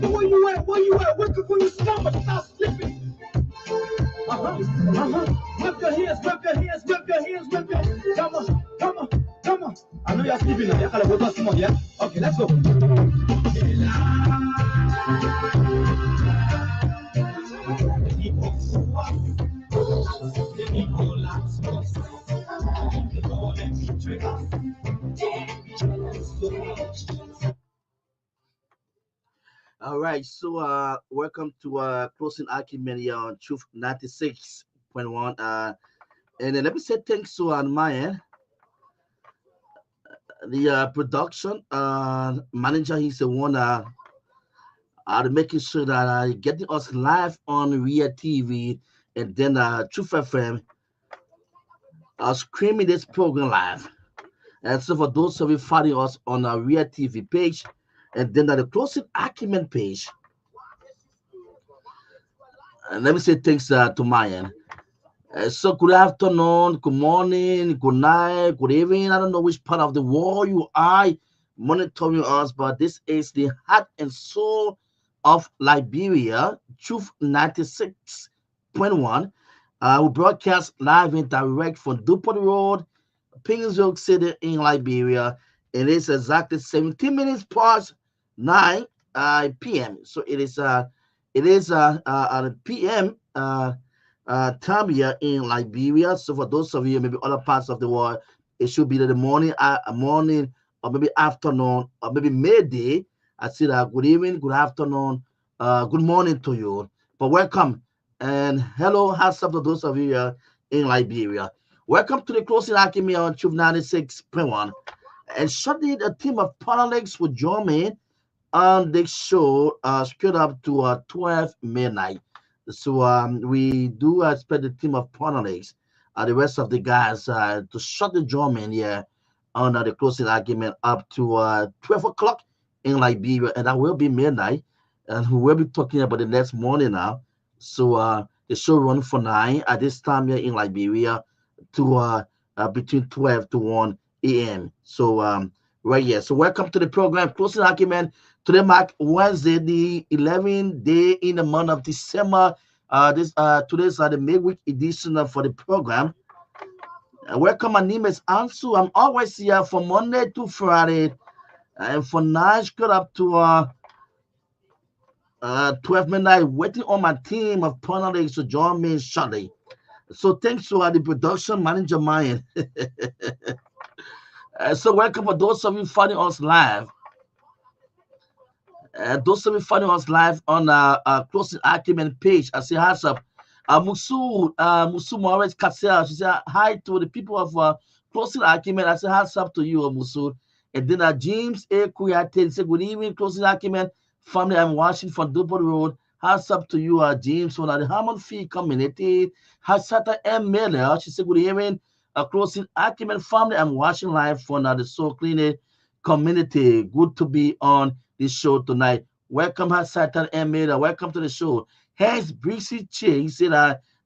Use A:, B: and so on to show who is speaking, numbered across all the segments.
A: Where you at? Where you at? Working for your stomach. Stop slipping. Whip your hands, whip your hands, whip your hands, whip your hands. Come on, come on, come on. I know you're sleeping now. Y'all gotta wake up some more, yeah? Okay, let's go. All right, so welcome to closing argument here on Truth 96.1. And then let me say thanks to Myean, the production manager. He's the one making sure that getting us live on Liberia TV and then Truth FM screaming this program live. And so for those of you following us on our Liberia TV page and then the closing argument page, and let me say thanks to Myean. So good afternoon, good morning, good night, good evening. I don't know which part of the world you are monitoring us, but this is the heart and soul of Liberia, Truth 96.1. We broadcast live and direct from Peabody Road, Pingsville City in Liberia. It is exactly 17 minutes past 9 p.m. So it is p.m. Time here in Liberia. So for those of you maybe other parts of the world, it should be the morning, or maybe afternoon, or maybe midday. I say that good evening, good afternoon, good morning to you. But welcome and hello, how's up to those of you here in Liberia. Welcome to the closing argument on Truth 96.1. And shortly, the team of panelists will join me on the show straight up to 12 midnight. So we do expect the team of panelists, the rest of the guys, to shut the join in here on the closing argument up to 12 o'clock in Liberia, and that will be midnight. And we will be talking about the next morning now. So the show run for 9 at this time here in Liberia to between 12 to 1 a.m. So right here. So welcome to the program closing argument. Today mark Wednesday, the 11th day in the month of December. Today's the midweek edition for the program. Welcome. My name is Ansu. I'm always here from Monday to Friday, and for 9 straight up to 12 midnight, waiting on my team of panelists to join me shortly. So thanks to the production manager, Myean. So welcome for those of you finding us live. Those of you finding us live on our closing argument page. I say hi up. Musu Morris Kassel. She said hi to the people of closing argument. I say hi up to you, Musu. And then James A. Kuyate said good evening, closing argument. Family, I'm watching from Peabody Road. How's up to you, James, from the Hammond Fee community. How's Sata M. Miller? She said, good evening, closing argument family. I'm watching live from the Soul Clinic community. Good to be on this show tonight. Welcome, Sata M. Miller. Welcome to the show. Hanks Brixie Che. He said,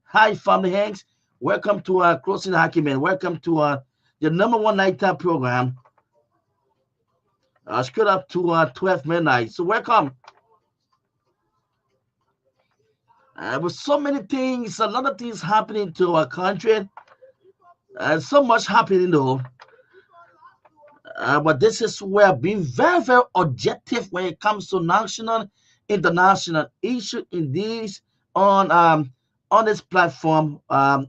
A: hi, family Hanks. Welcome to closing argument. Welcome to the #1 nighttime program. Straight up to 12 midnight. So welcome. With so many things, a lot of things happening to our country. So much happening though. But this is where being very, very objective when it comes to national, international issue in these on this platform.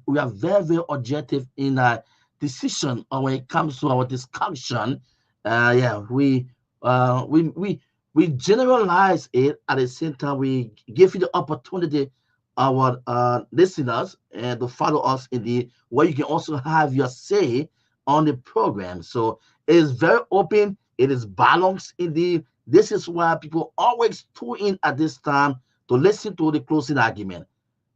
A: We are very, very objective in our decision or when it comes to our discussion. We generalize it at the same time. We give you the opportunity, our listeners, and to follow us in the where you can also have your say on the program. So it is very open. It is balanced indeed. This is why people always tune in at this time to listen to the closing argument,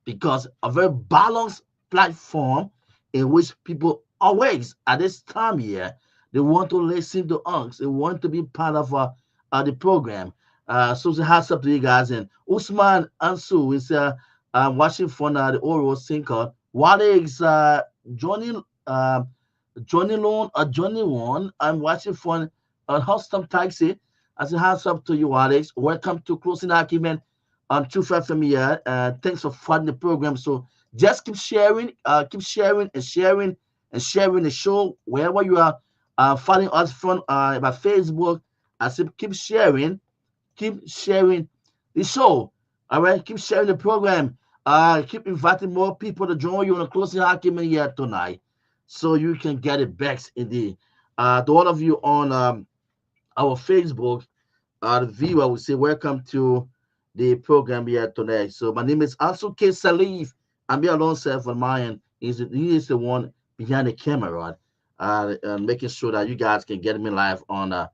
A: because a very balanced platform in which people always at this time here they want to listen to us. They want to be part of the program. So it has up to you guys. And Usman Ansu is watching from the Oro Sinker. Wale is Johnny Loan or Johnny One. I'm watching from Hostom Taxi. I say hands up to you, Alex. Welcome to Closing Argument on Truth FM here. Thanks for funding the program. So just keep sharing and sharing and sharing the show wherever you are following us from by Facebook. I said keep sharing the show. All right, keep sharing the program. Keep inviting more people to join you on the Closing Argument here tonight, so you can get it back in the to all of you on our Facebook. The viewer will say, welcome to the program here tonight. So my name is Ansu Sirleaf. I'm here alongside for Myean. He is the one behind the camera, making sure that you guys can get me live on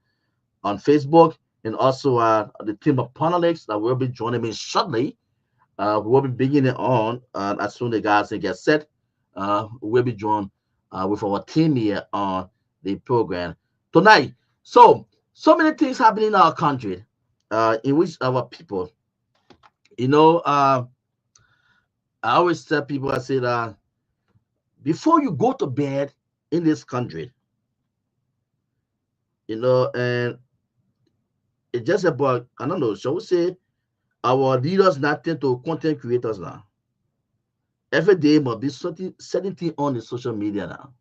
A: Facebook, and also the team of panelists that will be joining me shortly. We'll be beginning on as soon as the guys get set. We'll be joined with our team here on the program tonight. So many things happening in our country, in which our people, I always tell people, I said, before you go to bed in this country, and it's just about, I don't know, shall we say, our leaders nothing to content creators now. Every day must be setting thing on the social media now.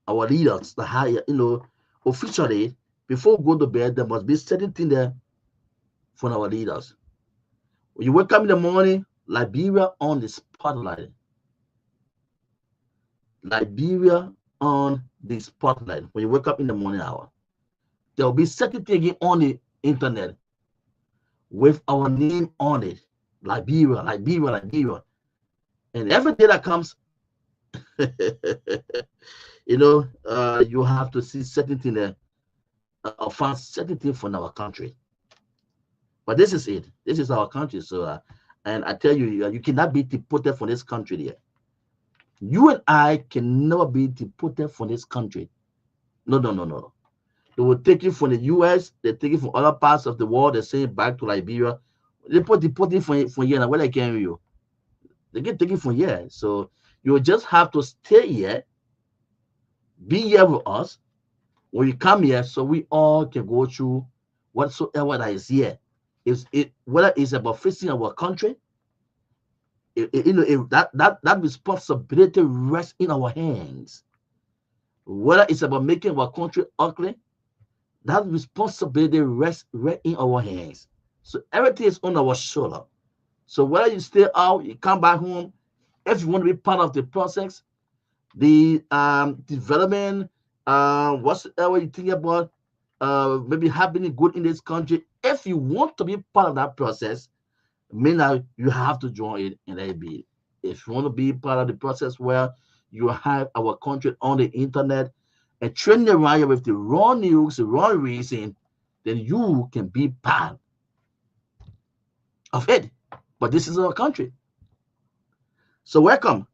A: Our leaders, the higher, officially, before we go to bed, there must be certain thing there for our leaders. When you wake up in the morning, Liberia on the spotlight. Liberia on the spotlight. When you wake up in the morning hour, there will be certain thing on the internet with our name on it. Liberia, Liberia, Liberia. And every day that comes, you have to see certain thing there, or find certain thing from our country. But this is it. This is our country. So, and I tell you, you cannot be deported from this country there. You and I can never be deported from this country. No, no, no, no. They will take you from the U.S. They take you from other parts of the world. They send it back to Liberia. They deport you from here. Now, where they carry you? They get taken from here. So you just have to stay here, be here with us when you come here, so we all can go through whatsoever that is here. Whether it's about fixing our country, that responsibility rests in our hands. Whether it's about making our country ugly, that responsibility rests right in our hands. So everything is on our shoulder. So whether you stay out, you come back home, if you want to be part of the process, the development, whatever you think about, maybe happening good in this country, if you want to be part of that process, mean you have to join it in AB. If you want to be part of the process where you have our country on the internet and trending around with the wrong news, the wrong reason, then you can be part of it. But this is our country. So welcome.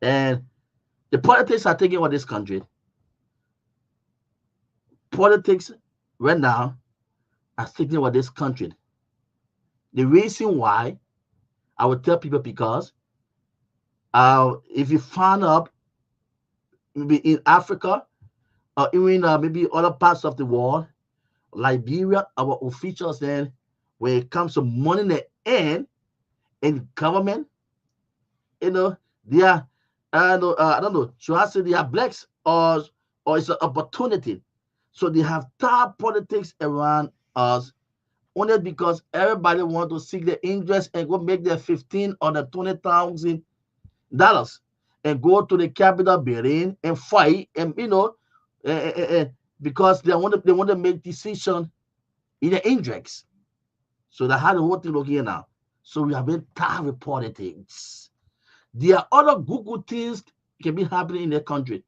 A: And the politics are taking over this country. Politics right now are taking over this country. The reason why I would tell people, because if you find out maybe in Africa or even maybe other parts of the world, Liberia, our officials then, when it comes to money in the end in government, they are, I don't know, should I say they are blacks or it's an opportunity. So they have top politics around us only because everybody wants to seek their interest and go make their $15,000 or the $20,000 and go to the Capitol building and fight, and because they want to make decision in their interests. So they had the whole thing looking now. So we have been tired with politics. There are other good things can be happening in the country,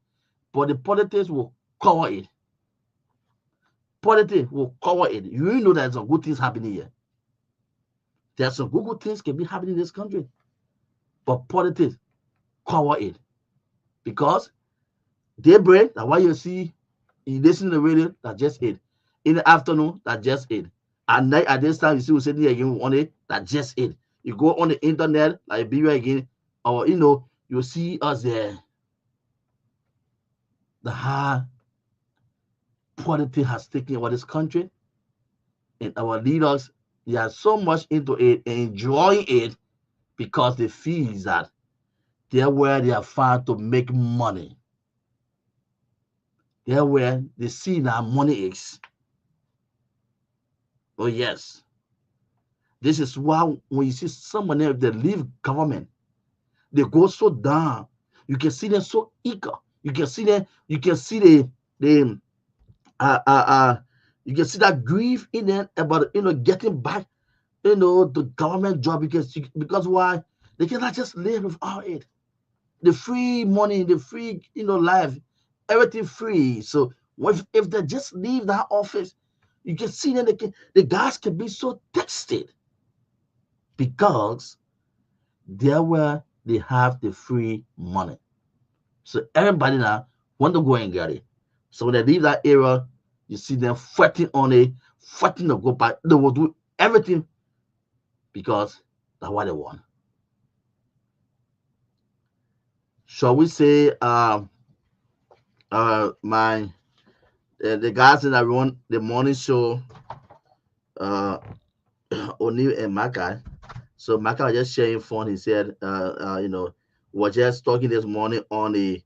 A: but the politics will cover it. Politics will cover it. You know there's some good things happening here. There's some good things can be happening in this country, but politics cover it. Because daybreak, that's why you see, you listen to the radio, that just it. In the afternoon, that just it. At night, at this time, you see we sitting here again on it, that just it. You go on the internet, like Liberia again, or you see us there. The hard politics has taken over this country. And our leaders, they are so much into it and enjoying it because they feel that they're where they are found to make money. They're where they see that money is. Oh, yes. This is why when you see someone else, they leave government, they go so down. You can see them so eager. You can see them, you can see the uh uh uh you can see that grief in them about getting back the government job because why? They cannot just live without it. The free money, the free life, everything free. So if they just leave that office, you can see that the guys can be so tested because they're where they have the free money. So everybody now want to go and get it. So when they leave that area, you see them fighting on it, fighting to go back. They will do everything because that's what they want. Shall we say my the guys that run the morning show, uh O'Neill and Makai. So Makai was just sharing fun. He said we're just talking this morning on the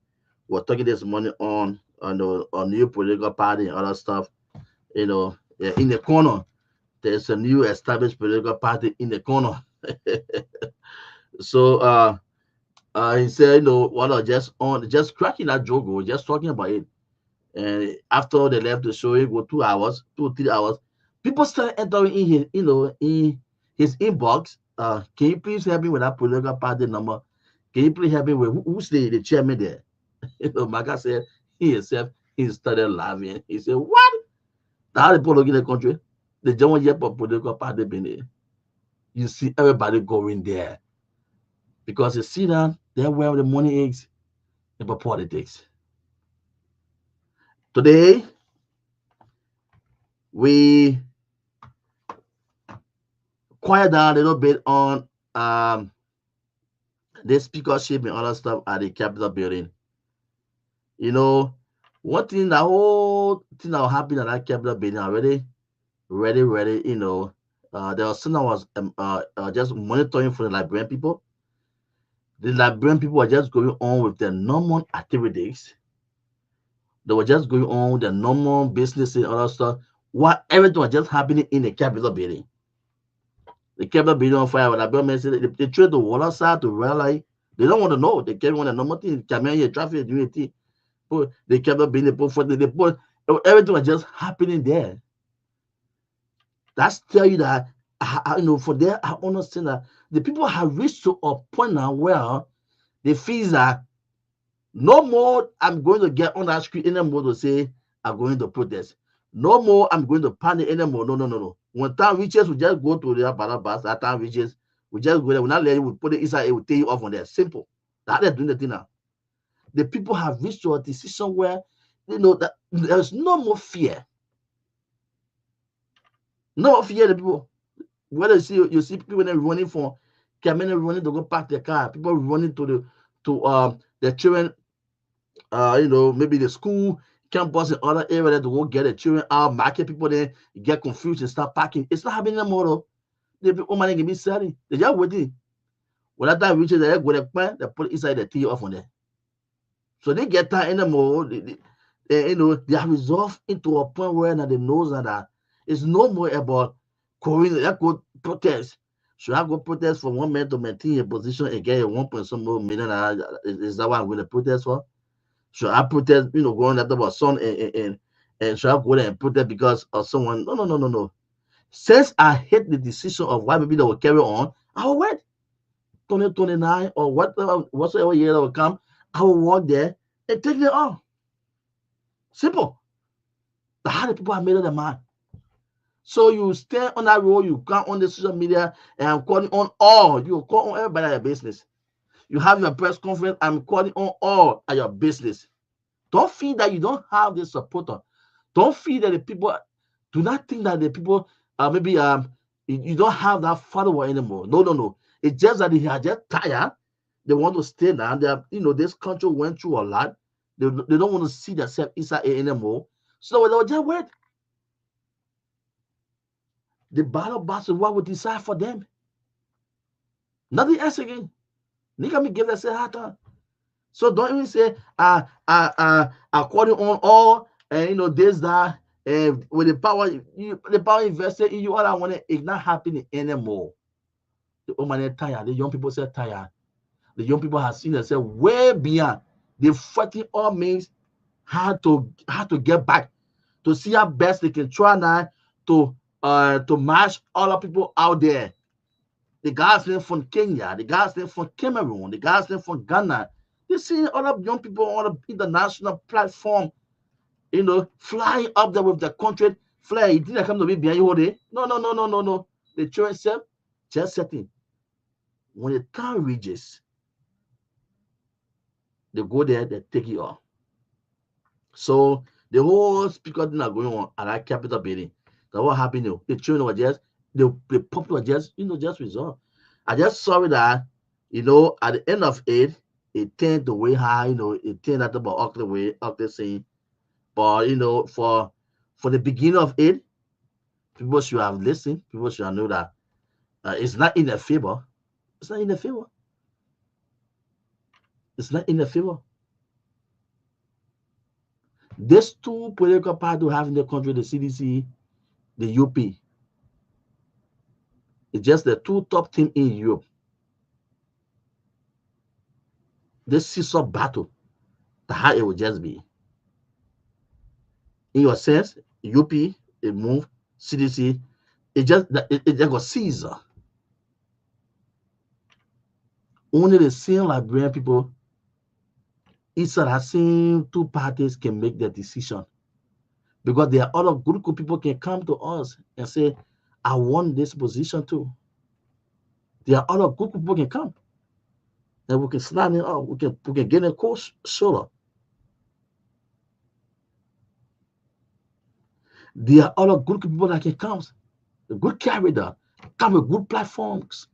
A: we're talking this morning on the on new political party and other stuff. In the corner, there's a new established political party in the corner. So he said, what I just cracking that joke, we were just talking about it. And after they left the show, it go 2 hours, 2 3 hours. People started entering in his, in his inbox. Can you please help me with that political party number? Can you please help me with who's the chairman there? Maka said he himself he started laughing. He said, "What? How the people in the country? The German yet political party been there. You see everybody going there because you see that they're where the money is about politics." Today we quiet down a little bit on the speakership and other stuff at the Capitol building. One thing, the whole thing that happened at that Capitol building already, ready. There was someone was just monitoring for the Liberian people. The Liberian people were just going on with their normal activities. They were just going on with their normal business and other stuff. While everything was just happening in the Capitol building. The Capitol building on fire. When Liberian said they tried to water side to realize they don't want to know. They can't want to know nothing. Come here, traffic, do it. They kept up being the put everything was just happening there. That's tell you that for there I understand that the people have reached to a point now where they feel that no more I'm going to get on that street anymore to say I'm going to protest. No more I'm going to panic anymore. No. When time reaches, we just go to the bus. That time reaches, we just go there. We're not letting you put it inside, it will take you off on there. Simple. That they're doing the thing now. The people have reached to a decision where that there's no more fear. No more fear. The people, whether you see people when they're running for coming running to go park their car, people running to their children, maybe the school campus and other area to go get the children out, market people there, get confused and start parking. It's not happening anymore though. The people money can be selling. They just waiting. When that time reaches, they go the plan, they put it inside the tea off on there. So they get that anymore. They are resolved into a point where now they know that it's no more about going that go protest. Should I go protest for 1 minute to maintain a position and get a 1 point some more million? Is that what I'm going to protest for? Should I protest, going after my son and should I go there and protest because of someone? No. Since I hate the decision of why maybe they will carry on, I will wait 2029 or whatsoever year that will come. I will walk there and take it on. Simple. But how the people have made up their mind. So you stay on that road, you come on the social media, and I'm calling on all. You call on everybody at your business. You have your press conference, I'm calling on all at your business. Don't feel that you don't have the supporter. Don't feel that the people do not think that the people maybe you don't have that follower anymore. No. It's just that they are just tired. They want to stay now. They are, this country went through a lot. They don't want to see themselves inside it anymore. So they'll just wait. The ballot box is what will decide for them. Nothing else again. Nigga me give that say hard time. So don't even say according on all and this that with the power invested in you, all I want is not happening anymore. The old man tired. The young people say tired. The young people have seen themselves way beyond. They fighting all means how to get back, to see how best they can try now to match all the people out there. The guys from Kenya, the guys from Cameroon, the guys from Ghana. You see other young people on the international platform, flying up there with the country flag. You think they come to be behind you all day? No, no, no, no, no, no. The children self just setting. When the time reaches, they go there, they take it off. So the whole speaker thing are going on at that Capitol building. That what happened? The children were just the public were just just resolved. I just saw that at the end of it turned the way high. It turned out about ugly way ugly saying. But for the beginning of it, people should have listened. People should have know that it's not in their favor. It's not in their favor. It's not in their favor. These two political parties we have in the country, the CDC, the UP, it's just the two top teams in Europe. This seesaw battle, how it would just be. In your sense, UP, it moved, CDC, it just got Caesar. Only the same Liberian people, each of the same two parties can make the decision. Because there are other good people can come to us and say, I want this position too. There are other good people can come. And we can slide it up. We can get in a course shoulder. There are other good people that can come. A good character, come with good platforms,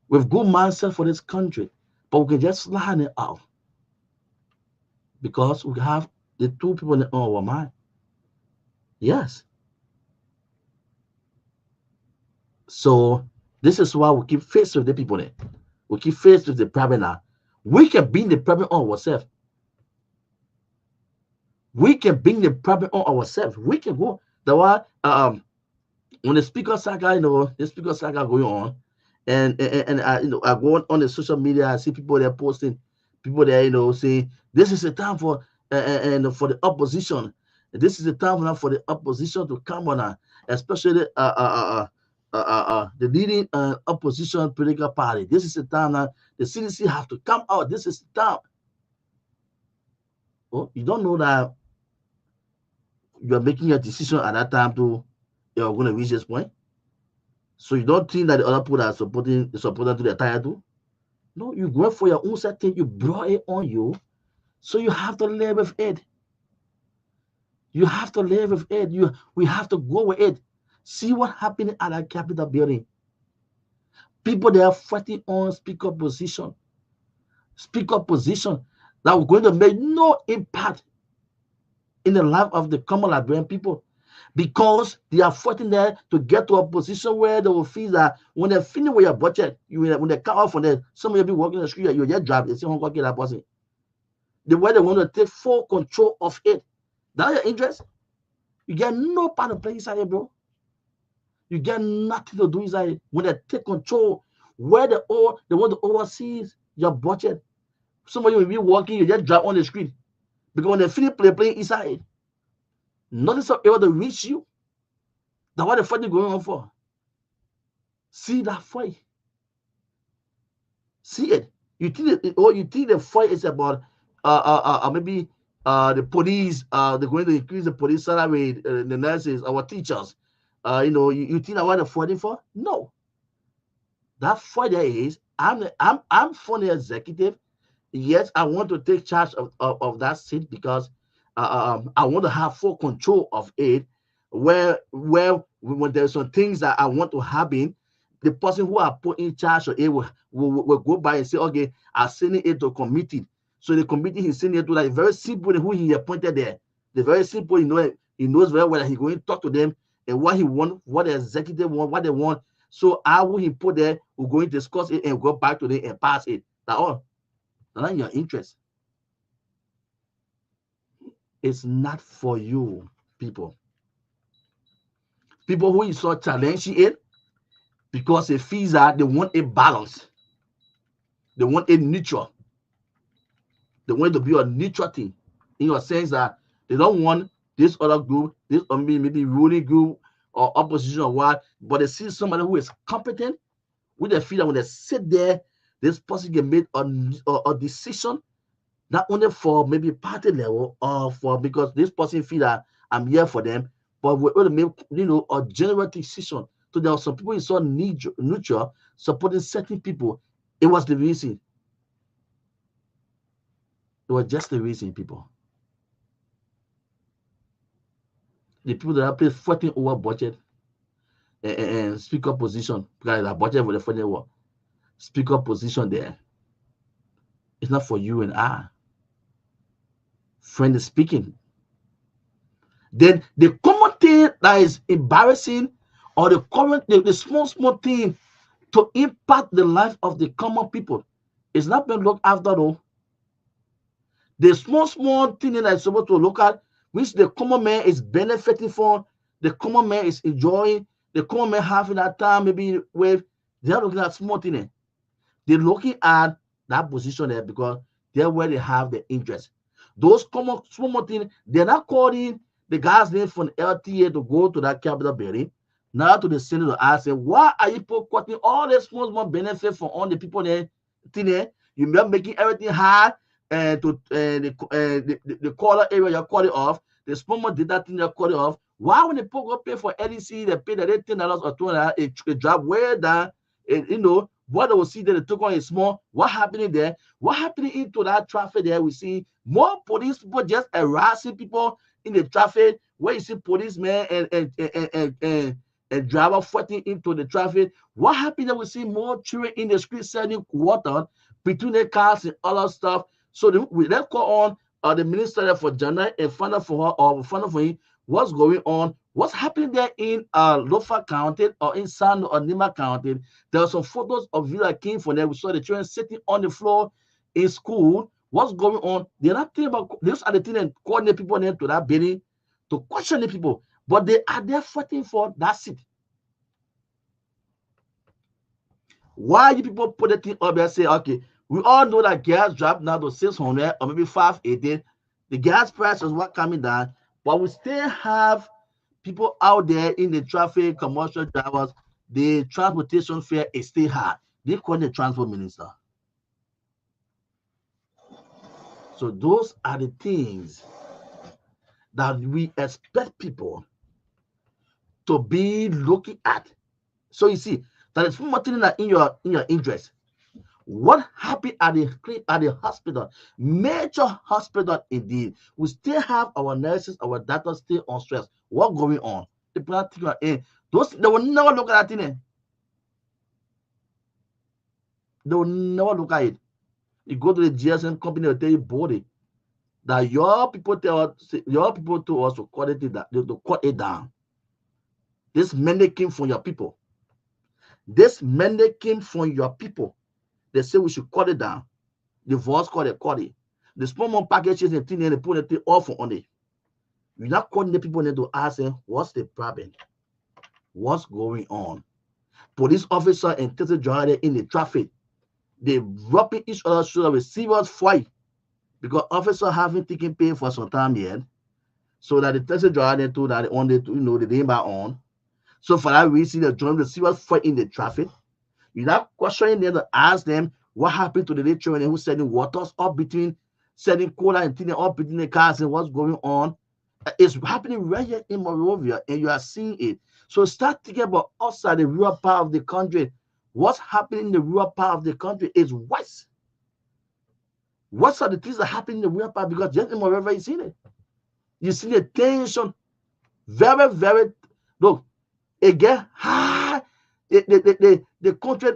A: with good mindset for this country. But we can just slide it out. Because we have the two people in our mind. Yes. So this is why we keep faced with the people there. We keep faced with the problem now. We can bring the problem on ourselves. We can bring the problem on ourselves. We can go. The one when the speaker saga, the speaker saga going on, and I go on the social media, I see people there posting, people there, saying this is the time for and for the opposition. This is the time now for the opposition to come on, especially the leading opposition political party. This is the time now the CDC have to come out. This is the time. Oh, you don't know that you're making a decision at that time to you're going to reach this point. So you don't think that the other people are supporting to the title. No, you go for your own certain, you brought it on you. So you have to live with it. You have to live with it. We have to go with it. See what happened at that Capitol building. People they are fighting on speaker position. Speaker position that we're going to make no impact in the life of the common Liberian people. Because they are fighting there to get to a position where they will feel that when they finish with your budget, when they come out from there, some of you be working the street, you just drive, they say, "How get that person?" The way they want to take full control of it. That's your interest. You get no part of play inside here, bro. You get nothing to do inside. When they take control, where they want to oversee your budget. Some of you will be walking, you just drive on the street. Because when they finish playing inside, nothing is able to reach you. That's what the fight is going on for. See that fight. See it. You think the fight is about maybe the police, they're going to increase the police salary, the nurses, our teachers. You think what they're fighting for? No. That fight there is, I'm for the executive. Yes, I want to take charge of that seat because I want to have full control of it. Where when there's some things that I want to happen, the person who I put in charge of it will go by and say, okay, I'm sending it to committee. So the committee he's sending it to, like very simple who he appointed there. The very simple, he knows very well that he's going to talk to them and what he want, what the executive want, what they want. So how will he put there? We're going to discuss it and go back to it and pass it. That's all. That's not your interest. It's not for you, people. People who is so challenging it because they feel that they want a balance. They want a neutral. They want to be a neutral thing in your sense that they don't want this other group, this maybe ruling group or opposition or what, but they see somebody who is competent, with the feel that when they sit there, this person can make a decision, not only for maybe party level or for because this person feel that I'm here for them, but we're going to make a general decision. So there are some people who saw neutral supporting certain people. It was the reason. It was just the reason, people. The people that are playing fighting over budget and speaker position, because the budget for the fighting war, speaker position there. It's not for you and I. Friend is speaking. Then the common thing that is embarrassing, or the small thing to impact the life of the common people, is not being looked after though. The small thing that is supposed to look at, which the common man is benefiting from, the common man is enjoying, the common man having that time maybe with, they're looking at small thing. They're looking at that position there because they're where they have the interest. Those common small things, they're not calling the guys name from LTA to go to that Capitol building, now to the Senate to ask them, why are you cutting all the small benefit for all the people there? You're making everything hard, and to the color area you're calling off, the small did that thing you're calling off. Why when the people go pay for LEC, they pay the $10 or $20, a job way down, and what they will see that the token is small. What happening there? What happening into that traffic there? We see more police people just harassing people in the traffic, where you see policemen and driver fighting into the traffic. What happened that we see more children in the street selling water between the cars and other stuff? So let's call on the minister for Jallah and find out for her or find out for him what's going on. What's happening there in Lofa County or in San or Nima County? There are some photos of Villa King from there. We saw the children sitting on the floor in school. What's going on? They're not thinking about these are the things and calling the people into that building to question the people, but they are there fighting for that seat. Why you people put the thing up there and say, okay, we all know that gas dropped now to 600 or maybe 580. The gas price is what coming down, but we still have people out there in the traffic, commercial drivers, the transportation fare is still high. They call the transport minister. So those are the things that we expect people to be looking at. So you see, that is nothing that in your interest. What happened at the hospital, major hospital indeed, we still have our nurses, our doctors still on stress. What going on? People are thinking, those they will never look at that thing. They will never look at it. You go to the GSM company, they'll tell you body that your people told us to cut it down. To cut it down. This mandate came from your people. This mandate came from your people. They say we should cut it down. The voice call it, cut it. The small packages and things, and they put it off on it. You're not calling the people to ask them, what's the problem? What's going on? Police officer and taxi driver in the traffic, they rubbing each other's shoulder with serious fight because officer haven't taken pay for some time yet. So that the taxi driver they told that they only the name back on. So for that reason, they join the serious fight in the traffic. You're not questioning them to ask them what happened to the little children who selling waters up between selling cola and things up between the cars and what's going on. It's happening right here in Monrovia, and you are seeing it. So start thinking about outside the rural part of the country. What's happening in the rural part of the country is worse. What are the things that happen in the rural part? Because just in Monrovia, you see it. You see the tension, very, very. Look, it gets high. The country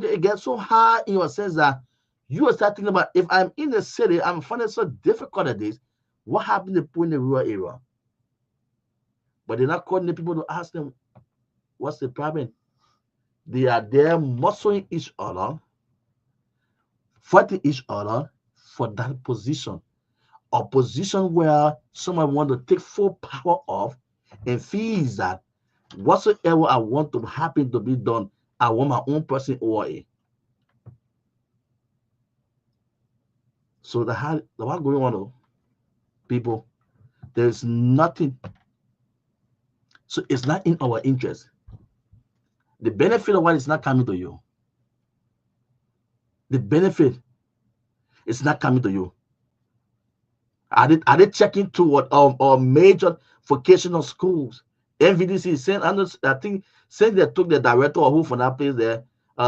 A: it gets so high in your sense that you are starting about if I'm in the city, I'm finding it so difficult at this. What happened to put in the rural area? But they're not calling the people to ask them, what's the problem? They are there muscling each other, fighting each other for that position. A position where someone want to take full power of and feels that whatsoever I want to happen to be done, I want my own person over it. So the what's going on, people, there's nothing. So it's not in our interest. The benefit of what is not coming to you. The benefit is not coming to you. Are they checking toward our major vocational schools? MVDC sent, I think, since they took the director or who from that place there,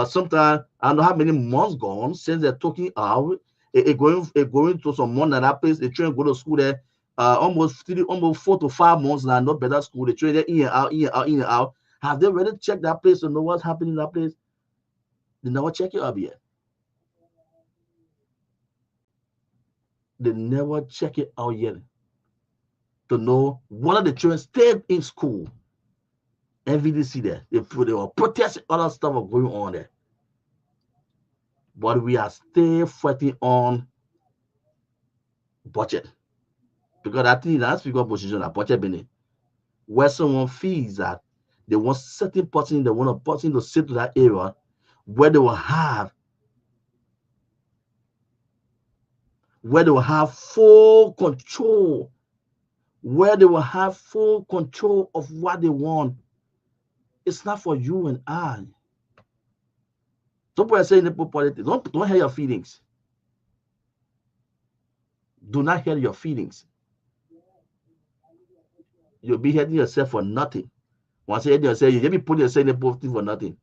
A: sometime, I don't know how many months gone since they're talking out, going to some month at that place, they try and go to school there, almost 4 to 5 months now, not better school, they train there in and out, in and out, in and out. Have they really checked that place to know what's happening in that place? They never check it up yet. They never check it out yet to know one of the children stayed in school. MVDC there. They were protesting, other stuff was going on there. But we are still fighting on budget. Because I think that's because position a budget beneath. Where someone feels that they want certain person, they want a person to sit to that area where they will have full control, where they will have full control of what they want. It's not for you and I. Don't put yourself in the politics. Don't hurt your feelings. Do not hurt your feelings. You'll be hurting yourself for nothing. Once you hurt yourself, you just be putting yourself in the positive for nothing.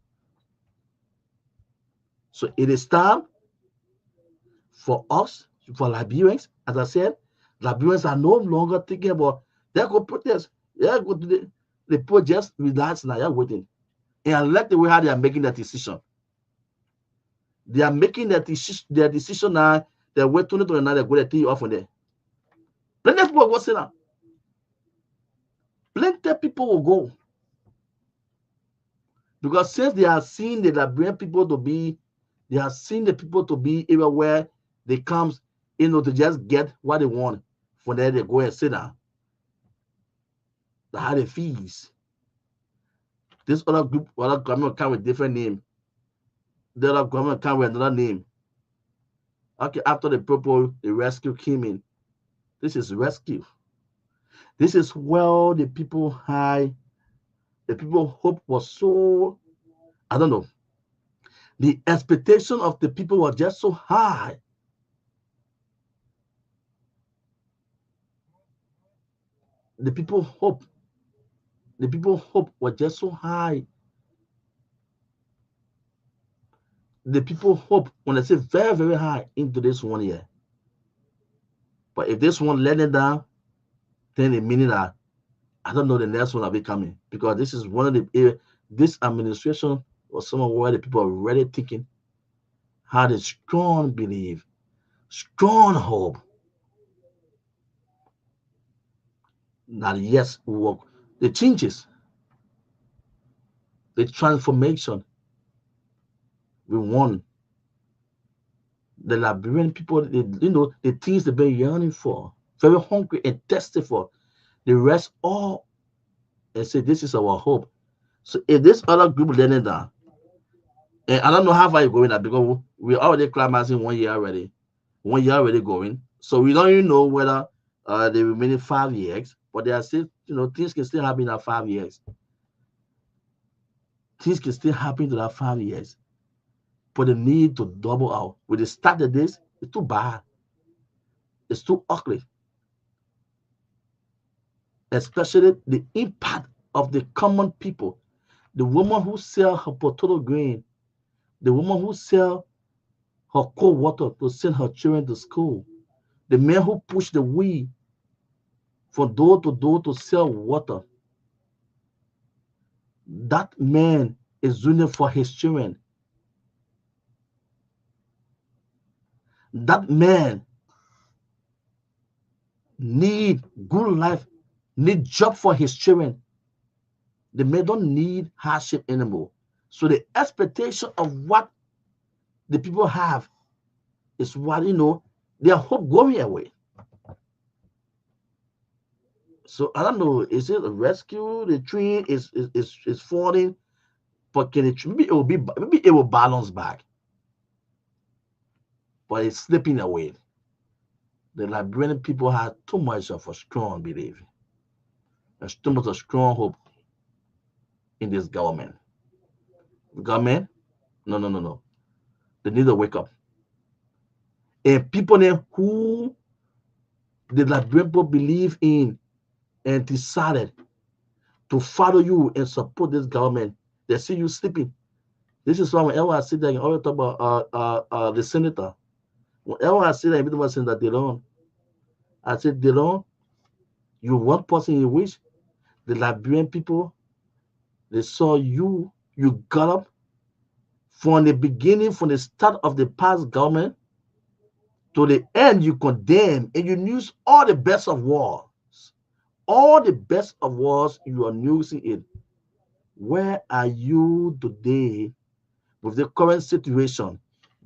A: So it is time for us, for Liberians, as I said, Liberians are no longer thinking about they're going to protest. They're going to the protest, relax now, you're waiting. And I like the way how they are making that decision. They are making their decision now. They're waiting to another, they're going to take you off on there. Plenty of people will go sit down. Plenty of people will go. Because since they are seeing the Liberian people to be, they are seeing the people to be everywhere they come, to just get what they want. From there, they go and sit down. They have the fees. This other group, other government come with different name. The other government come with another name. Okay, after the purple, the rescue came in. This is rescue. This is where the people high, the people hope was so, I don't know. The expectation of the people was just so high. The people hope was just so high. The people hope, when I say very, very high, into this 1 year. But if this one let it down, then it means that I don't know the next one will be coming. Because this is one of the, this administration was somewhere where the people are already thinking, had a strong belief, strong hope that yes, work, the changes, the transformation we want. The Liberian people, the things they've been yearning for, very hungry and thirsty for, they rest all and say, this is our hope. So if this other group let it down, and I don't know how far you're going at, because we're already climaxing 1 year already. 1 year already going. So we don't even know whether the remaining 5 years, but they are still, things can still happen in that 5 years. Things can still happen to that 5 years. But the need to double out. When they started this, it's too bad. It's too ugly. Especially the impact of the common people. The woman who sell her potato grain, the woman who sell her cold water to send her children to school, the man who push the wheel from door to sell water. That man is doing it for his children. That man need good life, need job for his children. They may don't need hardship anymore. So the expectation of what the people have is what, their hope going away. So I don't know, is it a rescue? The tree is falling, but can it, maybe it will balance back, but it's slipping away. The Liberian people have too much of a strong belief. There's too much of strong hope in this government. Government? No, no, no, no. They need to wake up. And people there who the Liberian people believe in and decided to follow you and support this government, they see you sleeping. This is why whenever I sit there and always talk about the senator, whenever I sit there and people saying that they don't, I said, they don't, you one person in which the Liberian people, they saw you got up from the beginning, from the start of the past government to the end, you condemn and you use all the best of wars. All the best of wars, you are using it. Where are you today with the current situation?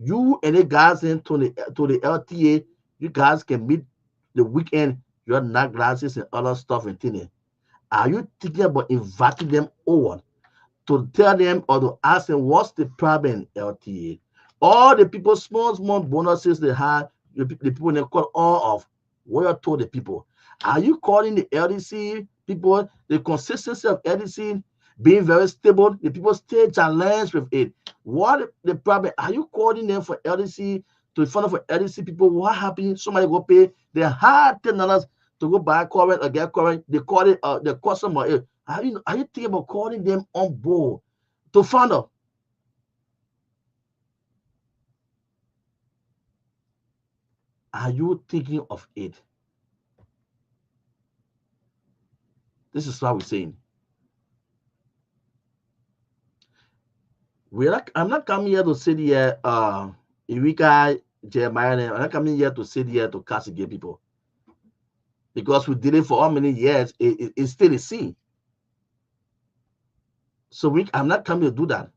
A: You and the guys into the LTA, you guys can meet the weekend, your night glasses and other stuff and things. Are you thinking about inviting them over to tell them or to ask them what's the problem, LTA? All the people, small bonuses they have, the people they call all of what you told the people. Are you calling the LDC people, the consistency of LDC being very stable? The people stay challenged with it. What the problem? Are you calling them for LDC to find out for LDC people what happened? Somebody go pay their hard $10 to go buy current or get current. They call it the customer. Are you thinking about calling them on board to find out? Are you thinking of it? This is what we're saying. I'm not coming here to sit here, Eureka, Jeremiah. I'm not coming here to sit here to castigate people. Because we did it for how many years, it's still the same. So I'm not coming to do that.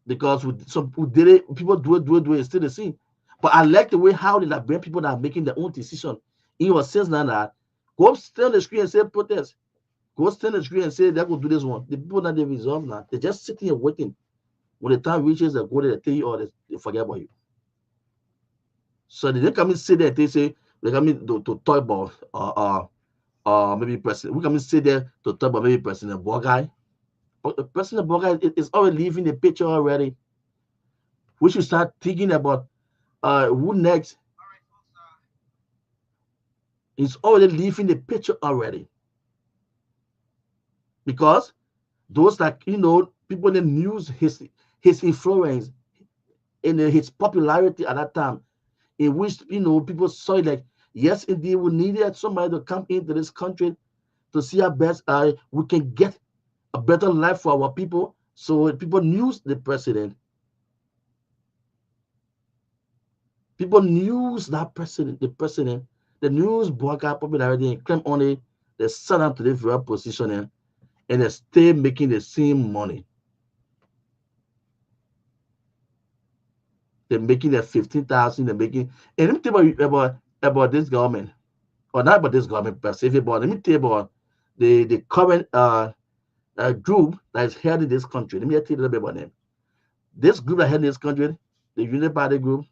A: Because we did it, people do it, it's still the same. But I like the way how the Liberian people that are making their own decision. In your sense now that go stand on the screen and say protest. Go stand on the screen and say they're going to do this one. The people that they resolve now, they're just sitting here waiting. When the time reaches, they go there, they tell you all this, they forget about you. So they didn't come and sit there, they say, they come in to talk about maybe president. We come and sit there to talk about maybe President Bogai. But President Bogai is already leaving the picture already. We should start thinking about who next. He's already leaving the picture already. Because those that people in the news, his influence and his popularity at that time, in which people saw it like, yes, indeed, we needed somebody to come into this country to see our best. We can get a better life for our people. So people knew the president. People knew that president, the president. The news broadcast popularity and claim on it. They set up to the very position and they stay making the same money. They're making their 15,000. They're making. And let me tell you about this government, or not about this government per se, but let me tell you about the current group that is head in this country. Let me tell you a little bit about them. This group that head in this country, the Unity Party group,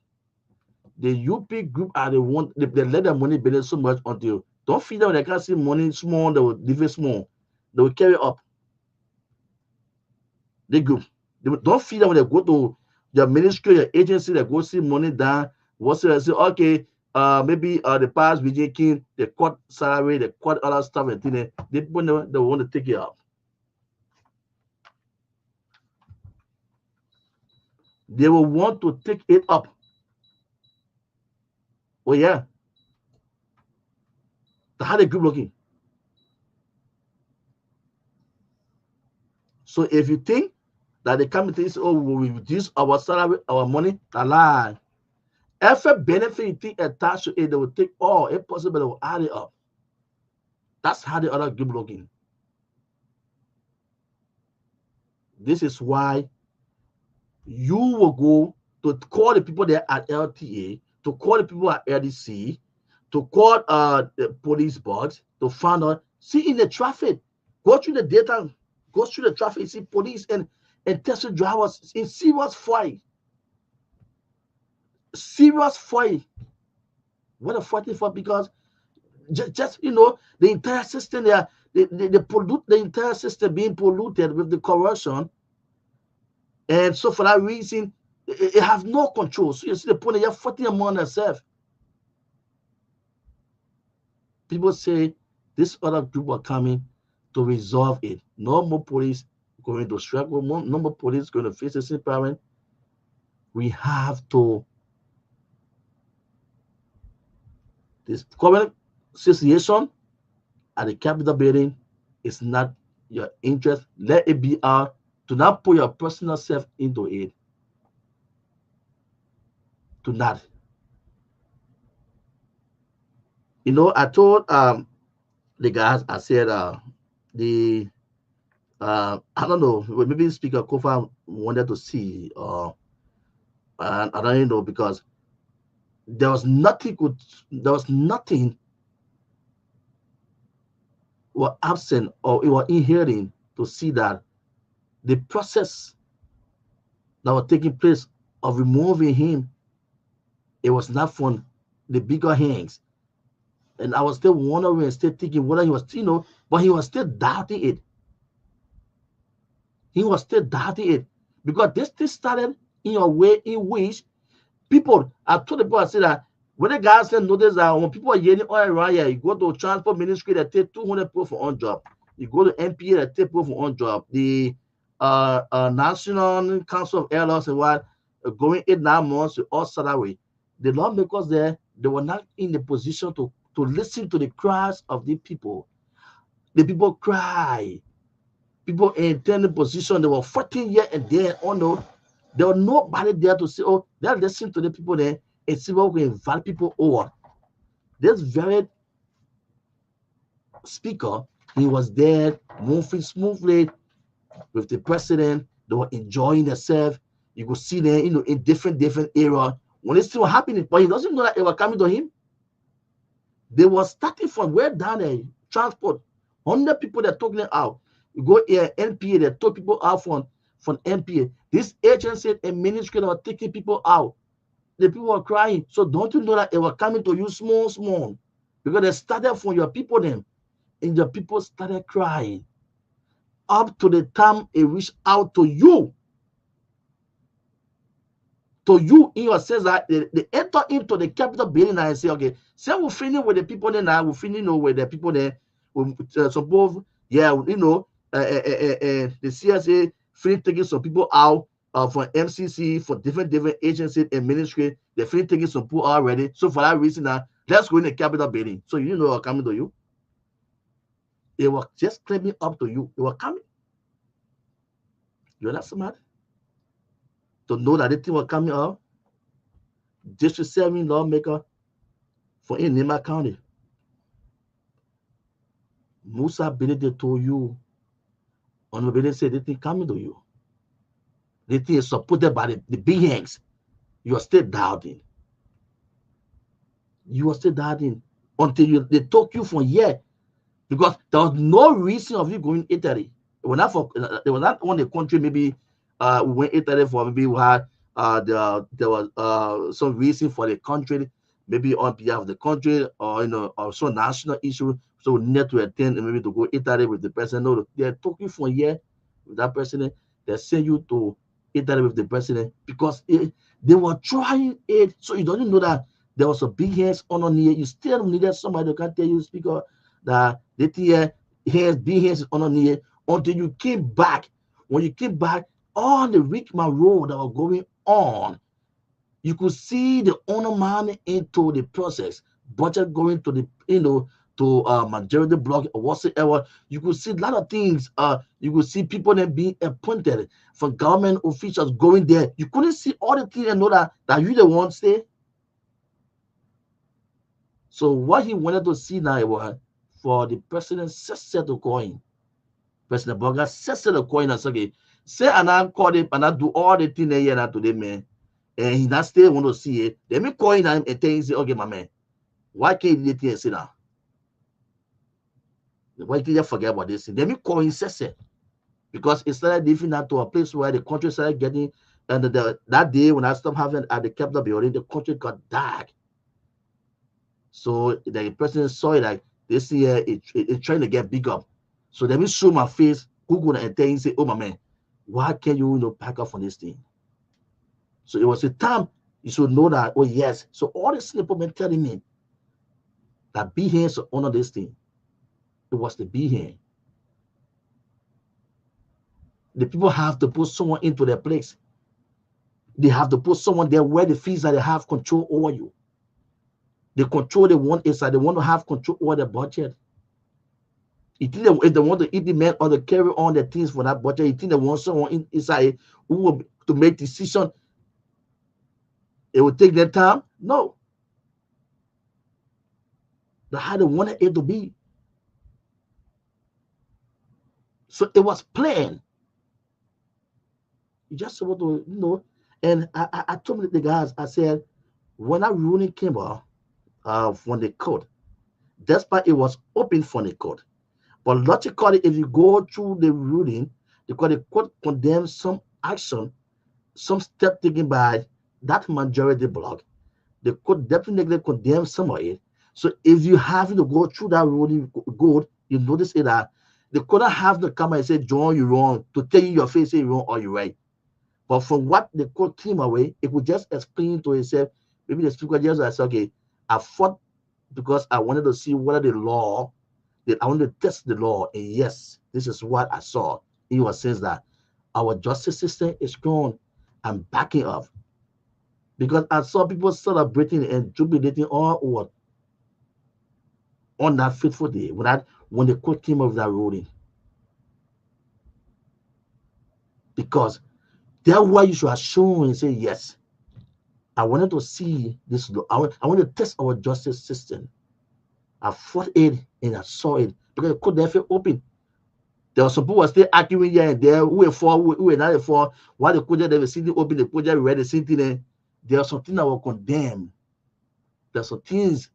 A: the UP group are the one they let their money build so much until don't feed them when they can't see money small, they will leave it small. They will carry up. The group. Don't feed them when they go to your ministry, your agency, they go see money down. What's it? Say, okay, maybe the past VJ King, they cut salary, they cut other stuff and things. They want to take it up. They will want to take it up. Oh yeah. How the group looking? So if you think that the committee say, oh, we will reduce our salary, our money, a lie. Every benefit you think attached to it, they will take all. If possible, they will add it up. That's how the other group looking. This is why you will go to call the people there at LTA, to call the people at LDC, to call the police box to find out. See in the traffic, go through the data, go through the traffic, see police and taxi drivers in serious fight. Serious fight. What a fighting for, because just the entire system there, they pollute the entire system, being polluted with the corruption. And so for that reason, it has no control. So you see the point, you're fighting among yourself. People say this other group are coming to resolve it. No more police going to struggle, no more police going to face the same parent. We have to, this current situation at the Capitol building is not your interest. Let it be out. Do not put your personal self into it. Do not. I told the guys, I said I don't know, maybe Speaker Kofa wanted to see, and I don't know, because there was nothing were absent or it was inheriting to see that the process that was taking place of removing him, it was not from the bigger hands. And I was still wondering, still thinking whether he was, but he was still doubting it. He was still doubting it, because this started in a way in which people, I told the people, I said that when the guys said notice that when people are yelling all around here, you go to transport ministry, they take 200 people for on job. You go to NPA, they take people for on job. The National Council of Elders and what, going 8-9 months to all salary. The lawmakers there, they were not in the position to listen to the cries of the people. The people cry. People in the position, they were fighting here and there. Oh no, there was nobody there to say, oh, they're listening to the people there and see what we invite people over. This very speaker, he was there moving smoothly with the president. They were enjoying themselves. You could see them, in different era. When it's still happening, but he doesn't know that it was coming to him. They were starting from way down there, transport. 100 people that took them out. You go here, NPA, they took people out from NPA. This agency and ministry that were taking people out. The people were crying. So don't you know that it was coming to you small? Because they started from your people then. And your people started crying. Up to the time it reached out to you. To you in your sense that they enter into the Capitol building and say, okay, say we're feeling with the people there now, we're feeling with the people there. Suppose, yeah, the CSA feeling taking some people out for MCC, for different agencies and ministry. They're feeling taking some people out already. So for that reason, now let's go in the Capitol building. So you know what's coming to you. It was just claiming up to you. It was coming. You're not smart to know that the thing was coming up. District 7 lawmaker for in Nema County. Musa Bealded told you, on the Bealded said the thing coming to you. The thing is supported by the big hands. You are still doubting. You are still doubting until they took you from here, because there was no reason of you going Italy. It was not on the country. Maybe we went Italy for, maybe we had there was some reason for the country, maybe on behalf of the country, or or some national issue. So we need to attend and maybe to go Italy with the president. No, they took you from here with that president. They send you to Italy with the president, because they were trying it. So you don't know that there was a big hands on here. You still needed somebody who can tell you, speaker, that the big hands is on here until you came back. When you came back on the Rickman Road that was going on, you could see the owner man into the process, budget going to the to majority block or whatsoever. You could see a lot of things. You could see people then being appointed from government officials going there. You couldn't see all the things and know that you the one stay. So what he wanted to see now was for the president's sister to go in. President Boga says the coin and say, say and I call it and I do all the thing here now today, man. And he not still want to see it. Let me coin him and tell him, okay, my man, why can't you do this now? Why can't you forget about this? Let me call him, says it. Because it started living out to a place where the country started getting, and that day when I stopped having at the capital building, the country got dark. So the president saw it like this year, it's trying to get big up. So let me show my face, Google and tell him, say, oh my man, why can't you pack up on this thing? So it was a time you should know that, oh yes. So all the simple men telling me that be here to honor this thing. It was the be here. The people have to put someone into their place. They have to put someone there where they feel that they have control over you. The control they want is that they want to have control over the budget. If they want to implement or to carry on the things for that budget, you think they want someone inside who will to make decision. It will take their time. No. That's how they wanted it to be. So it was planned. You just want to, and I told the guys, I said, when that ruling came out from the court, despite it was open for the court, but logically, if you go through the ruling, because the court condemns some action, some step taken by that majority bloc, the court definitely condemns some of it. So if you have to go through that ruling good, you notice it that the court have to come and say, John, you're wrong, to tell you your face, say you're wrong or you're right. But from what the court came away, it could just explain to itself, maybe the speaker just said, okay, I fought because I wanted to see whether the law, that I wanted to test the law. And yes, this is what I saw. He was saying that our justice system is strong and backing up. Because I saw people celebrating and jubilating all over on that fateful day when the court came up with that ruling. Because that's why you should have shown and say, yes, I wanted to see this law. I want to test our justice system. I fought it and I saw it because the court never open. There were some people still arguing here and there. Who were for, who were not for. Why the court never seen it open, the court read the same thing. There are some things that were condemned. There are some things,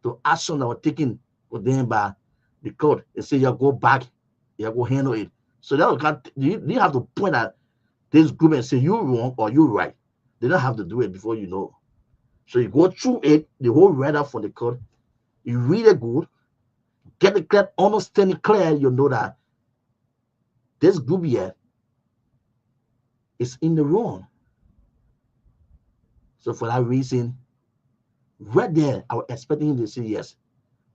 A: the action that were taken condemned by the court. They say you go back, you go handle it. So you have to point at this group and say you're wrong or you're right. They don't have to do it before you know. So you go through it, the whole write-up from the court, you read it good, get the clear, understand it clear, you know that this group here is in the wrong. So for that reason, right there, I was expecting him to say yes.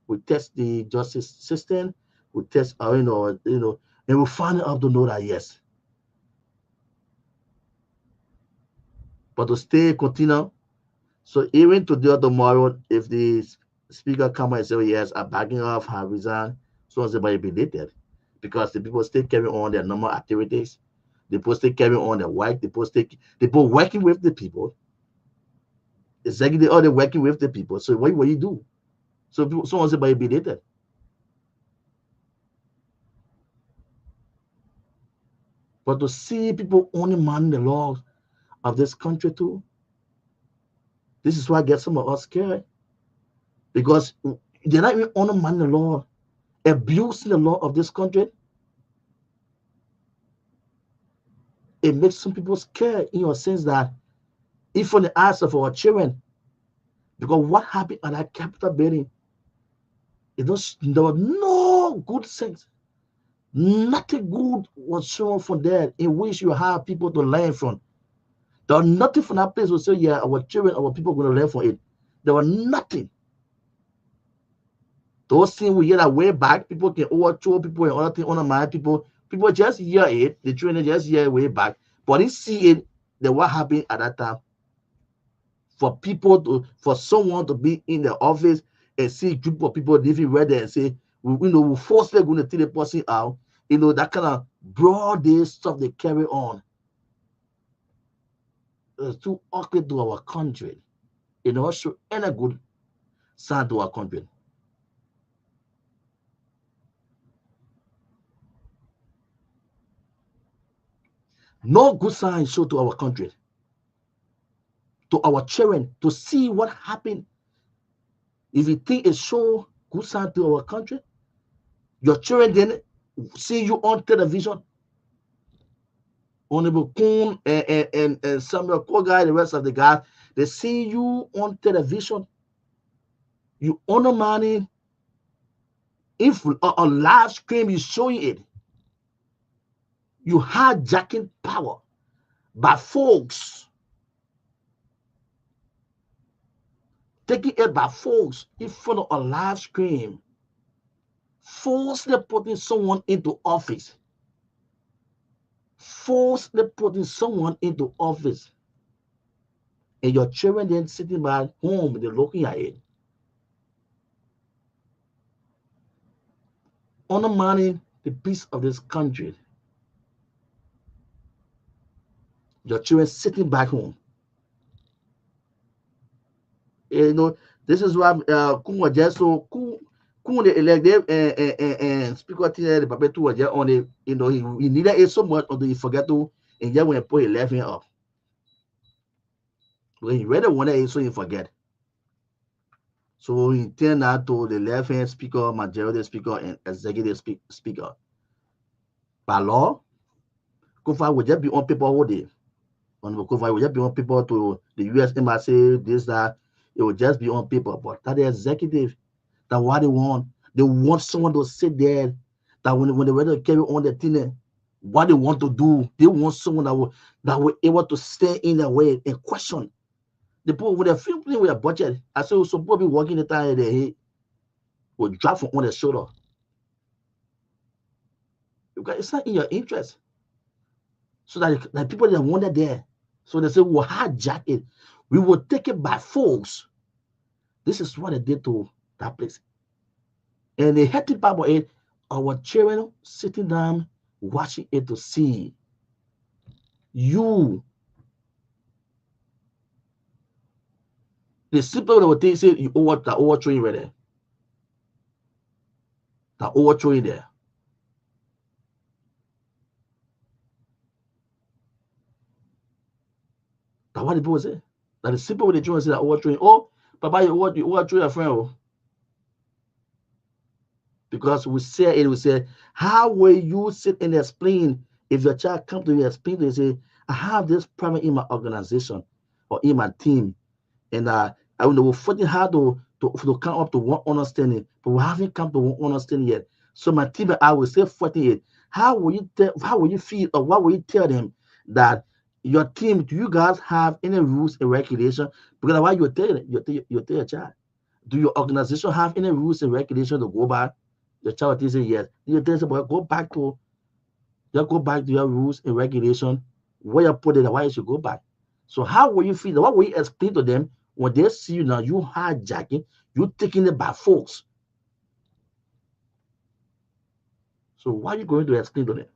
A: We test the justice system, we test and we find out to know that yes. But to stay continue. So even today or tomorrow, if the speaker come and say, oh, yes, I'm backing off, I resign, so on, everybody be dated. Because the people still carry on their normal activities. The people still carry on their work. The people working with the people. Exactly, they're working with the people. So what you do? So people, so on, everybody be dated. But to see people only man the laws of this country too, this is why I get some of us scared. Because they're not even honor man the law, abusing the law of this country. It makes some people scared in your sense that if on the eyes of our children, because what happened at that Capitol building, there was no good sense. Nothing good was shown from there in which you have people to learn from. There was nothing from that place to say, yeah, our children, our people are going to learn from it. There was nothing. Those things we hear that way back, people can overthrow people and other things, undermine people. People just hear it, the trainer just hear it way back. But they see it, then what happened at that time? For someone to be in the office and see a group of people living right there and say, we forcefully going to take the person out, that kind of broad day stuff they carry on. It's too awkward to our country. It don't show any good sign to our country. No good sign show to our country, to our children, to see what happened. If you think it show good sign to our country, your children then see you on television. Honorable Kuhn and Samuel Togar, the rest of the guys, they see you on television. You undermining, if on live stream you showing it. You hijacking power by folks, taking it by folks in front of a live stream, falsely putting someone into office, falsely putting someone into office, and your children then sitting by home, they're looking at it, undermining the peace of this country. Your children sitting back home. You know, this is why Kuhn just so Kuhn the elected and speaker the paper to just on it. You know, he needed it so much until he forget to, and just when he put his left hand up. When he read the one so he forget. So he turned out to the left hand speaker, majority speaker, and executive speaker. By law, Kofa would just be on paper all day. On the Kofa would just be on paper to the US embassy, this, that. It would just be on paper. But that the executive, that what they want someone to sit there, that when they ready to carry on the thing, what they want to do, they want someone that will able to stay in their way and question. The people with a few playing with a budget, I say, so people be working the time their head will drop from on their shoulder. Because it's not in your interest. So that people that want it there. So they say, we'll hijack it. We will take it by force. This is what they did to that place. And they had to about it, our children sitting down, watching it to see you. The simple will think say you overthrowing right there. That overthrowing there. That's what the people say. That the simple way the children say that overthrowing. Oh, Papa, you overthrow your friend. Oh. Because we say, how will you sit and explain if your child come to you and explain to say, I have this problem in my organization or in my team, and I know we're fighting hard to come up to one understanding, but we haven't come to one understanding yet. So my team and I will still fighting it. How will you feel, or what will you tell them that your team, do you guys have any rules and regulations? Because why you tell your child, do your organization have any rules and regulations to go by? Your child is saying yes. You tell them, go back to your rules and regulation, where you put it, why you should go back. So how will you feel? What will you explain to them when they see you now? You hijacking, you taking it by force. So what are you going to explain to them?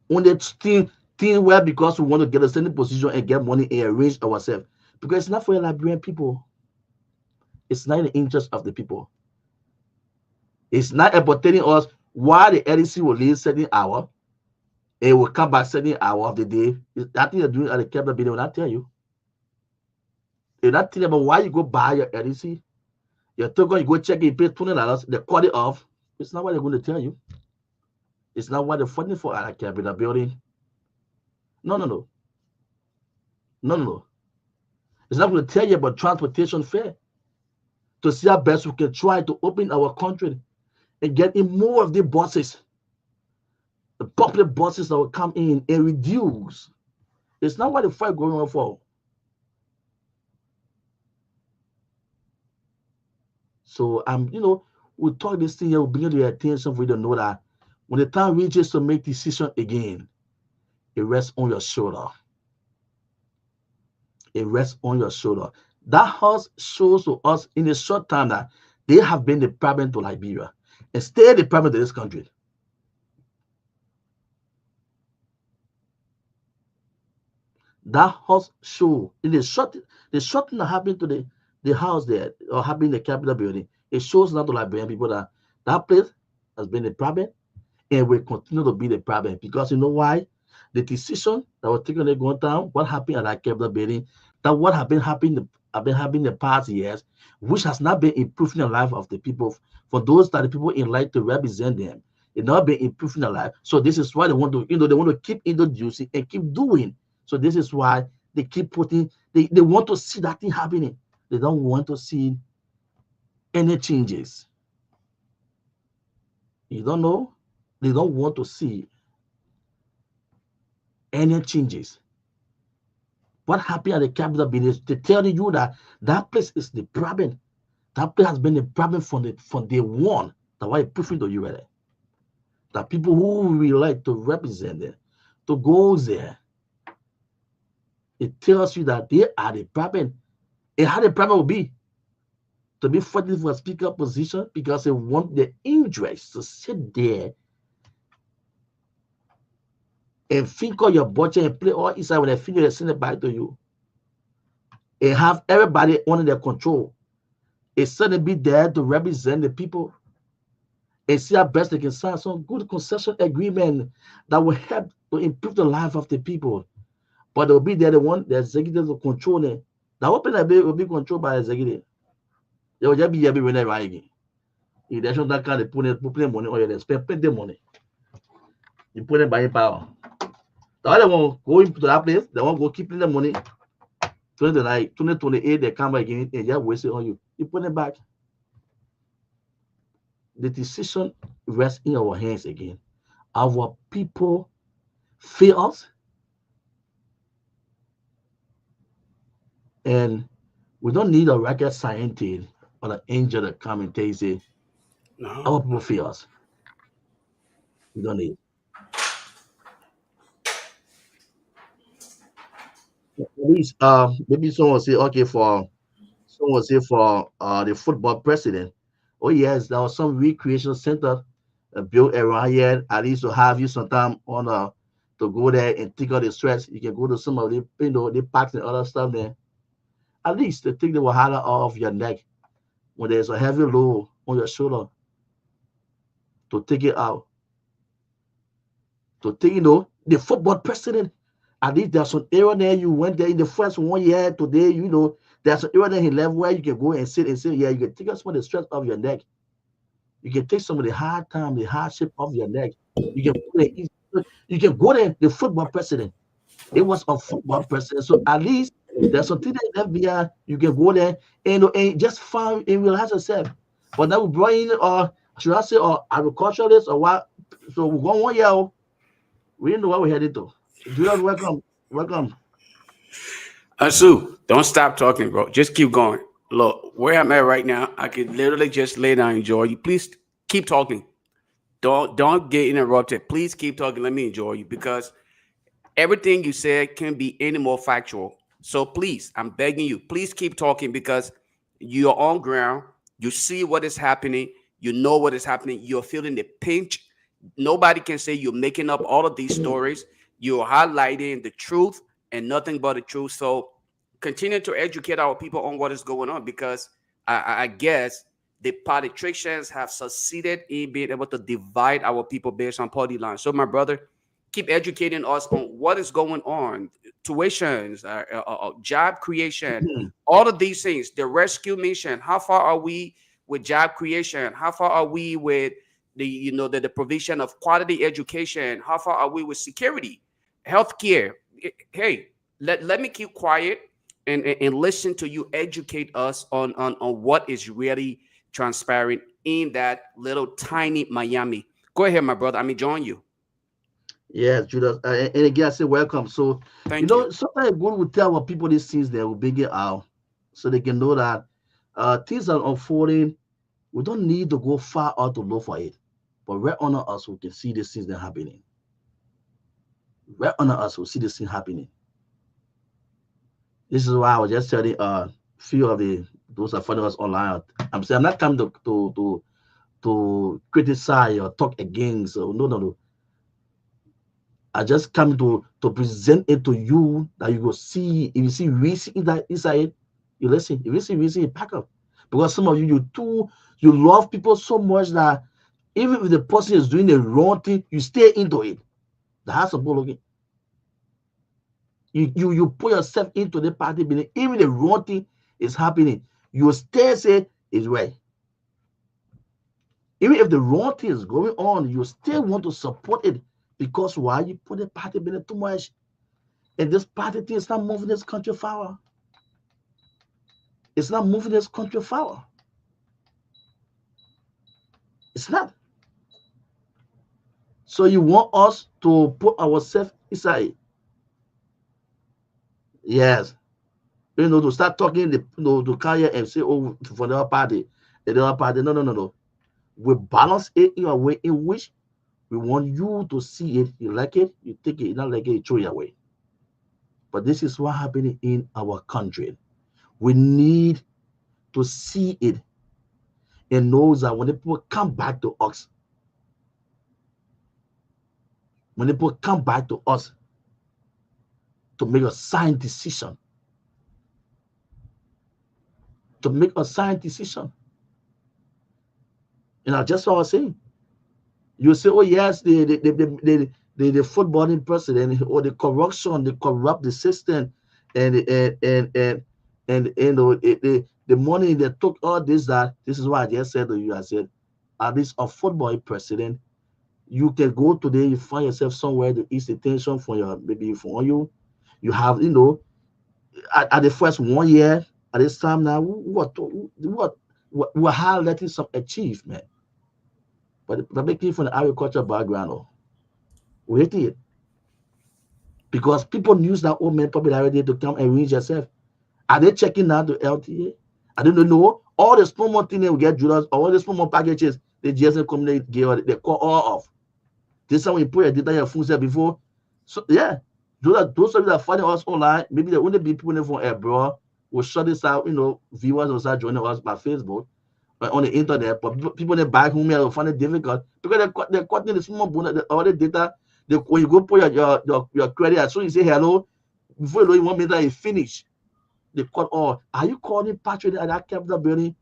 A: When they think well because we want to get a certain position and get money and arrange ourselves. Because it's not for the Liberian people. It's not in the interest of the people. It's not about telling us why the LEC will leave certain hour. It will come back certain hour of the day. That thing they're doing at the Kehleboe Building will not tell you. They're not telling about why you go buy your LEC. Your token, you go check it, you pay $20, they cut it off. It's not what they're going to tell you. It's not what they're funding for at the Kehleboe Building. No. It's not going to tell you about transportation fare. To see how best we can try to open our country and get in more of the buses, the public buses that will come in and reduce. It's not what the fight going on for. So we talk this thing here, we bring the attention for you to know that when the time reaches to make decision again, it rests on your shoulder. It rests on your shoulder. That house shows to us in a short time that they have been the problem to Liberia and stay the problem to this country. That house show in the short thing that happened to the house there or happened in the Capitol building, it shows not to Liberian people that place has been a problem and will continue to be the problem. Because you know why? The decision that was taken at going down, what happened at that capital building, that what have been happening in the past years, which has not been improving the life of the people, for those that the people in life to represent them. It's not been improving their life. So this is why they want to, they want to keep introducing and keep doing. So this is why they keep putting, they want to see that thing happening. They don't want to see any changes. You don't know? They don't want to see any changes. What happened at the capital building? They tell you that that place is the problem. That place has been the problem from day one. That's why I proving to you right. That people who we like to represent them, to go there, it tells you that they are the problem. And how the problem will be to be fighting for a speaker position because they want the interest to sit there and think on your budget and play all inside when they finish, they send it back to you. And have everybody under their control. It's suddenly be there to represent the people and see how best they can sign some good concession agreement that will help to improve the life of the people. But they'll be there, the executive to control it. The whole thing will be controlled by the executive. They will just be here when they're again. If they show that kind of put money or they spend the money. You put them buying power. The other one go into that place, they won't go keeping the money. 2028, they come back again and just waste it on you. You put it back. The decision rests in our hands again. Our people fail us, and we don't need a rocket scientist or an angel to come and tell you, no. Our people fail us. We don't need. At least, maybe someone will say, okay, for the football president. Oh yes, there was some recreation center built around here. At least to have you sometime on to go there and take out the stress. You can go to some of the the parks and other stuff there. At least to take the wahala off your neck when there's a heavy load on your shoulder. To take it out. To take the football president. At least there's some area there you went there in the first 1 year. Today, there's an area there he left where you can go and sit and say, yeah, you can take some of the stress off your neck. You can take some of the hard time, the hardship off your neck. You can go there, the football president. It was a football president. So at least there's something that FBI, you can go there and just find and relax yourself. But now we brought in, should I say, agriculturalists or what? So we're going 1 year. We didn't know what we headed to. Julius, welcome.
B: Ansu, don't stop talking, bro. Just keep going. Look, where I'm at right now, I could literally just lay down and enjoy you. Please keep talking. Don't get interrupted. Please keep talking. Let me enjoy you because everything you said can't be any more factual. So please, I'm begging you, please keep talking because you're on ground. You see what is happening. You know what is happening. You're feeling the pinch. Nobody can say you're making up all of these stories. You're highlighting the truth and nothing but the truth. So continue to educate our people on what is going on because I guess the politicians have succeeded in being able to divide our people based on party lines. So my brother, keep educating us on what is going on, tuitions, job creation, all of these things, the rescue mission. How far are we with job creation? How far are we with the provision of quality education? How far are we with security, healthcare? Hey, let me keep quiet and listen to you educate us on what is really transpiring in that little tiny Miami. Go ahead, my brother. I'm enjoying you.
A: Yes, Judas. And again, I say welcome. So,
B: Thank you.
A: sometimes God will tell our people these things they will bring it out so they can know that things are unfolding. We don't need to go far out to look for it. But right under us, we can see these things that are happening. Right under us, we see this thing happening. This is why I was just telling few of those are following us online. I'm saying I'm not coming to criticize or talk against. No. I just come to present it to you that you will see. If you see reason inside, you listen. If you see reason, you pack up. Because some of you love people so much that Even if the person is doing the wrong thing, you stay into it. That's a bull. You put yourself into the party building. Even the wrong thing is happening, you stay say it's right. Even if the wrong thing is going on, you still want to support it because why? You put the party building too much, and this party thing is not moving this country forward. It's not moving this country forward. It's not. So you want us to put ourselves inside? Yes. To start talking, to carry and say, oh, for the other party, the other party. No, no, no, no. We balance it in a way in which we want you to see it. You like it, you take it. You not like it, you throw it away. But this is what happening in our country. We need to see it and know that when the people come back to us, to make a sound decision, just what I was saying. You say, oh yes, the footballing president or the corruption, they corrupt the system, and the money they took all this that. This is why I just said to you. I said, at least a football president, you can go today, you find yourself somewhere to ease the tension for your maybe for you. You have at the first 1 year at this time now, what we're highlighting some achievement. But making from the agriculture background, we hate it. Because people use that old man popularity to come and reach yourself. Are they checking out the LTA? I don't know. All the small things they will get Judas, all the small packages, the GSM company they call all off. This time when you put your data in your phone set before. So yeah, those of you that find us online, maybe the only people from abroad will shut this out, viewers will start joining us by Facebook. On the internet, but people that back home will find it difficult because they're cutting the small bonus, all the data. When you go put your credit, as soon as you say hello, before you know it, 1 minute you finish. They cut all. Are you calling Patrick at that Capitol building?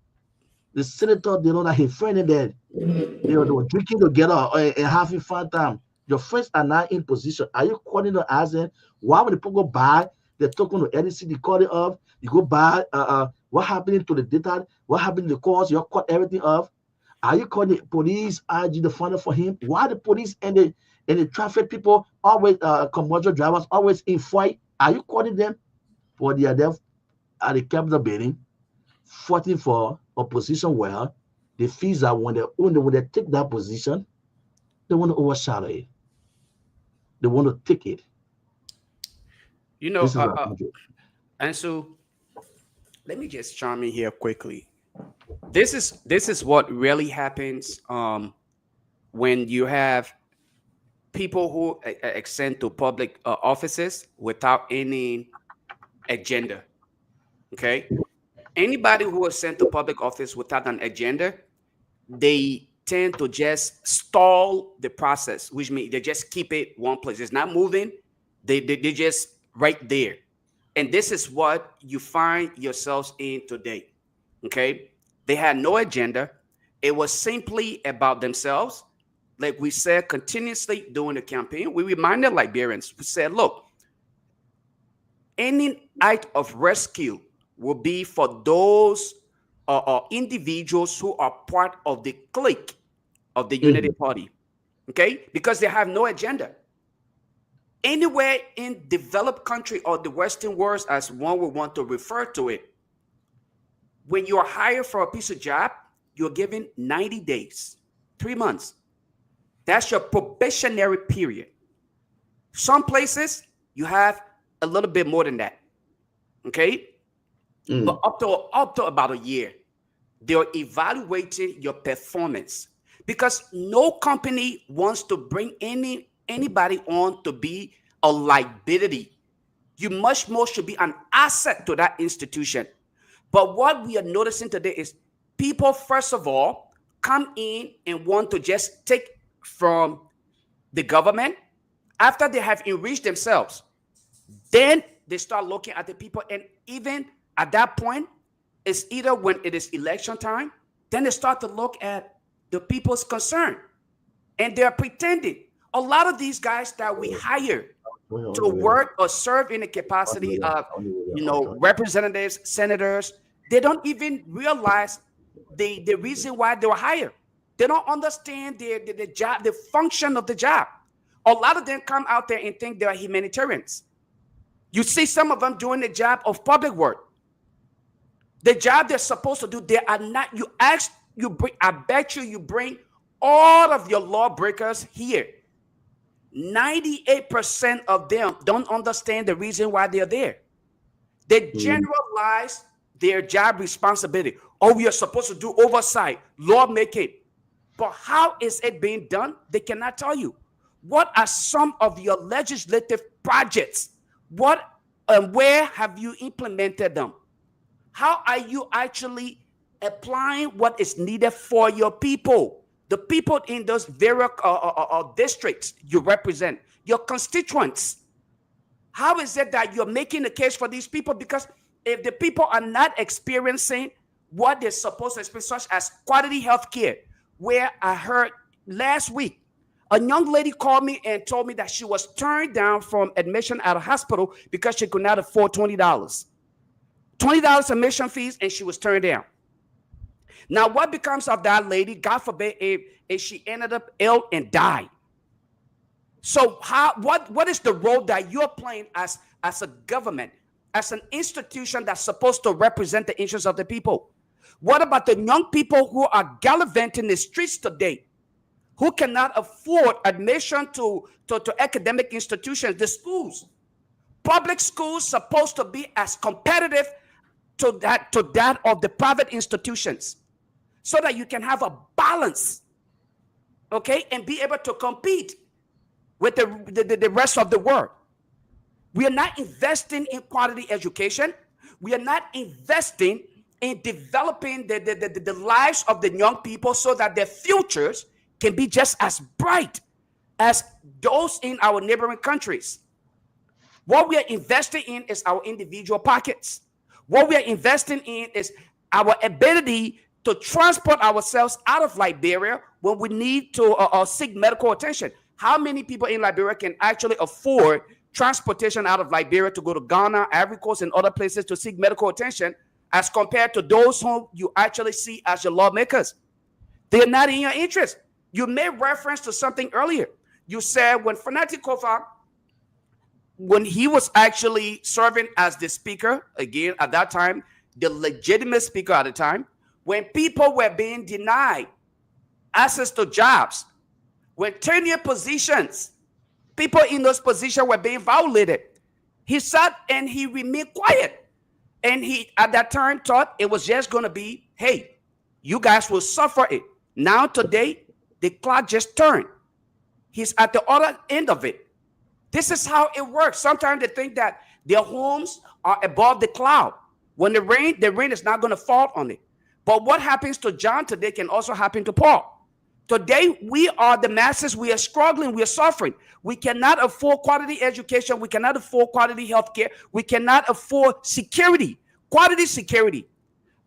A: The senator, they know that his friend in there. They were drinking together and having fun time. Your friends are not in position. Are you calling them asking why when the people go by, they're talking to NEC, they call it off. You go by, what happened to the data? What happened to the calls? You cut everything off. Are you calling the police, IG, the funder for him? Why the police and the traffic people always, commercial drivers always in fight? Are you calling them? For they are there at the Capitol building, fighting for a position where the fees that when they take that position, they want to overshadow it. They want to take it. This is what
B: and so let me just chime in here quickly. This is what really happens when you have people who ascend to public offices without any agenda. Okay, anybody who is sent to public office without an agenda, they tend to just stall the process, which means they just keep it one place. It's not moving. They just right there. And this is what you find yourselves in today. Okay. They had no agenda. It was simply about themselves. Like we said continuously during the campaign, we reminded Liberians, we said, look, any act of rescue will be for those individuals who are part of the clique of the Unity Party, okay? Because they have no agenda. Anywhere in developed country or the Western world, as one would want to refer to it, when you are hired for a piece of job, you're given 90 days, 3 months. That's your probationary period. Some places, you have a little bit more than that, okay? But up to about a year, they're evaluating your performance because no company wants to bring anybody on to be a liability. You much more should be an asset to that institution. But what we are noticing today is people, first of all, come in and want to just take from the government after they have enriched themselves. Then they start looking at the people, and even at that point, it's either when it is election time, then they start to look at the people's concern. And they're pretending. A lot of these guys that we hire to work or serve in the capacity of, representatives, senators, they don't even realize the reason why they were hired. They don't understand the job, the function of the job. A lot of them come out there and think they're humanitarians. You see some of them doing the job of public work. The job they're supposed to do, they are not. I bet you bring all of your lawbreakers here. 98% of them don't understand the reason why they're there. They generalize their job responsibility. Oh, we are supposed to do oversight, lawmaking. But how is it being done? They cannot tell you. What are some of your legislative projects? What and where have you implemented them? How are you actually applying what is needed for your people? The people in those various districts you represent, your constituents. How is it that you're making the case for these people? Because if the people are not experiencing what they're supposed to experience, such as quality health care, where I heard last week, a young lady called me and told me that she was turned down from admission at a hospital because she could not afford $20. $20 admission fees, and she was turned down. Now, what becomes of that lady, God forbid, if she ended up ill and died? So what is the role that you're playing as a government, as an institution that's supposed to represent the interests of the people? What about the young people who are gallivanting the streets today, who cannot afford admission to academic institutions, the schools? Public schools supposed to be as competitive to that of the private institutions, so that you can have a balance, okay, and be able to compete with the rest of the world. We are not investing in quality education. We are not investing in developing the lives of the young people so that their futures can be just as bright as those in our neighboring countries. What we are investing in is our individual pockets. What we are investing in is our ability to transport ourselves out of Liberia when we need to seek medical attention. How many people in Liberia can actually afford transportation out of Liberia to go to Ghana, Ivory Coast, and other places to seek medical attention, as compared to those whom you actually see as your lawmakers? They're not in your interest. You made reference to something earlier. You said when Fanati Kofa, when he was actually serving as the speaker, again, at that time, the legitimate speaker at the time, when people were being denied access to jobs, when tenure positions, people in those positions were being violated, he sat and he remained quiet. And he, at that time, thought it was just going to be, hey, you guys will suffer it. Now, today, the clock just turned. He's at the other end of it. This is how it works. Sometimes they think that their homes are above the cloud. When the rain is not going to fall on it. But what happens to John today can also happen to Paul. Today, we are the masses. We are struggling. We are suffering. We cannot afford quality education. We cannot afford quality health care. We cannot afford security, quality security.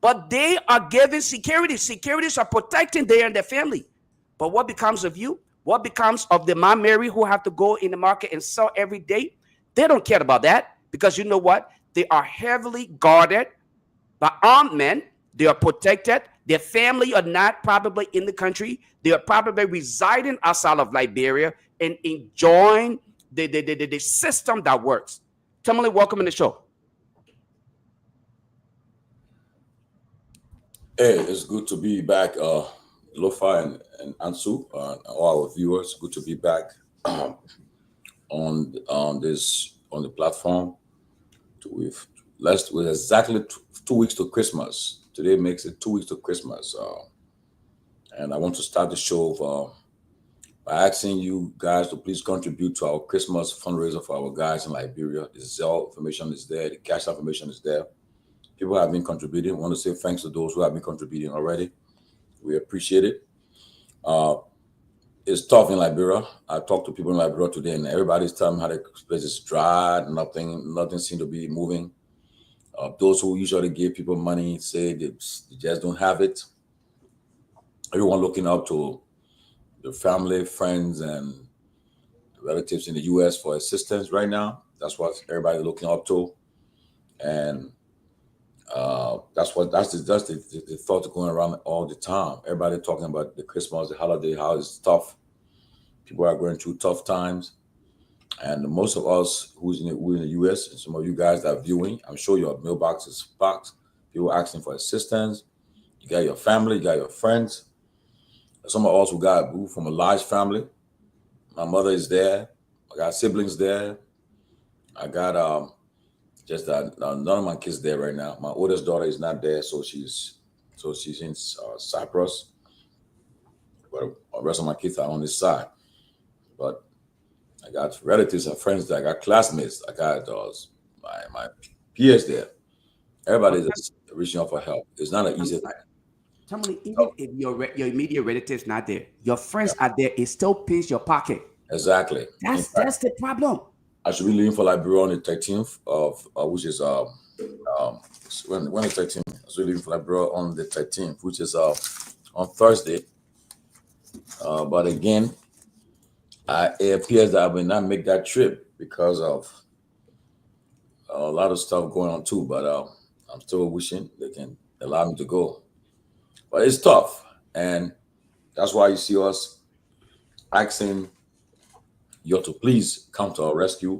B: But they are giving security. Securities are protecting them and their family. But what becomes of you? What becomes of the Mom Mary who have to go in the market and sell every day? They don't care about that, because you know what? They are heavily guarded by armed men. They are protected. Their family are not probably in the country. They are probably residing outside of Liberia and enjoying the system that works. Tomalin, welcome in the show.
C: Hey, it's good to be back, Lofa and Ansu, all our viewers. Good to be back on the platform. With exactly 2 weeks to Christmas. Today makes it 2 weeks to Christmas, and I want to start the show by asking you guys to please contribute to our Christmas fundraiser for our guys in Liberia. The Zelle information is there. The cash information is there. People have been contributing. I want to say thanks to those who have been contributing already. We appreciate it. It's tough in Liberia. I talked to people in Liberia today, and everybody's telling me how the place is dry. Nothing seems to be moving. Those who usually give people money say they just don't have it. everyone looking up to their family, friends, and relatives in the U.S. for assistance right now. That's what everybody's looking up to, and that's the thought going around all the time. Everybody talking about the Christmas, the holiday, how it's tough. People are going through tough times, and most of us we're in the U.S. and some of you guys that are viewing, I'm sure your mailbox is packed. People asking for assistance. You got your family, you got your friends. Some of us who got moved from a large family. My mother is there. I got siblings there. I got just none of my kids there right now. My oldest daughter is not there, so she's in Cyprus. But the rest of my kids are on this side. But I got relatives and friends there. I got classmates. I got my peers there. Everybody's just reaching out for help. It's not an easy thing.
B: Tomalin, even if your immediate relatives not there, your friends are there, it still pinch your pocket.
C: Exactly.
B: That's the problem.
C: I should be leaving for Liberia on the 13th of which is when the 13th. I should be leaving for Liberia on the 13th, which is on Thursday. But again, it appears that I will not make that trip because of a lot of stuff going on too. But I'm still wishing they can allow me to go. But it's tough, and that's why you see us asking you to please come to our rescue.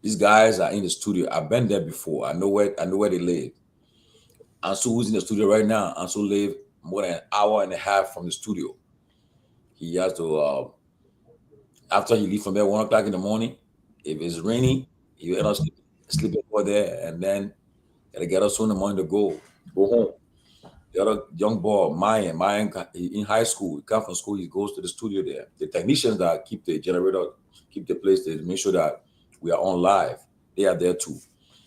C: These guys are in the studio. I've been there before. I know where they live. Ansu, who's in the studio right now, Ansu live more than an hour and a half from the studio. He has to after he leave from there 1 o'clock in the morning. If it's raining, he end up sleeping over there, and then gotta get us in the morning to go home. The other young boy, Myean in high school, he comes from school, he goes to the studio there. The technicians that keep the generator, keep the place, they make sure that we are on live. They are there too.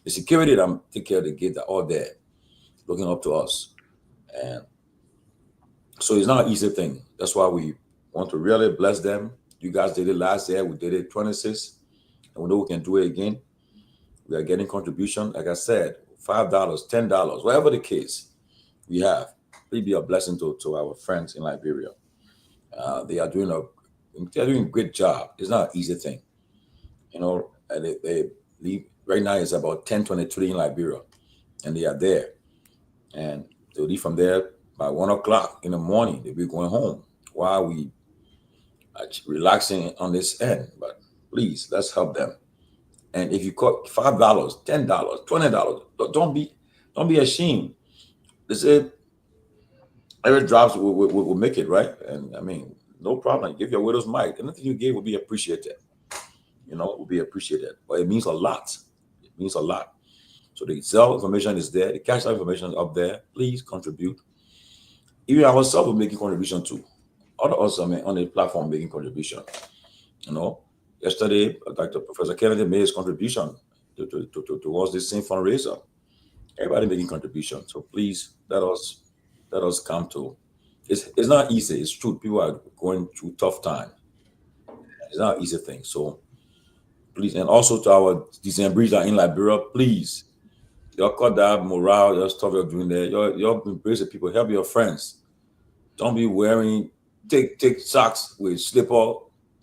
C: The security that take care of the gate are all there, looking up to us. And so it's not an easy thing. That's why we want to really bless them. You guys did it last year. We did it 26. And we know we can do it again. We are getting contribution. Like I said, $5, $10, whatever the case we have. Please be a blessing to our friends in Liberia. They are doing a great job. It's not an easy thing. And they leave right now. It's about 10:23 in Liberia, and they are there. And they'll leave from there by 1 o'clock in the morning. They'll be going home while we are relaxing on this end. But please, let's help them. And if you got $5, $10, $20, don't be ashamed. They say every drops will make it, right? And I mean, no problem. Give your widow's mite. Anything you gave will be appreciated. Will be appreciated. But it means a lot. It means a lot. So the Zelle information is there. The cash information is up there. Please contribute. Even ourselves will making contribution too. Other us on the platform making contribution. Yesterday, Dr. Professor Kennedy made his contribution towards this same fundraiser. Everybody making contribution. So please let us come to. It's not easy. It's true. People are going through tough time. It's not an easy thing. So please, and also to our Decembrists that are in Liberia, please, y'all cut that morale, your stuff you're doing there. Y'all embrace the people, help your friends. Don't be wearing thick socks with slipper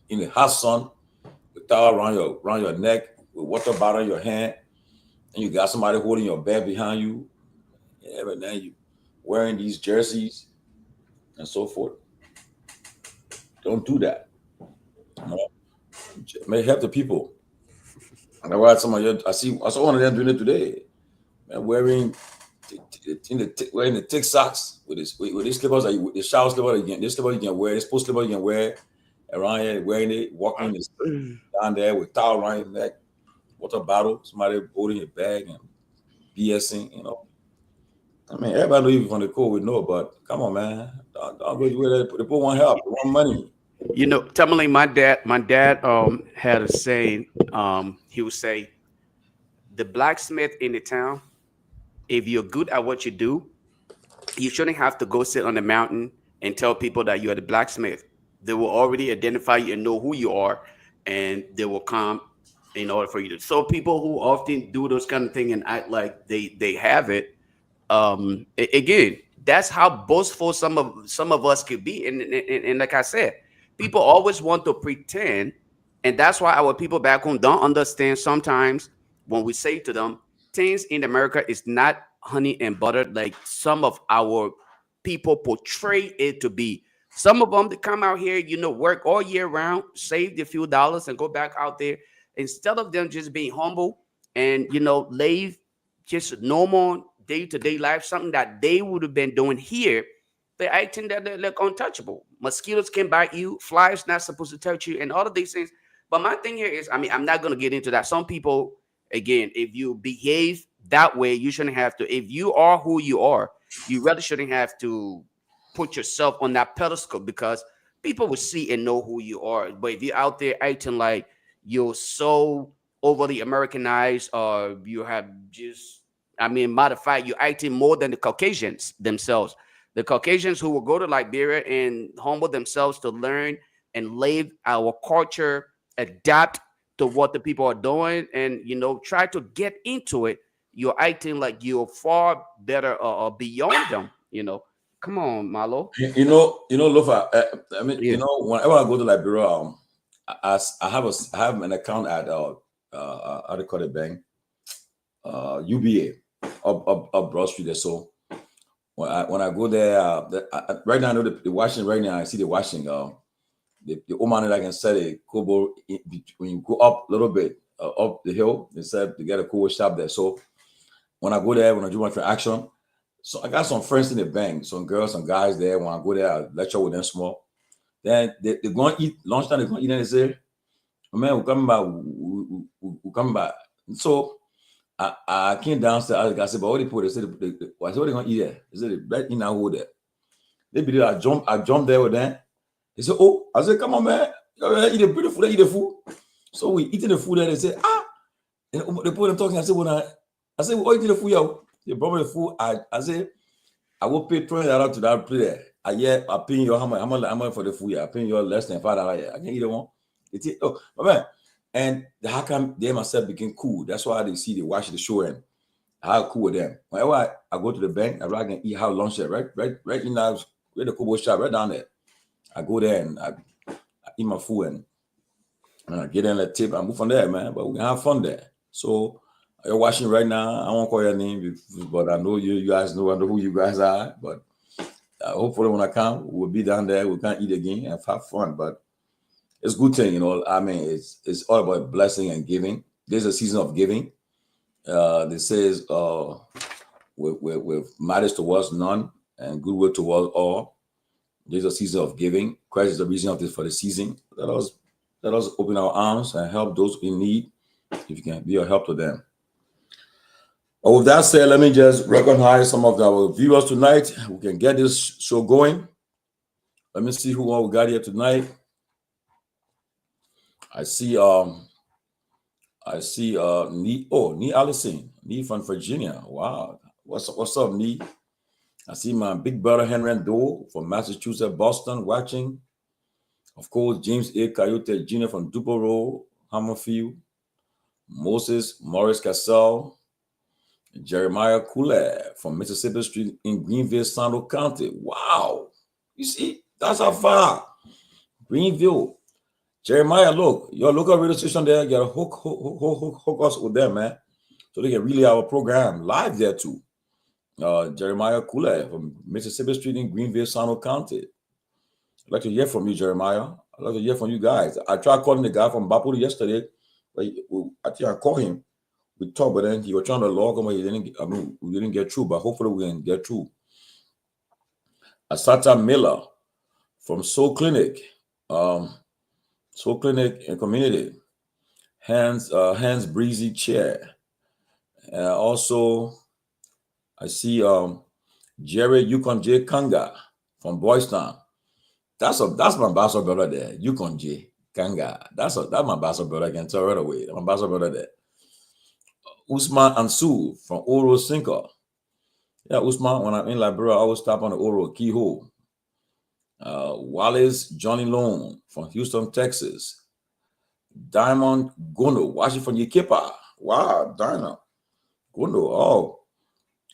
C: in the hot sun, with towel around your neck, with water bottle in your hand, and you got somebody holding your bag behind you. And then you wearing these jerseys and so forth. Don't do that. May help the people. And I watched I saw one of them doing it today. Man, wearing the thick socks with these slippers, the shower slipper again. This slipper you can wear, this post slipper you can wear around here, wearing it, walking down there with towel around your neck, water bottle, somebody holding your bag and BSing, I mean, everybody know you from the COVID, but come on, man. Don't go where they people want help, they want money.
B: Tomalin, my dad had a saying. He would say, the blacksmith in the town, if you're good at what you do, you shouldn't have to go sit on the mountain and tell people that you're the blacksmith. They will already identify you and know who you are, and they will come in order for you to. So people who often do those kind of things and act like they have it, again, That's how boastful some of us could be. And like I said, people always want to pretend, and that's why our people back home don't understand sometimes when we say to them things in America is not honey and butter like some of our people portray it to be. Some of them that come out here, work all year round, save a few dollars, and go back out there instead of them just being humble and live just normal day-to-day life, something that they would have been doing here. They're acting that they look untouchable. Mosquitoes can bite you, flies not supposed to touch you, and all of these things. But my thing here is, I'm not gonna get into that. Some people, again, if you behave that way, you shouldn't have to. If you are who you are, you really shouldn't have to put yourself on that pedestal because people will see and know who you are. But if you're out there acting like you're so overly Americanized or you have just, modified, you're acting more than the Caucasians themselves. The Caucasians who will go to Liberia and humble themselves to learn and live our culture, adapt to what the people are doing, and try to get into it. You're acting like you're far better or beyond them. Come on, Malo.
C: Lofa.
B: Yeah.
C: Whenever I go to Liberia, I have an account at how do you call it, bank, UBA, up Broad Street there. So when I go there, right now I know the washing. Right now I see the washing. The woman that can sell a kobo when you go up a little bit up the hill. They said to get a kobo shop there. So when I go there, when I do my transaction, so I got some friends in the bank, some girls, some guys there. When I go there, I lecture with them small. Then they go and eat lunchtime. They go and eat and they say, oh, "Man, we coming back. We coming back." So I came downstairs. I said, "But what they put?" They said, "I said, what they gonna eat there?" They said, "Right in that hole there." They be there. I jumped there with them. They said, "Oh," I said, "Come on, man. Eat the beautiful food. Eat the food." So we eating the food there. They say, "Ah," and they put them talking. I said, "What eating the food, yo?" They brought me the food. I said, "I will pay $20 to that player. I pay you how much for the food? Yeah, I pay you less than $5. I can eat it one. Oh, my man." And how come they myself became cool? That's why they watch the show and how cool with them. Whenever I go to the bank, I can eat how lunch there, right in that where the Kobo shop, right down there. I go there and I eat my food and I get in the tip. I move from there, man. But we can have fun there. So you're watching right now. I won't call your name, but I know you guys know who you guys are. But hopefully when I come, we'll be down there. We can eat again and have fun. But it's a good thing, it's all about blessing and giving. There's a season of giving. This says with matters towards none and goodwill towards all. There's a season of giving. Christ is the reason of this for the season. Let us open our arms and help those in need if you can be a help to them. But with that said, let me just recognize some of our viewers tonight. We can get this show going. Let me see who all we got here tonight. I see Nee Allison, Nee from Virginia. Wow. What's up, Nee? I see my big brother Henry Doe from Massachusetts, Boston watching. Of course, James A. Coyote Jr. from Dupo Road, Hammerfield. Moses Morris Cassell. Jeremiah Coulette from Mississippi Street in Greenville, Sando County. Wow. You see, that's how far. Greenville. Jeremiah, look, your local radio station there, you gotta hook us with them, man. So they can relay our program live there too. Jeremiah Coulette from Mississippi Street in Greenville, Sano County. I'd like to hear from you, Jeremiah. I'd like to hear from you guys. I tried calling the guy from Bapuru yesterday, but I think I called him. We talked, but then he was trying to log him, but we didn't get through, but hopefully we can get through. Asata Miller from Soul Clinic. Soul Clinic and Community, Hands Breezy Chair. Also, I see Jerry Yukon J. Kanga from Boys Town. That's my ambassador brother there, Yukon J. Kanga. That's my ambassador brother. I can tell right away. My ambassador brother there. Usman Ansu from Oro Sinker. Yeah, Usman, when I'm in Liberia, I always stop on the Oro Keyhole. Wallace Johnny Lone from Houston, Texas. Diamond Gondo, watching from Yikipa. Wow, Diamond Gondo. Oh,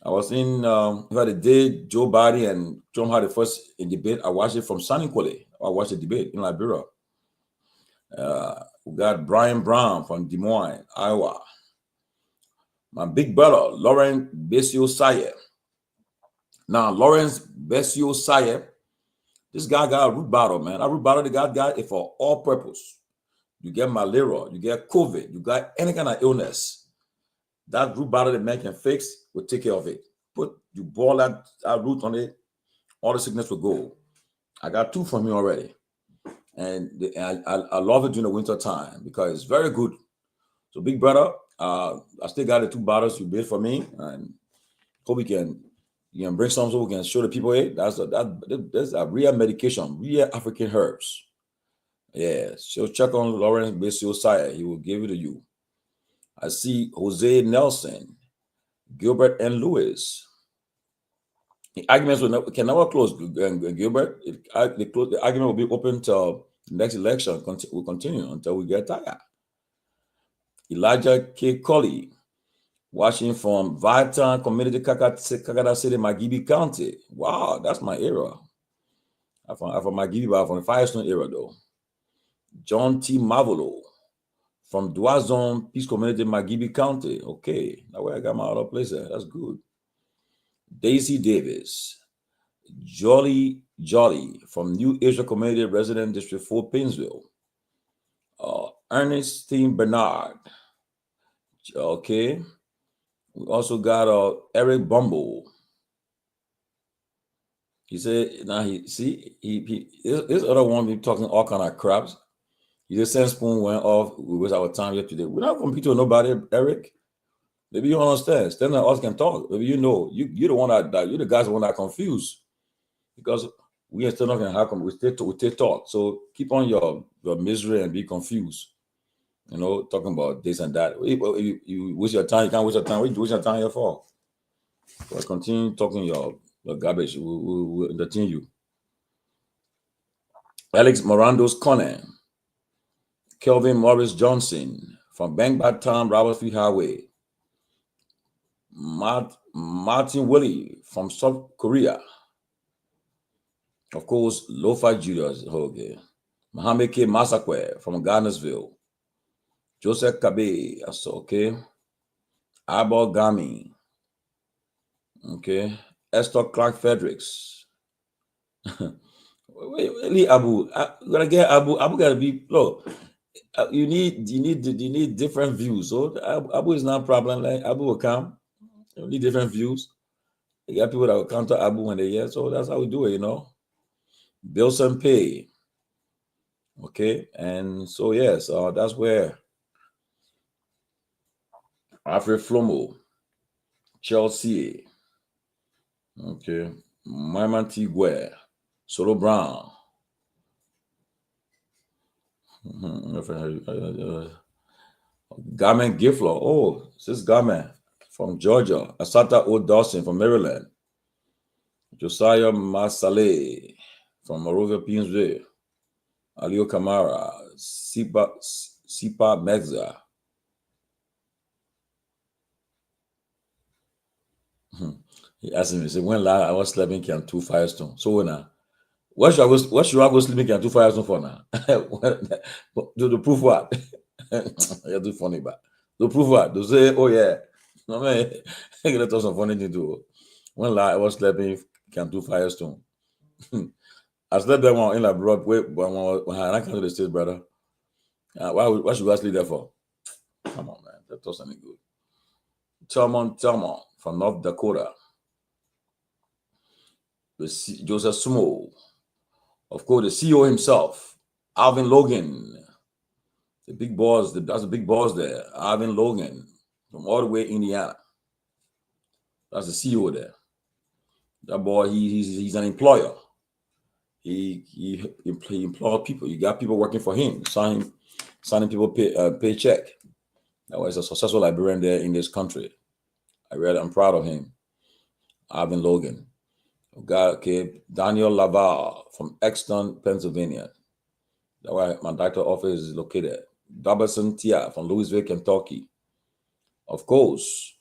C: I was in the day Joe Biden and Trump had the first debate. I watched it from Saniquale. I watched the debate in Liberia. We got Brian Brown from Des Moines, Iowa. My big brother, Lawrence Besio Sayer. Now, Lawrence Besio Sayer, this guy got a root bottle, man. A root bottle, the guy got it for all purpose. You get malaria, you get COVID, you got any kind of illness. That root bottle the man can fix will take care of it. You boil that root on it, all the sickness will go. I got 2 from him already. And I love it during the winter time because it's very good. So, big brother, I still got the 2 bottles you built for me, and hope you can bring some so we can show the people. Hey, that's a real medication, real African herbs. Yeah, so check on Lawrence Besio Sayer. He will give it to you. I see Jose Nelson, Gilbert and Lewis. The arguments can never close, Gilbert. The argument will be open till the next election. Will continue until we get tired. Elijah K. Colley, watching from Vitan Community, Kakada City, Magibi County. Wow, that's my era. I'm from Magibi, but I'm from the Firestone era, though. John T. Mavolo from Duazon Peace Community, Magibi County. Okay, now where I got my other place there. That's good. Daisy Davis, Jolly from New Asia Community, Resident District 4, Painesville. Ernestine Bernard. Okay. We also got Eric Bumble. He said, now this other one be talking all kind of craps. He just said spoon went off. We waste our time here today. We're not competing with nobody, Eric. Maybe you don't understand. Stand there, us can talk. Maybe you're the one you're the guys the one that confused. Because we are still not gonna happen. We still talk. So keep on your misery and be confused. Talking about this and that. You waste your time, you can't waste your time. What you waste your time here for? So continue talking your garbage. We'll entertain you. Alex Morando's Conan. Kelvin Morris Johnson from Bangbat Town, Robertsfield Highway. Martin Willie from South Korea. Of course, Lofa Julius. Okay. Mohammed K. Masakwe from Garnersville. Joseph Kabe. That's okay. Abel Gami. Okay. Esther Clark Fredericks. Wait, Abu. Gotta get Abu. Abu gotta be look. You need different views. So Abu is not a problem. Like Abu will come. You need different views. You got people that will counter Abu when they hear. So that's how we do it, Bilson Pay. Okay, and so yes, that's where Alfred Flomo, Chelsea. Okay, Myean T. Guar, Solo Brown. Garment Gifler. Oh, this Garment from Georgia. Asata O. Dawson from Maryland. Josiah Masale from Morovia, Painesville. Alio Kamara, Sipa Megza. He asked me, he said, when I was sleeping can 2 Firestone. So now, what should I go sleeping can 2 Firestone for now? To prove what? You're too funny, but to prove what? To say, oh yeah. No man, I'm gonna tell some funny thing to. When I was sleeping can 2 Firestone. I slept there in like Broadway when I came to the States, brother. Why should I sleep there for? Come on, man. That was something good. Thelma from North Dakota. Joseph Sumo. Of course, the CEO himself, Alvin Logan. The big boss, that's the big boss there. Alvin Logan from all the way Indiana. That's the CEO there. That boy, he's an employer. He employs people. You got people working for him, signing people paycheck. That was a successful librarian there in this country. I'm proud of him. Alvin Logan. Daniel Laval from Exton, Pennsylvania. That's where my doctor's office is located. Robertson Tia from Louisville, Kentucky. Of course,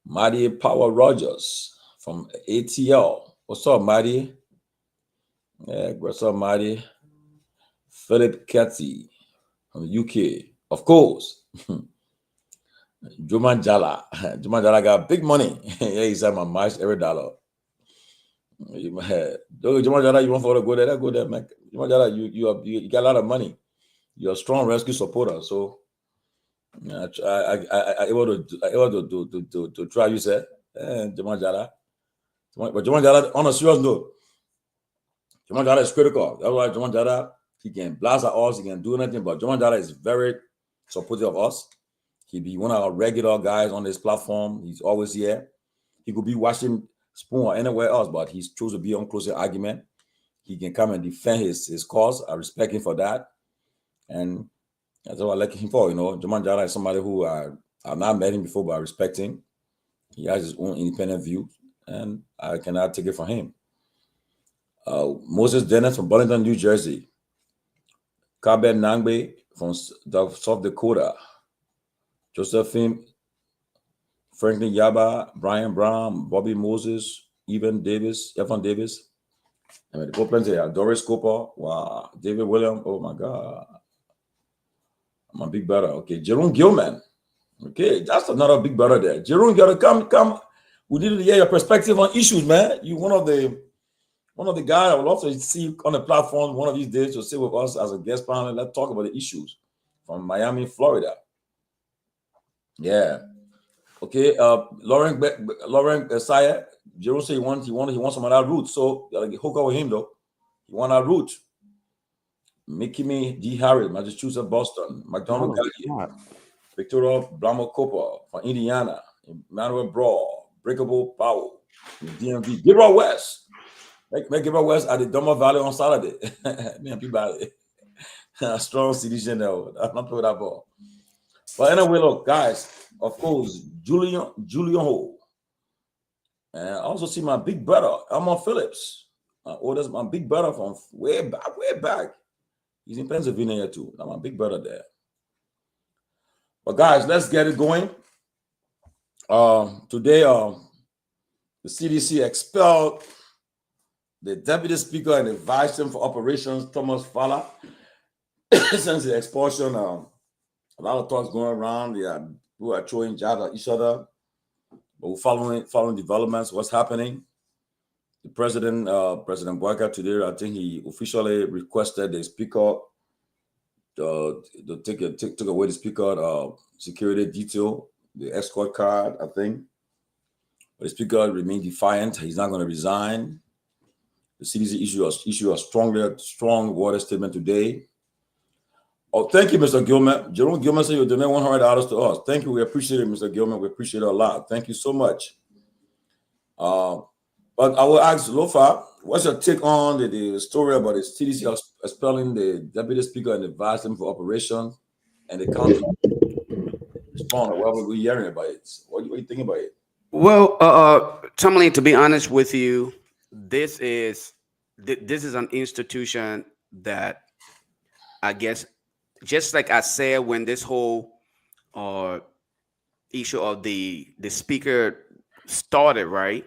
C: Marty Power Rogers from ATL. What's up, Marty? Yeah, what's up, Marty? Philip Ketty from the UK. Of course. Jallah. Jallah got big money. Yeah, he said my match every dollar. Jallah, you want for to go there? Go there, man. Jallah, you got a lot of money. You're a strong rescue supporter, so I able to try. You said, Jallah. But Jallah, on a serious note, Jallah is critical. That's why Jallah, he can blast at us, he can do anything, but Jallah is very supportive of us. He be one of our regular guys on this platform. He's always here. He could be watching Spoon or anywhere else, but he's chose to be on closer argument. He can come and defend his cause. I respect him for that. And that's what I like him for. Jallah is somebody who I've not met him before, but I respect him. He has his own independent view, and I cannot take it from him. Moses Dennis from Burlington, New Jersey. Kabet Nangbe from South Dakota. Josephine, Franklin Yaba, Brian Brown, Bobby Moses, Evan Davis. I mean, the plenty here. Doris Cooper, wow, David William, oh my God. I'm a big brother. Okay, Jerome Gilman. Okay, that's another big brother there. Jerome, you gotta come. We need to hear your perspective on issues, man. You one of the guys I would love to see on the platform one of these days to sit with us as a guest panel. Let's talk about the issues from Miami, Florida. Yeah. Okay. Lauren Saya. Jerome said he wants some of that route. So you gotta hook up with him though. He want that route. Mickey D. Harris, Massachusetts, Boston. McDonald Gallagher. Victoria Blamo Cooper from Indiana. Emmanuel Brawl. Breakable Powell. DMV. Gabriel West. Make Gabriel West at the Doma Valley on Saturday. Me and Peabody. Strong citizen there. I'm not playing that ball. But anyway, look, guys, of course, Julian Ho. And I also see my big brother, Elmer Phillips. That's my big brother from way back. He's in Pennsylvania too. I'm my big brother there. But guys, let's get it going. Today, the CDC expelled the deputy speaker and the vice chairman for operations, Thomas Fowler. Since the expulsion, a lot of talks going around. People are throwing jabs at each other. But we're following developments, what's happening. The president, President Guar today, I think he officially requested the speaker to took away the speaker security detail, the escort card, I think. But the speaker remained defiant. He's not going to resign. The CDC issued a strong water statement today. Oh, thank you, Mr. Gilman. Jerome Gilman said you donate $100 to us. Thank you. We appreciate it, Mr. Gilman. We appreciate it a lot. Thank you so much. But I will ask Lofa, what's your take on the story about the CDC expelling the deputy speaker and the vice chairman for operations and the county respond? What were we hearing about it? What do you think about it?
B: Well, Tomalin, to be honest with you, this is an institution that I guess, just like I said when this whole issue of the speaker started, right?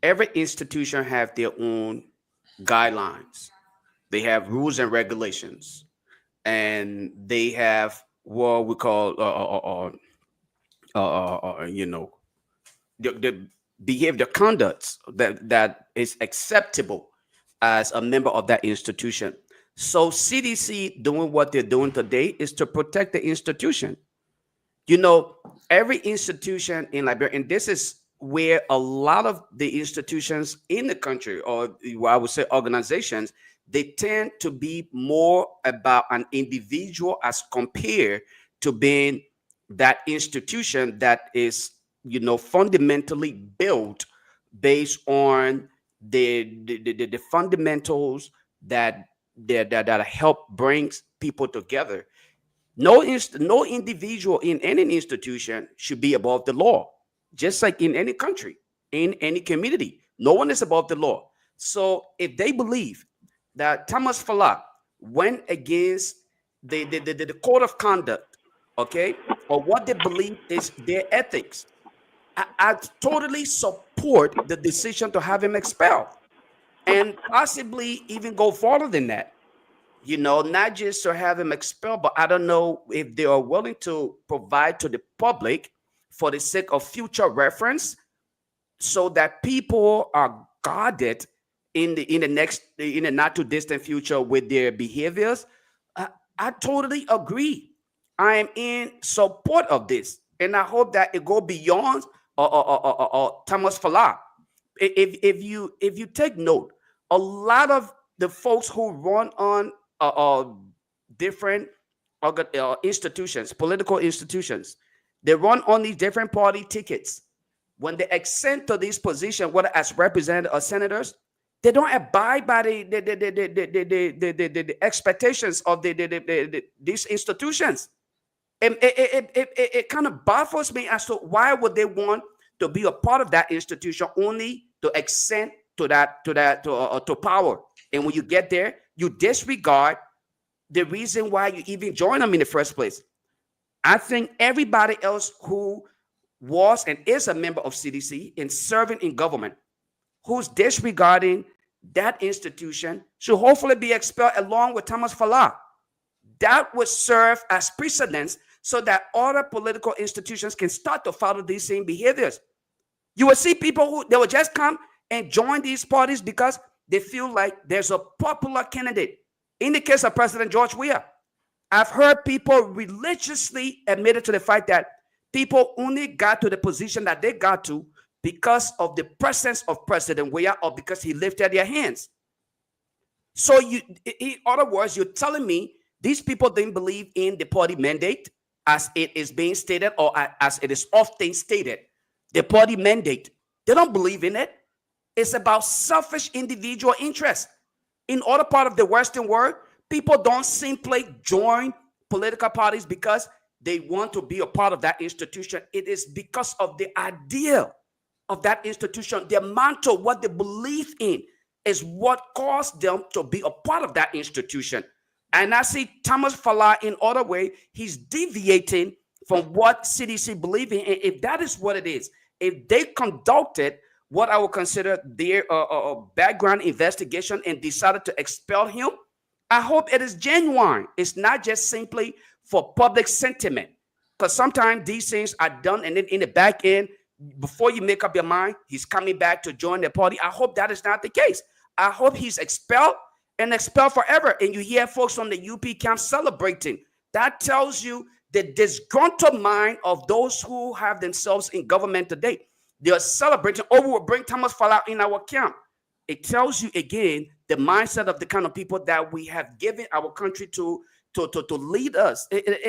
B: Every institution have their own guidelines. They have rules and regulations, and they have what we call the behavior conducts that is acceptable as a member of that institution. So CDC doing what they're doing today is to protect the institution. Every institution in Liberia, and this is where a lot of the institutions in the country, or I would say organizations, they tend to be more about an individual as compared to being that institution that is, fundamentally built based on the fundamentals that help brings people together. No individual in any institution should be above the law, just like in any country, in any community. No one is above the law. So if they believe that Thomas Fowler went against the code of conduct, okay, or what they believe is their ethics, I totally support the decision to have him expelled and possibly even go further than that. You know, not just to have him expelled, but I don't know if they are willing to provide to the public for the sake of future reference so that people are guarded in the not too distant future with their behaviors. I, I totally agree. I am in support of this, and I hope that it go beyond Thomas Falah. If you take note, a lot of the folks who run on different institutions, political institutions, they run on these different party tickets. When they ascend to this position, whether as representatives or senators, they don't abide by the expectations of these institutions. And it kind of baffles me as to why would they want to be a part of that institution only to ascend to power. And when you get there, you disregard the reason why you even join them in the first place. I think everybody else who was and is a member of CDC and serving in government, who's disregarding that institution, should hopefully be expelled along with Thomas Falah. That would serve as precedence so that other political institutions can start to follow these same behaviors. You will see people who they will just come and join these parties because they feel like there's a popular candidate. In the case of President George Weah, I've heard people religiously admitted to the fact that people only got to the position that they got to because of the presence of President Weah or because he lifted their hands. So in other words, you're telling me these people didn't believe in the party mandate as it is being stated or as it is often stated. The party mandate, they don't believe in it. It's about selfish individual interest. In other part of the Western world, people don't simply join political parties because they want to be a part of that institution. It is because of the idea of that institution, their mantra, what they believe in is what caused them to be a part of that institution. And I see Thomas Falah in other way, he's deviating from what CDC believe in. And if that is what it is, if they conducted what I would consider their background investigation and decided to expel him, I hope it is genuine. It's not just simply for public sentiment. Because sometimes these things are done and then in the back end, before you make up your mind, he's coming back to join the party. I hope that is not the case. I hope he's expelled and expelled forever. And you hear folks on the UP camp celebrating. That tells you the disgruntled mind of those who have themselves in government today. They are celebrating, oh, we will bring Thomas Falah in our camp. It tells you again the mindset of the kind of people that we have given our country to lead us.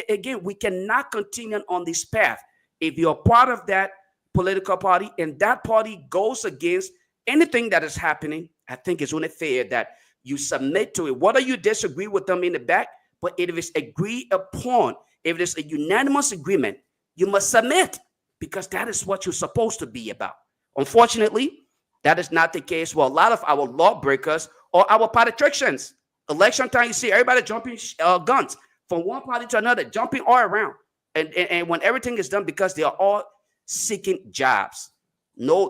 B: Again, we cannot continue on this path. If you're part of that political party and that party goes against anything that is happening, I think it's only fair that you submit to it. Whether you disagree with them in the back, but if it's agreed upon, if it's a unanimous agreement, you must submit because that is what you're supposed to be about. Unfortunately, that is not the case with a lot of our lawbreakers or our politicians. Election time, you see everybody jumping guns from one party to another, jumping all around. And when everything is done because they are all seeking jobs, no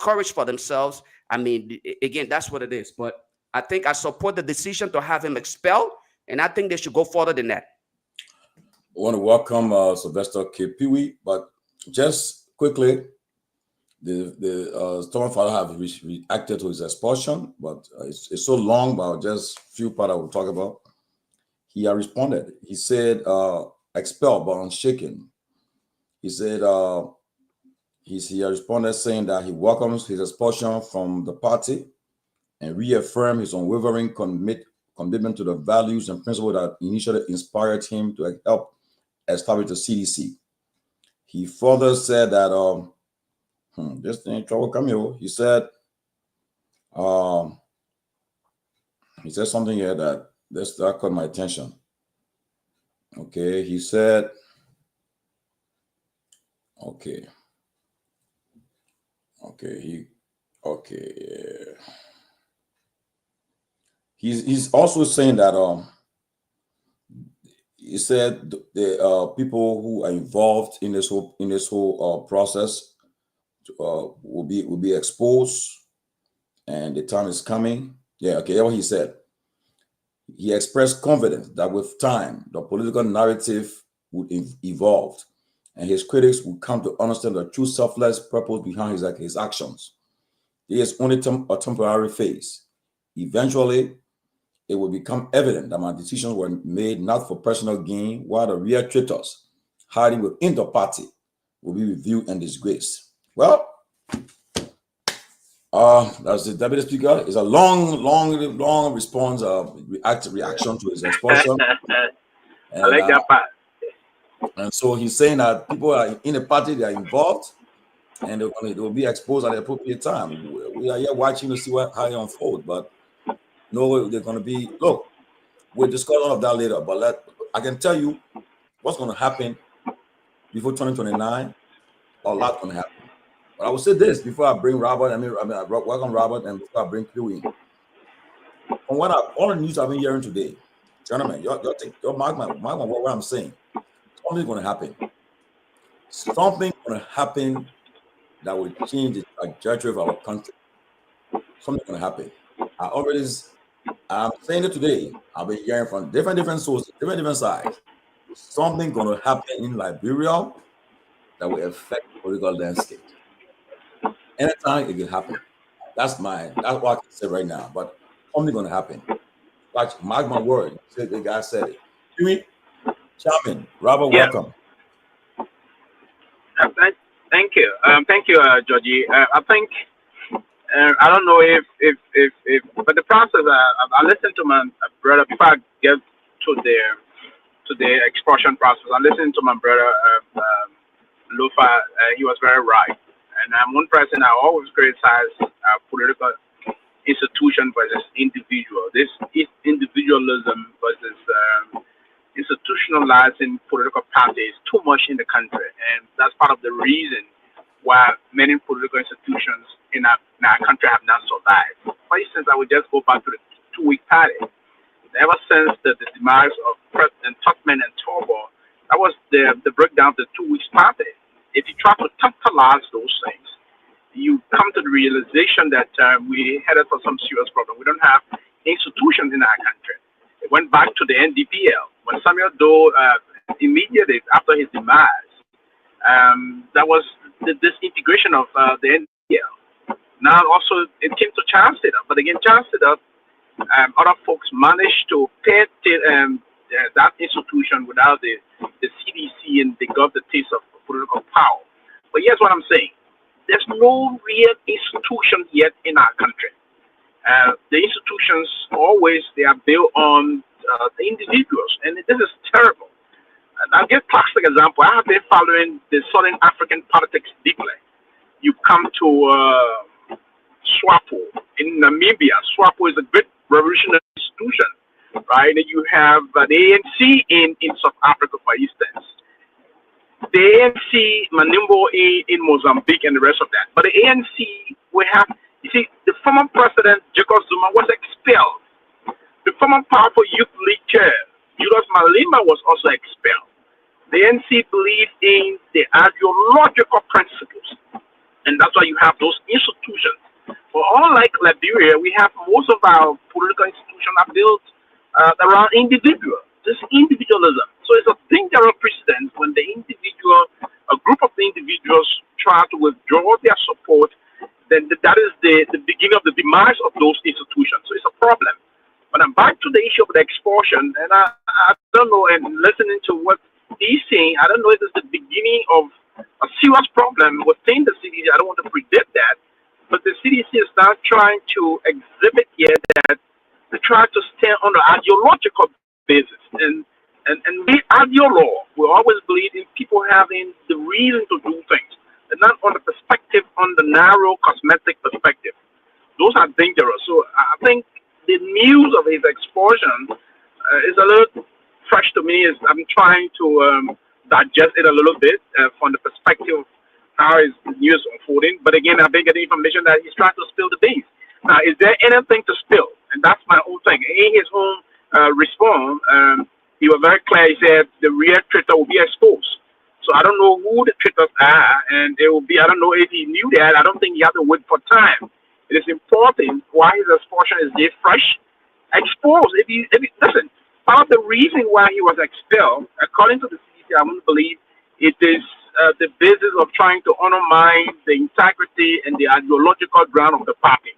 B: courage for themselves. I mean, again, that's what it is. But I think I support the decision to have him expelled, and I think they should go further than that.
C: I want to welcome Sylvester Pewee, but just quickly, the Tomal Falah have reacted to his expulsion, but it's so long, but just few part I will talk about. He responded. He said, expelled but unshaken. He said, he responded saying that he welcomes his expulsion from the party and reaffirmed his unwavering commitment to the values and principles that initially inspired him to help establish the CDC. He further said that, this thing trouble come here. He said something here that caught my attention. Okay, he said, he's also saying that he said the people who are involved in this whole process will be exposed, and the time is coming. Yeah, okay, that's what he said. He expressed confidence that with time, the political narrative would evolve, and his critics would come to understand the true selfless purpose behind his actions. It is only a temporary phase. Eventually, it will become evident that my decisions were made not for personal gain, while the real traitors hiding within the party will be reviewed and disgraced. Well, that's the Deputy Speaker. It's a long response, reaction to his expulsion.
D: I like that part.
C: And so he's saying that people are in the party, they are involved, and they will be exposed at the appropriate time. We are here watching to see how it unfolds, but no, they're going to be. Look, we'll discuss all of that later. But I can tell you what's going to happen before 2029. A lot going to happen. But I will say this before I bring Robert. I welcome Robert, and before I bring Pewee. From all the news I've been hearing today, gentlemen, your mark what I'm saying. Something's going to happen. Something going to happen that will change the trajectory of our country. Something's going to happen. I'm saying it today. I've been hearing from different sources, different sides. Something going to happen in Liberia that will affect the political landscape. Anytime it can happen. That's what I can say right now. But something's going to happen. Like, mark my word. The guy said it. Pewee, Chapman, Robert, welcome.
D: Thank you. Thank you, Georgie. I think I don't know if but the process. I listened to my brother before I get to the expulsion process. I listened to my brother Lofa. He was very right, and I'm one person I always criticize political institution versus individual. This is individualism versus institutionalizing political parties too much in the country, and that's part of the reason why many political institutions in our country have not survived. For instance, I would just go back to the 2-week party. Ever since the demise of President Torgbean and Togar, that was the breakdown of the 2 weeks party. If you try to totalize those things, you come to the realization that we headed for some serious problem. We don't have institutions in our country. It went back to the NDPL. When Samuel Doe, immediately after his demise, that was the disintegration of the NDPL. Now also it came to Chancellor, but again, Chancellor, other folks managed to pay that institution without the CDC, and they got the taste of political power. But here's what I'm saying. There's no real institution yet in our country. The institutions they are built on the individuals, and this is terrible. And I'll give a classic example. I have been following the Southern African politics deeply. You come to SWAPO in Namibia. SWAPO is a great revolutionary institution, right? And you have the ANC in South Africa, for instance. The ANC, Manimbo in Mozambique, and the rest of that. But the ANC, we have, you see, the former president, Jacob Zuma, was expelled. The former powerful youth league chair, Julius Malema, was also expelled. The ANC believed in the ideological principles, and that's why you have those institutions. But unlike Liberia, we have most of our political institutions are built around individuals. This individualism. So it's a dangerous precedent when a group of the individuals try to withdraw their support, then that is the beginning of the demise of those institutions. So it's a problem. But I'm back to the issue of the expulsion, and I don't know, and listening to what he's saying, I don't know if it's the beginning of a serious problem within the CDC. I don't want to predict that, but the CDC is now trying to exhibit here that they try to stand on an ideological basis. And we ideologue, we always believe in people having the reason to do things, and not on the perspective, on the narrow cosmetic perspective. Those are dangerous. So I think the news of his expulsion is a little fresh to me. I'm trying to digest it a little bit from the perspective of how his news unfolding. But again, I've been getting information that he's trying to spill the beans. Now, is there anything to spill? And that's my own thing. In his own response, he was very clear. He said the real traitor will be exposed. So I don't know who the traitors are, and it will be. I don't know if he knew that. I don't think he had to wait for time. It is important why his expulsion is this fresh, exposed. If he listen, part of the reason why he was expelled, according to the CDC, I wouldn't believe it is the basis of trying to undermine the integrity and the ideological ground of the party.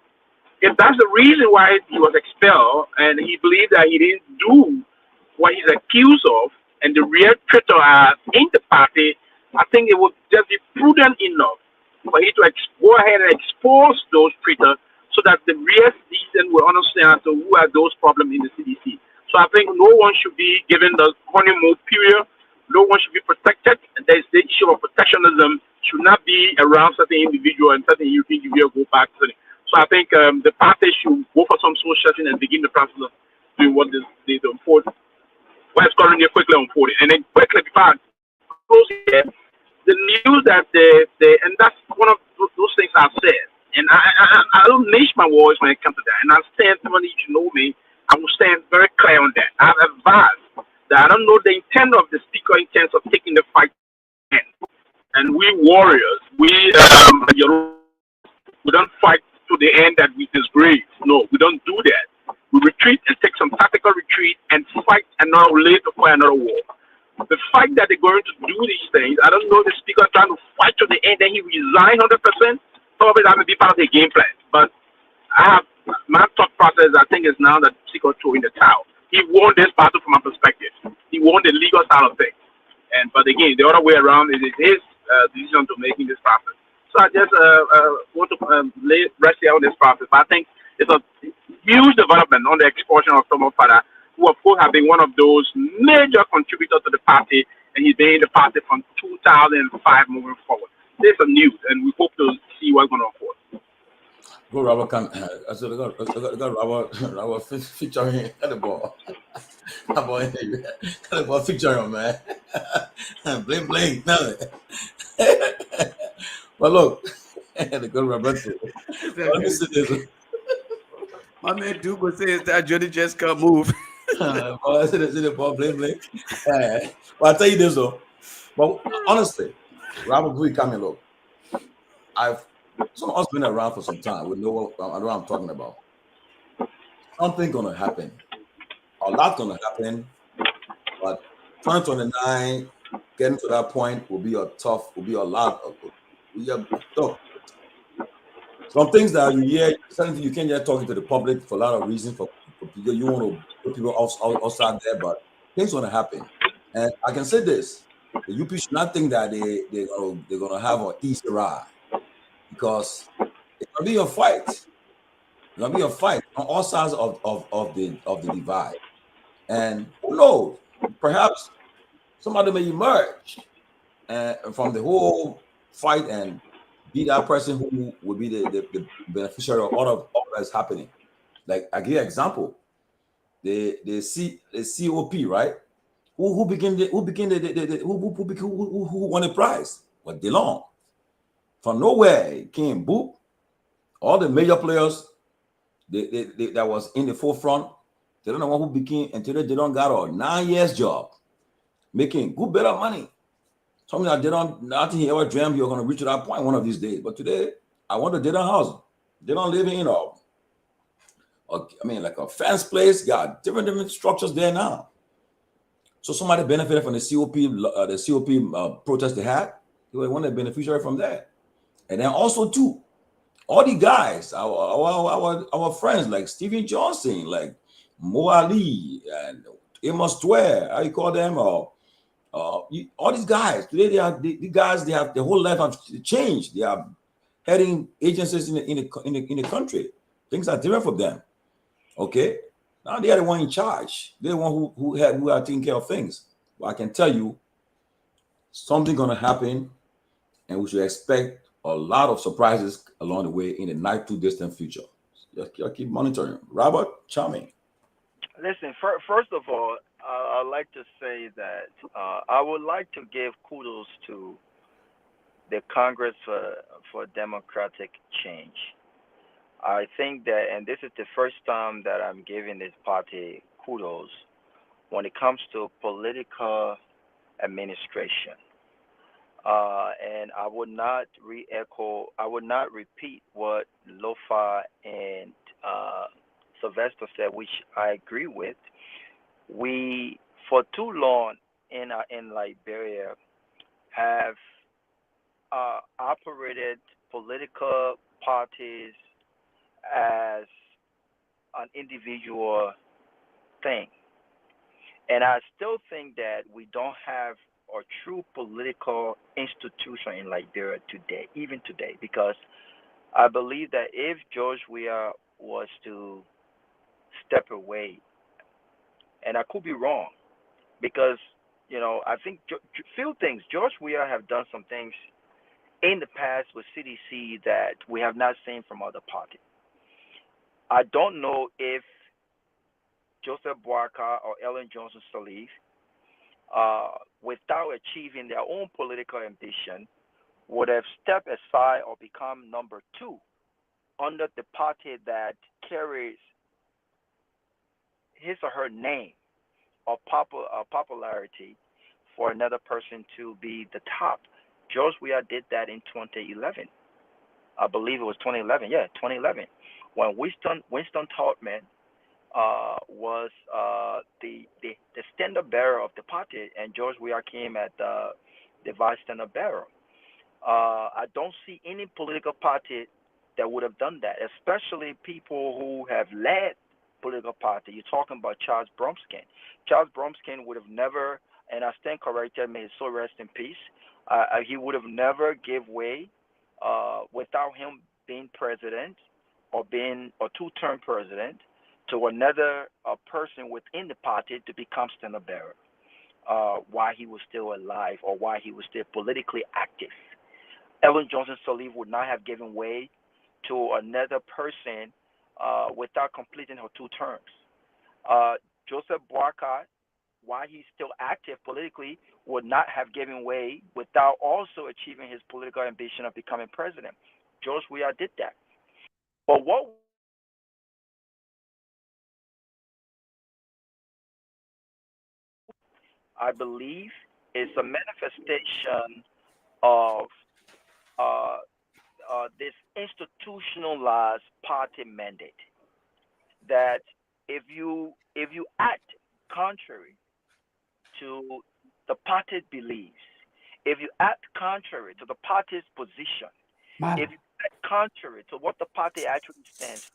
D: If that's the reason why he was expelled, and he believed that he didn't do what he's accused of, and the real traitor are in the party, I think it would just be prudent enough for him to go ahead and expose those traitors so that the real citizen will understand so who are those problems in the CDC. So I think no one should be given the honeymoon period. No one should be protected. There's the issue of protectionism should not be around certain individual and certain individual go back to it. So I think the party should go for some soul searching and begin the process of doing what they unfold. What's currently quickly unfolding. And then quickly before I close here, the news that and that's one of those things I've said. And I don't mince my words when it comes to that. And I stand, somebody you know me, I will stand very clear on that. I've advised that I don't know the intent of the speaker in terms of taking the fight. And we warriors, we don't fight to the end that we disgrace. No, we don't do that. We retreat and take some tactical retreat and fight another later for another war. The fact that they're going to do these things, I don't know the speaker trying to fight to the end, then he resign 100%. Probably that may be part of the game plan. But I have my thought process, I think, is now that the speaker throwing the towel. He won this battle from my perspective. He won the legal side of things. But again, the other way around is his decision to making this process. So I just want to rest here on this process. But I think it's a huge development on the expulsion of Tomo Fada, who of course have been one of those major contributors to the party, and he's been in the party from 2005 moving forward. This is news, and we hope to see what's going to unfold.
C: Go Robert can I said I got Robert featuring at the ball. How about the ball featuring man? Bling bling, nothing. But look, the good Robert. Let me see this.
B: My man Duke says that Jody just can't move.
C: I said the ball bling bling. Well, I'll tell you this though. But honestly, Robert Gui coming look. Some of us been around for some time. We know what I'm talking about. Something gonna happen. A lot gonna happen. But 2029, getting to that point will be a lot of look. Some things that you hear, something you can't just talking to the public for a lot of reasons. For people, you want to put people outside there, but things gonna happen. And I can say this: the UP should not think that they're gonna have an easy ride, because it's gonna be a fight. It's gonna be a fight on all sides of the divide. And who knows? Perhaps somebody may emerge from the whole fight and be that person who will be the beneficiary of all that's happening. Like I give you an example, the COP, right? Who won the prize? Well, DeLong. From nowhere, it came boop. All the major players that was in the forefront, they don't know who became until they don't got a 9 years job, making good better money. Something that nothing he ever dreamed he was going to reach to that point one of these days. But today, I want to house. They don't live in like a fence place. Got different structures there now. So somebody benefited from the COP protest they had. They were one of the beneficiaries from that. And then also too, all the guys, our friends like Stephen Johnson, like Mo Ali and Amos Tware, how you call them? All these guys today, they have the whole life have changed. They are heading agencies in the country. Things are different for them. Okay, now they are the one in charge. They're the one who are taking care of things. But I can tell you, something gonna happen, and we should expect a lot of surprises along the way in the not too distant future. Just keep monitoring. Robert, charming.
E: Listen, first of all, I'd like to say that I would like to give kudos to the Congress for Democratic Change. I think that, and this is the first time that I'm giving this party kudos when it comes to political administration. And I would not re-echo, I would not repeat what Lofa and Sylvester said, which I agree with. We, for too long in Liberia, have operated political parties as an individual thing. And I still think that we don't have a true political institution in Liberia today, even today, because I believe that if George Weah was to step away, and I could be wrong, because I think few things George Weah have done some things in the past with CDC that we have not seen from other parties. I don't know if Joseph Boakai or Ellen Johnson Sirleaf, without achieving their own political ambition, would have stepped aside or become number two under the party that carries his or her name or popularity for another person to be the top. George Weah did that in 2011. I believe it was 2011. Yeah, 2011, when Winston Tolman was the standard bearer of the party, and George Weah came at the vice standard bearer. I don't see any political party that would have done that, especially people who have led political party. You're talking about Charles Bromskin. Charles Bromskin would have never, and I stand corrected, may his soul rest in peace. He would have never give way without him being president or being a two-term president to another person within the party to become standard bearer while he was still alive or while he was still politically active. Ellen Johnson Sirleaf would not have given way to another person without completing her two terms. Joseph Boakai, while he's still active politically, would not have given way without also achieving his political ambition of becoming president. George Weah did that. But what I believe is a manifestation of uh, this institutionalized party mandate. That if you act contrary to the party's beliefs, if you act contrary to the party's position, if you act contrary to what the party actually stands,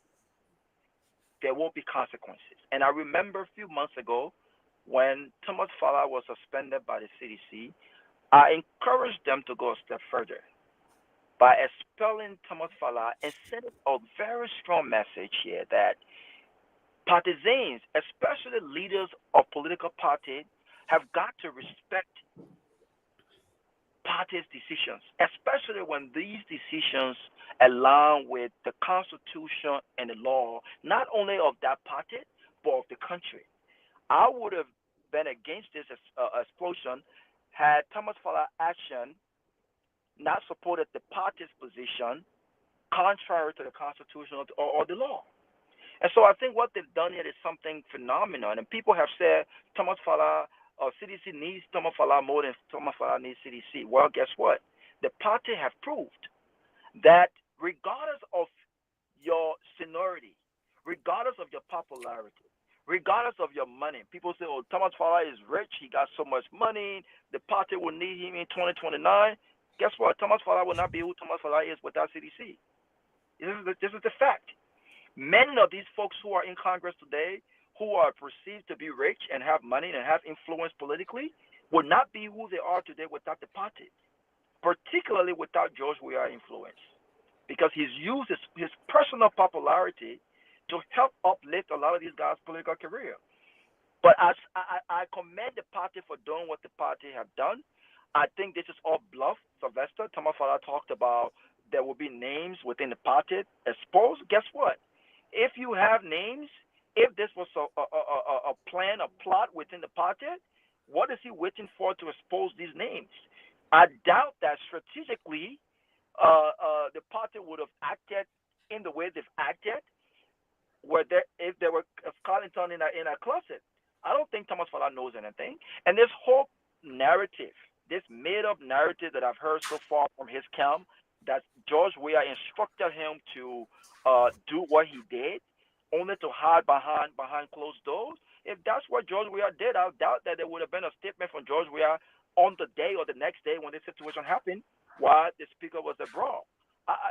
E: there will be consequences. And I remember a few months ago when Thomas Fowler was suspended by the CDC, I encouraged them to go a step further by expelling Thomas Fowler and sending a very strong message here that partisans, especially leaders of political parties, have got to respect parties' decisions, especially when these decisions align with the Constitution and the law, not only of that party, but of the country. I would have been against this explosion had Thomas Fowler action not supported the party's position contrary to the Constitution or the law. And so I think what they've done here is something phenomenal. And people have said Thomas Fowler CDC needs Thomas Fowler more than Thomas Fowler needs CDC. Well, guess what? The party have proved that regardless of your seniority, regardless of your popularity, regardless of your money, people say, oh, Thomas Fowler is rich. He got so much money. The party will need him in 2029. Guess what? Thomas Fowler will not be who Thomas Fowler is without CDC. This is the fact. Many of these folks who are in Congress today, who are perceived to be rich and have money and have influence politically, would not be who they are today without the party, particularly without George Weah influence, because he's used his personal popularity to help uplift a lot of these guys' political career. But I commend the party for doing what the party have done. I think this is all bluff. Sylvester, Thomas Fowler talked about there will be names within the party exposed. Guess what? If you have names, if this was a plan, a plot within the party, what is he waiting for to expose these names? I doubt that strategically the party would have acted in the way they've acted, if they were Carlington in a closet. I don't think Thomas Fala knows anything. And this whole narrative, this made-up narrative that I've heard so far from his camp, that George Weah instructed him to do what he did, only to hide behind closed doors. If that's what George Weah did, I doubt that there would have been a statement from George Weah on the day or the next day when this situation happened, while the speaker was abroad.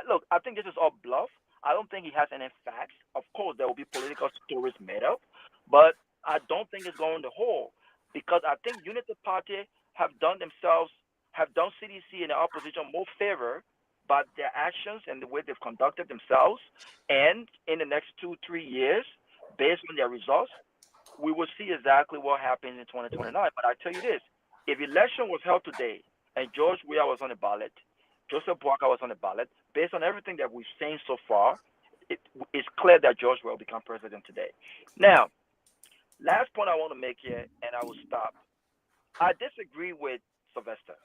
E: Look, I think this is all bluff. I don't think he has any facts. Of course, there will be political stories made up, but I don't think it's going to hold, because I think Unity Party have done CDC and the opposition more favor by their actions and the way they've conducted themselves. And in the next 2-3 years, based on their results, we will see exactly what happens in 2029. But I tell you this, if election was held today and George Weah was on the ballot, Joseph Boakai was on the ballot, based on everything that we've seen so far, it's clear that George Weah will become president today. Now, last point I want to make here, and I will stop. I disagree with Sylvester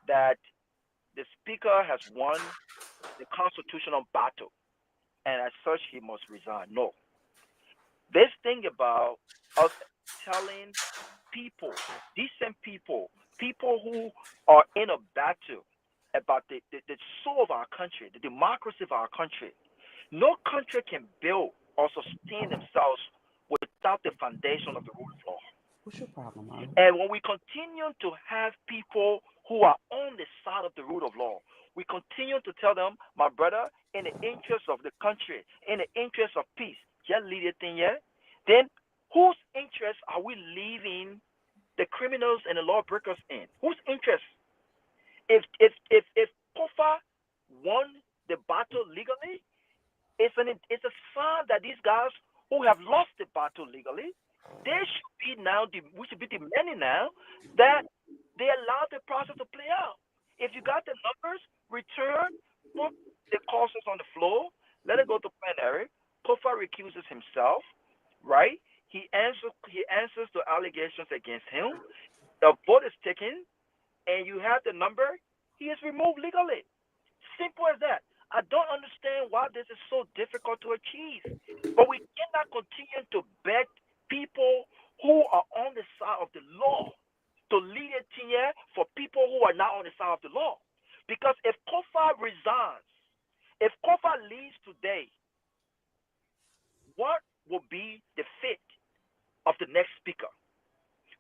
E: that the speaker has won the constitutional battle, and as such, he must resign. No. This thing about us telling people, decent people who are in a battle about the soul of our country, the democracy of our country, no country can build or sustain themselves without the foundation of the rule of law.
F: What's your problem, Mom?
E: And when we continue to have people who are on the side of the rule of law, we continue to tell them, my brother, in the interest of the country, in the interest of peace, just lead it in here. Then whose interest are we leaving the criminals and the lawbreakers in? Whose interest? If Kofa won the battle legally, it's a sign that these guys who have lost the battle legally, we should be demanding now that they allow the process to play out. If you got the numbers, return, put the causes on the floor, let it go to plenary. Kofa recuses himself, right? He answers to allegations against him. The vote is taken, and you have the number. He is removed legally. Simple as that. I don't understand why this is so difficult to achieve. But we cannot continue to beg people who are on the side of the law to lead a team for people who are not on the side of the law. Because if Kofa resigns, if Kofa leaves today, what will be the fate of the next speaker?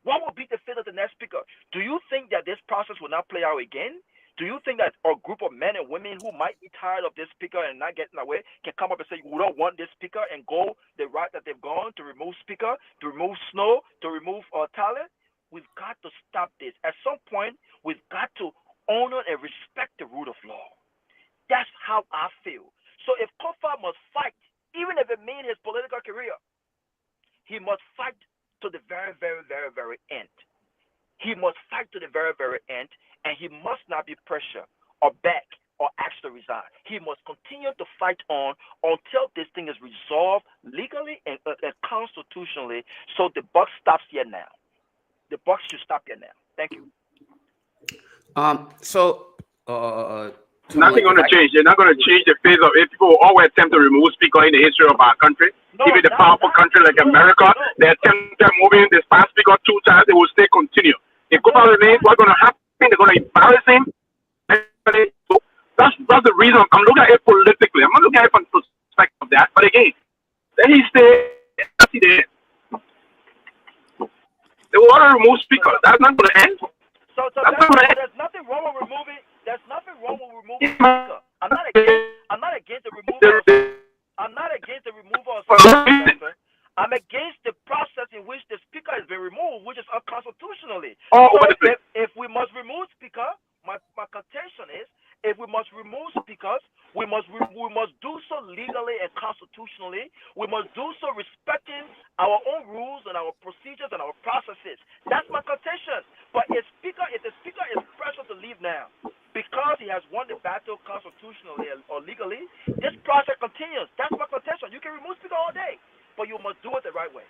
E: What will be the fate of the next speaker? Do you think that this process will not play out again? Do you think that a group of men and women who might be tired of this speaker and not getting away can come up and say, we don't want this speaker, and go the route that they've gone to remove speaker, to remove Snow, to remove talent? We've got to stop this. At some point, we've got to honor and respect the rule of law. That's how I feel. So if Kofa must fight, even if it means his political career, he must fight to the very, very, very, very end. He must fight to the very, very end, and he must not be pressured or beg or asked to resign. He must continue to fight on until this thing is resolved legally and constitutionally. So the buck stops here now. The buck should stop here now. Thank you.
D: Nothing going to change. They're not going to change the face of it. People will always attempt to remove speaker in the history of our country. Even the powerful country like America, they attempt moving this past speaker 2 times. They will stay continue. If Kofa remains, what's going to happen? They're going to embarrass him. So that's the reason I'm looking at it politically. I'm not looking at it from the perspective of that. But again, then he stay. They want to remove speaker. That's not going to end.
E: So there's nothing wrong with removing. There's nothing wrong with removing speaker. I'm not against the removal. I'm not against the removal of speaker. I'm against the process in which the speaker has been removed, which is unconstitutionally. So if we must remove speaker, my contention is, if we must remove speakers, we must do so legally and constitutionally. We must do so respecting our own rules and our procedures and our processes. That's my contention. But if the speaker is pressured to leave now because he has won the battle constitutionally or legally, this process continues. That's my contention. You can remove speaker all day, but you must do it the right way.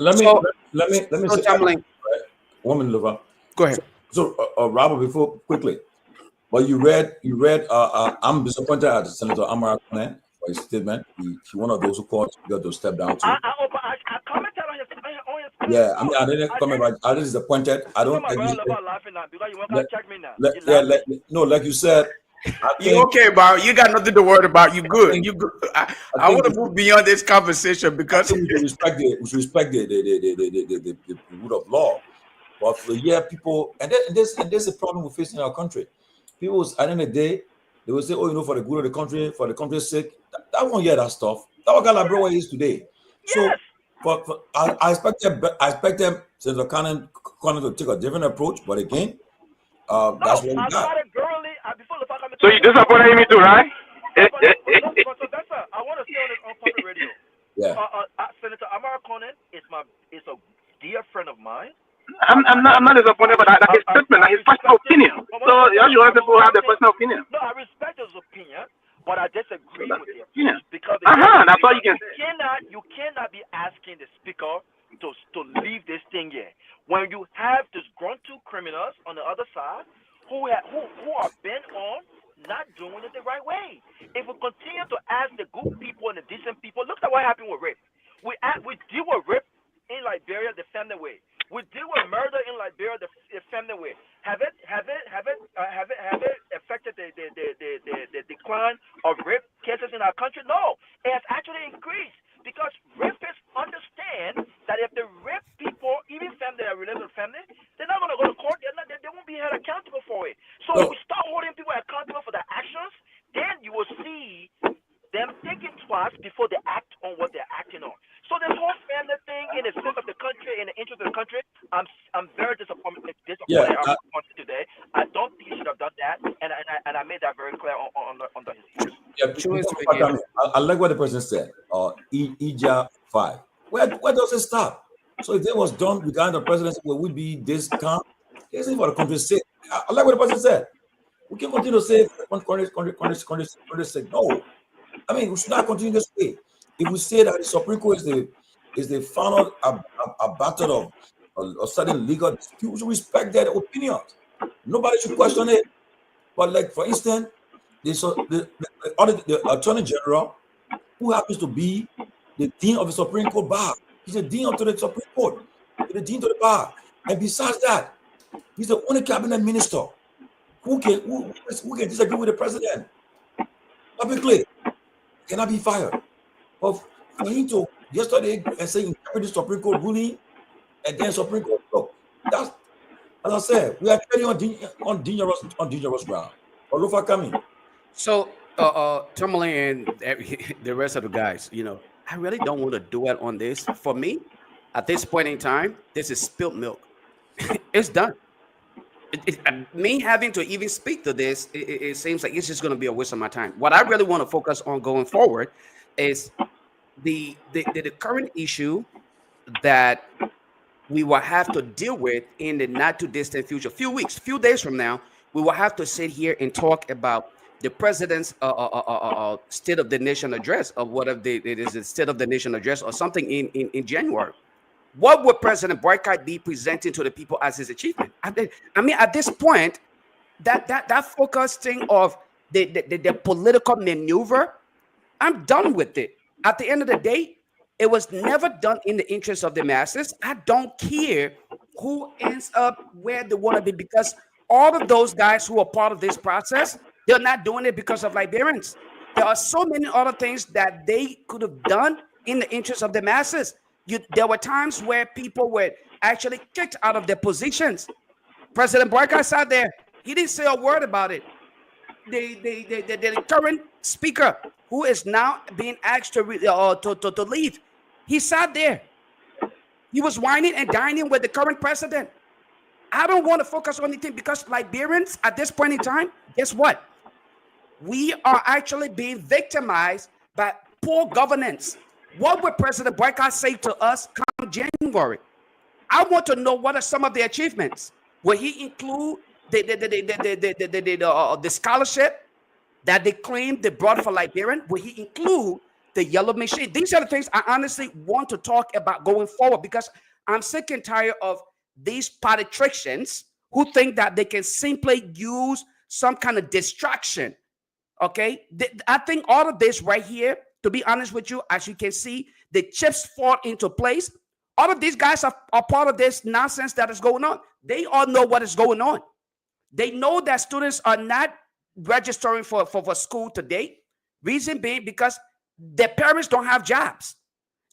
C: Let me say
B: Tomalin.
C: Woman Lofa.
B: Go ahead.
C: So Robert, before quickly, but you read. I'm disappointed at Senator Amara Kane for his statement. He one of those who called to step down.
E: I commented on
C: Yeah, I mean, I didn't comment about. I was disappointed. I don't.
E: My brother
C: Let,
E: laughing now because you want to check me now.
C: no, like you said, I
B: You
C: think.
B: okay, bro? You got nothing to worry about. You
C: I
B: good.
C: think.
B: You good.
C: I
B: I want
C: think.
B: to move beyond this conversation
C: I
B: because
C: think we should respect the rule of law. But for the year, people, and there's a problem we face in our country. People, at the end of the day, they will say, "Oh, for the good of the country, for the country's sake." That won't hear that stuff. That what Galabro where he is today. So,
E: Yes.
C: I expect them, Senator Cannon to take a different approach. But again, that's what we
E: I
C: got.
E: started girly before the fact.
D: So you disappointed me too, right?
E: Professor, I want to say on public radio.
C: Yeah.
E: Senator Amara Conan is a dear friend of mine.
D: I'm not disappointed, but that's his statement, that's his personal opinion. So you want people have their personal opinion.
E: No, I respect his opinion, but I disagree with it
D: opinion.
E: because
D: That's all you can say.
E: You cannot be asking the speaker to leave this thing here when you have disgruntled criminals on the other side who are bent on not doing it the right way. If we continue to ask the good people and the decent people, look at what happened with rape. We deal with rape in Liberia the family way. We deal with murder in Liberia the family way. Have it affected the decline of rape cases in our country? No, it has actually increased because rapists understand that if they rape people, even family that are related to family, they're not going to go to court. They won't be held accountable for it. So if we start holding people accountable for their actions, then you will see them thinking twice before they act on what they're acting on. So this whole family thing in the sake of the country, in the interest of the country, I'm very disappointed today. I don't think he should have done that, and I made that very clear on his ears.
C: Yeah, I like what the president said. EJA 5. Where does it stop? So if it was done without the presidency, will we be this calm? It's for the country's sake. I like what the president said. We can continue to say country's sake. No, I mean we should not continue this way. If we say that the Supreme Court is the final battle of a certain legal dispute, we should respect their opinions. Nobody should question it. But like for instance, the Attorney General, who happens to be the Dean of the Supreme Court bar, he's the Dean of the Supreme Court, the Dean of the bar, and besides that, he's the only cabinet minister who can disagree with the president publicly, cannot be fired. But for him to yesterday and say interpret the Supreme Court ruling and then Supreme Court, look, that's, as I said, we are treading on dangerous ground. Or Lofa coming.
B: So, Tomalin and the rest of the guys, I really don't want to do it on this. For me, at this point in time, this is spilled milk. It's done. Me having to even speak to this, it seems like it's just going to be a waste of my time. What I really want to focus on going forward is the current issue that we will have to deal with in the not too distant future. Few days from now, we will have to sit here and talk about the president's State of the Nation address, or whatever it is, the State of the Nation address, or something in January. What would President Boycott be presenting to the people as his achievement? I mean, at this point, that focusing of the political maneuver, I'm done with it. At the end of the day, it was never done in the interest of the masses. I don't care who ends up where they want to be, because all of those guys who are part of this process, they're not doing it because of Liberians. There are so many other things that they could have done in the interest of the masses. There were times where people were actually kicked out of their positions. President Boycott sat there. He didn't say a word about it. The current speaker, who is now being asked to leave, he sat there. He was whining and dining with the current president. I don't want to focus on anything, because Liberians at this point in time, guess what? We are actually being victimized by poor governance. What would President Boycott say to us come January? I want to know what are some of the achievements. Will he include the scholarship that they claim they brought for Liberian? Will he include the yellow machine? These are the things I honestly want to talk about going forward, because I'm sick and tired of these politicians who think that they can simply use some kind of distraction. Okay, I think all of this right here, to be honest with you, as you can see, the chips fall into place All of these guys are part of this nonsense that is going on. They all know what is going on. They know that students are not registering for school today. Reason being because their parents don't have jobs.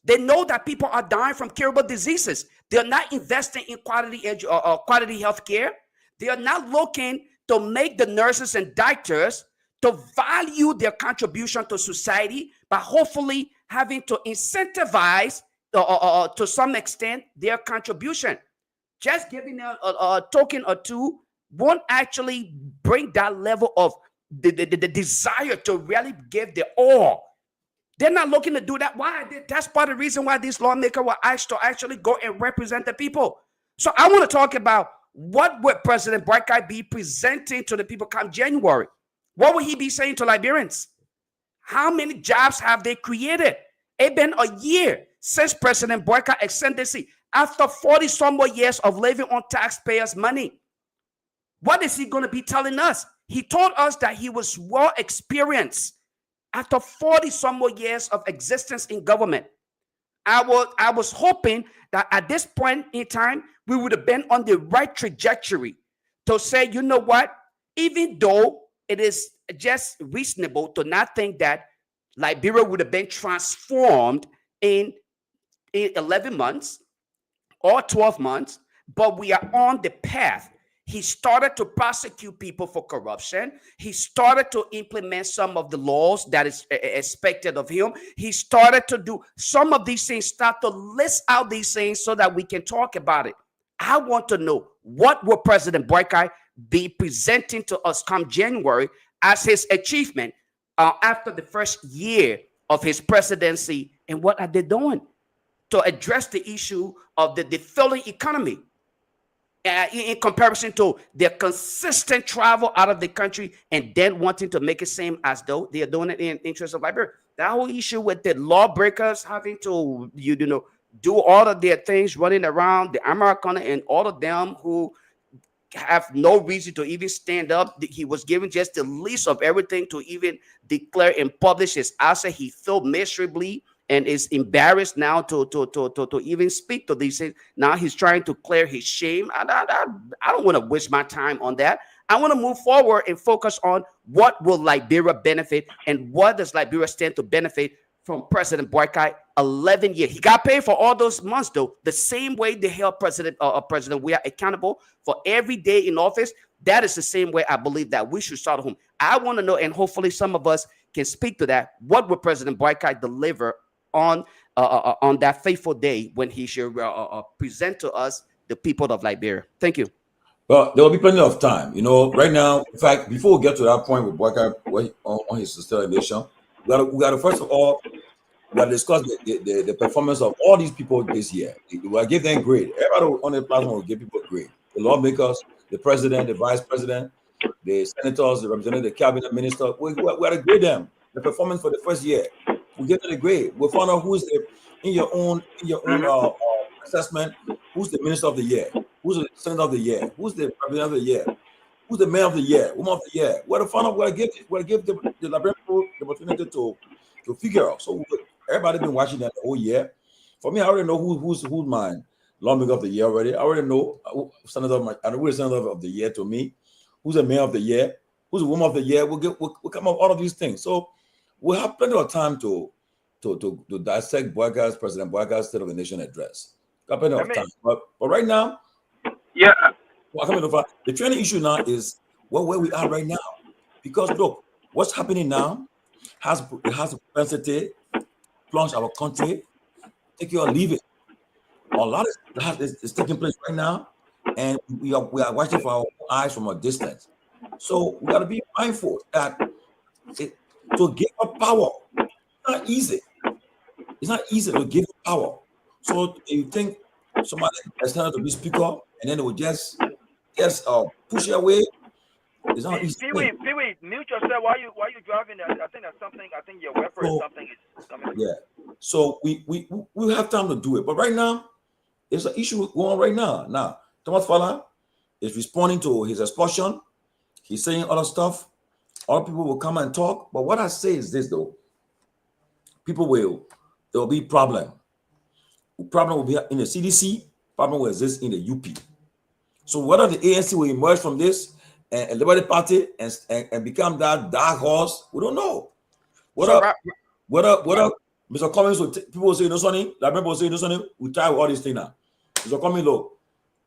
B: They know that people are dying from curable diseases. They're not investing in quality health care. They are not looking to make the nurses and doctors to value their contribution to society by hopefully having to incentivize to some extent their contribution. Just giving a token or two won't actually bring that level of the desire to really give their all. They're not looking to do that. Why? That's part of the reason why these lawmakers were asked to actually go and represent the people. So I want to talk about what would President Boakai be presenting to the people come January? What will he be saying to Liberians? How many jobs have they created? It's been a year since President Boakai ascendancy, after 40 some more years of living on taxpayers' money. What is he going to be telling us? He told us that he was well experienced after 40 some more years of existence in government. I was hoping that at this point in time, we would have been on the right trajectory to say, you know what, even though it is just reasonable to not think that Liberia would have been transformed in 11 months or 12 months, but we are on the path. He started to prosecute people for corruption. He started to implement some of the laws that is expected of him. He started to do some of these things, start to list out these things so that we can talk about it. I want to know, what will President Boakai be presenting to us come January as his achievement after the first year of his presidency, and what are they doing to address the issue of the failing economy? In comparison to their consistent travel out of the country and then wanting to make it seem as though they are doing it in interest of Liberia. That whole issue with the lawbreakers having to, do all of their things, running around the Americana, and all of them who have no reason to even stand up. He was given just the least of everything to even declare and publish his answer. He failed miserably and is embarrassed now to even speak to these things. Now he's trying to clear his shame. I don't want to waste my time on that. I want to move forward and focus on what will Liberia benefit and what does Liberia stand to benefit from President Boakai. 11 years. He got paid for all those months, though. The same way they held President we are accountable for every day in office. That is the same way I believe that we should start home. I want to know, and hopefully some of us can speak to that. What will President Boakai deliver on that fateful day when he should present to us the people of Liberia? Thank you.
C: Well, there will be plenty of time. Right now, in fact, before we get to that point with Boakai on his sustainability, we got to first of all, we got to discuss the performance of all these people this year. We will give them grade. Everybody on the platform will give people grade. The lawmakers, the president, the vice president, the senators, the representative, the cabinet minister. We got to grade them. The performance for the first year. We give them a grade. We'll find out who's in your own assessment. Who's the minister of the year? Who's the senator of the year? Who's the president of the year? Who's the mayor of the year? Woman of the year? We're to find out. We're to give the Liberian people the opportunity to figure out. So everybody been watching that the whole year. For me, I already know who's my lawmaker of the year already. I already know who's the senator of the year to me. Who's the mayor of the year? Who's the woman of the year? We'll come up with all of these things. So we'll have plenty of time to dissect President Boakai's State of the Nation address. Got plenty of time. But right now,
D: yeah.
C: The training issue now is where we are right now. Because look, what's happening now has a propensity to plunge our country, take it or leave it. A lot is taking place right now, and we are watching for our eyes from a distance. So we got to be mindful that to give up power, it's not easy. It's not easy to give up power. So you think somebody is trying to be speaker, and then they will just push it away. It's not easy.
E: Pewee, mute yourself while you driving. I think that's something. I think your weapon or something is coming.
C: Yeah. So we have time to do it, but right now, there's an issue going on right now. Now, Thomas Fala is responding to his expulsion. He's saying other stuff. Other people will come and talk. But what I say is this, though. There will be problem. problem will be in the CDC, problem will exist in the UP. So whether the ANC will emerge from this and Liberty Party and become that dark horse, we don't know. Whether Mr. Cummings people will say no sonny, like people will say no sonny, we try with all these things now. Mr. Cummings, look,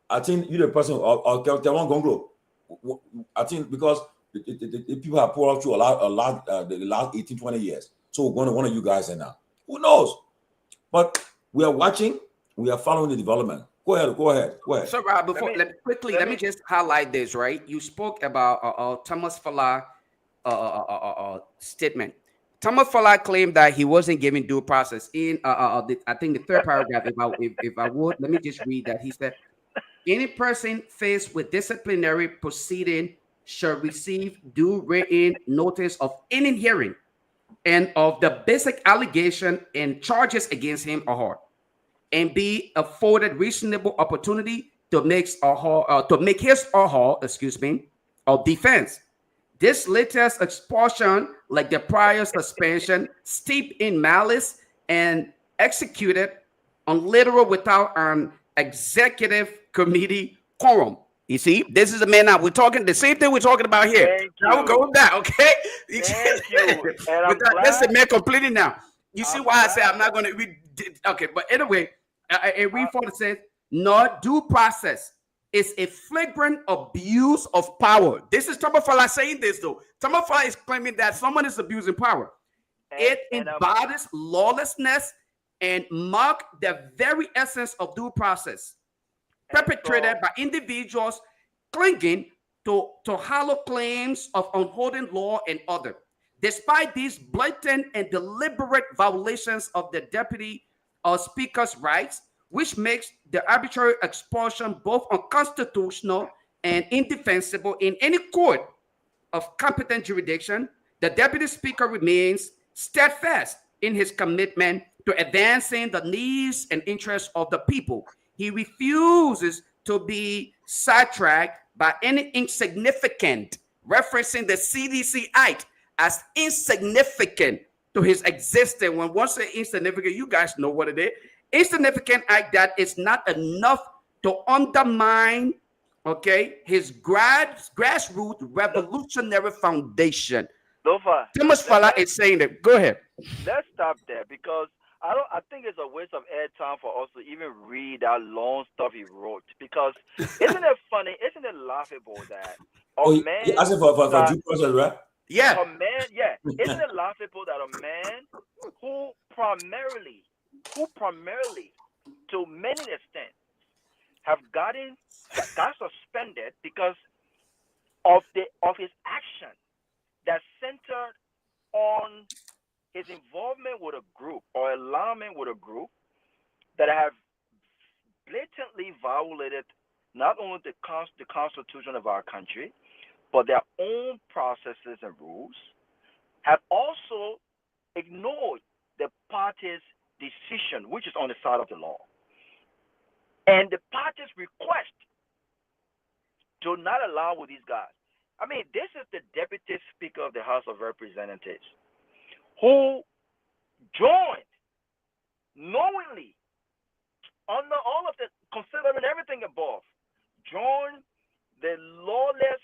C: I think you're the person or Kehleboe Gongloe. I think because the people have poured out through a lot the last 18, 20 years. So one of you guys in now. Who knows? But we are watching, we are following the development. Go ahead.
B: So, Rob, let me just highlight this, right? You spoke about Thomas Falah statement. Thomas Falah claimed that he wasn't given due process. In I think the third paragraph, if I would, let me just read that. He said, any person faced with disciplinary proceeding shall receive due written notice of any hearing and of the basic allegation and charges against him or her, and be afforded reasonable opportunity to make his or her, of defense. This latest expulsion, like the prior suspension, steeped in malice and executed unilateral without an executive committee quorum. You see, this is a man now. We're talking the same thing we're talking about here. Now we're going back, okay?
E: Thank you. And
B: that's the man completing now. You see why I say I'm not going to read. Okay, but anyway, a reform says, no due process is a flagrant abuse of power. This is Thomas Falah saying this, though. Thomas Falah is claiming that someone is abusing power. It embodies lawlessness and mark the very essence of due process, perpetrated by individuals clinging to hollow claims of unholding law and order. Despite these blatant and deliberate violations of the deputy speaker's rights, which makes the arbitrary expulsion both unconstitutional and indefensible in any court of competent jurisdiction, the deputy speaker remains steadfast in his commitment to advancing the needs and interests of the people. He refuses to be sidetracked by any insignificant, referencing the CDC Act as insignificant to his existence. When one says insignificant, you guys know what it is. Insignificant act that is not enough to undermine, okay, his grassroots revolutionary foundation.
E: Lofa,
B: Thomas Falah is saying that. Go ahead.
E: Let's stop there because I think it's a waste of airtime for us to even read that long stuff he wrote. Because isn't it funny? Isn't it laughable that man?
C: You asking for due process, right?
B: Yeah.
E: A man, yeah. Isn't it laughable that a man who primarily, to many extent, got suspended because of his action that centered on his involvement with a group or alignment with a group that have blatantly violated not only the Constitution of our country, but their own processes and rules, have also ignored the party's decision, which is on the side of the law. And the party's request to not allow with these guys. I mean, this is the Deputy Speaker of the House of Representatives who joined knowingly, under all of the, considering everything above, joined the lawless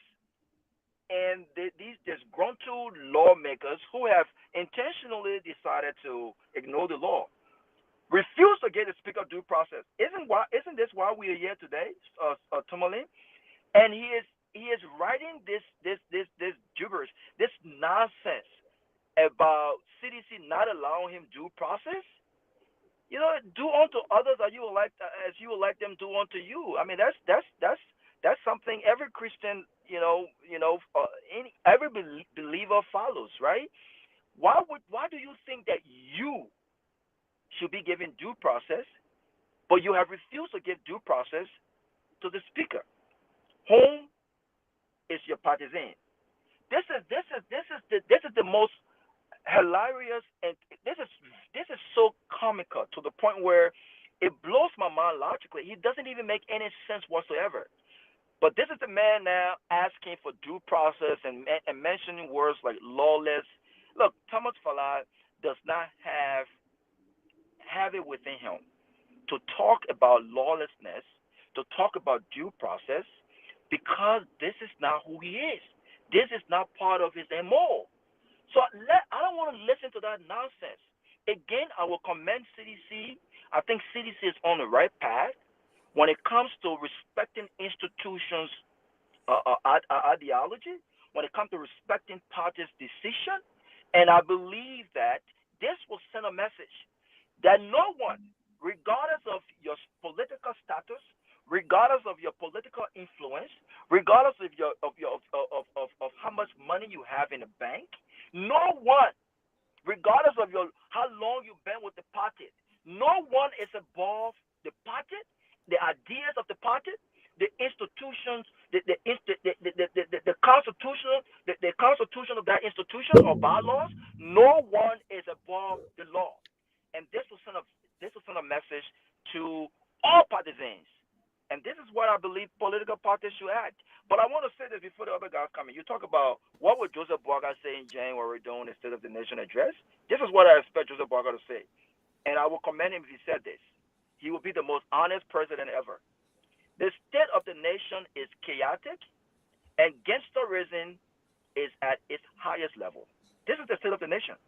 E: and these disgruntled lawmakers who have intentionally decided to ignore the law, refuse to get a speaker due process. Isn't this why we are here today, Tomalin? And he is writing this gibberish, this nonsense about CDC not allowing him due process. You know, do unto others as you would like them do unto you. I mean, that's something every Christian, every believer follows, right? Why do you think that you should be given due process, but you have refused to give due process to the speaker, whom is your partisan? This is the most hilarious, and this is so comical to the point where it blows my mind logically. He doesn't even make any sense whatsoever. But this is the man now asking for due process and mentioning words like lawless. Look, Thomas Falah does not have it within him to talk about lawlessness, to talk about due process, because this is not who he is. This is not part of his MO. So I don't want to listen to that nonsense. Again, I will commend CDC. I think CDC is on the right path when it comes to respecting institutions' ideology, when it comes to respecting parties' decision. And I believe that this will send a message that no one, regardless of your political status, regardless of your political influence, regardless of how much money you have in the bank, no one, regardless of how long you've been with the party, no one is above the party, the ideas of the party, the institutions, the constitution of that institution or bylaws. No one is above the law, and this will send a message to all partisans. And this is what I believe political parties should act. But I want to say this before the other guys come in. You talk about what would Joseph Boaga say in January during the State of the Nation address. This is what I expect Joseph Boaga to say. And I will commend him if he said this. He will be the most honest president ever. The state of the nation is chaotic, and gangsterism is at its highest level. This is the state of the nation.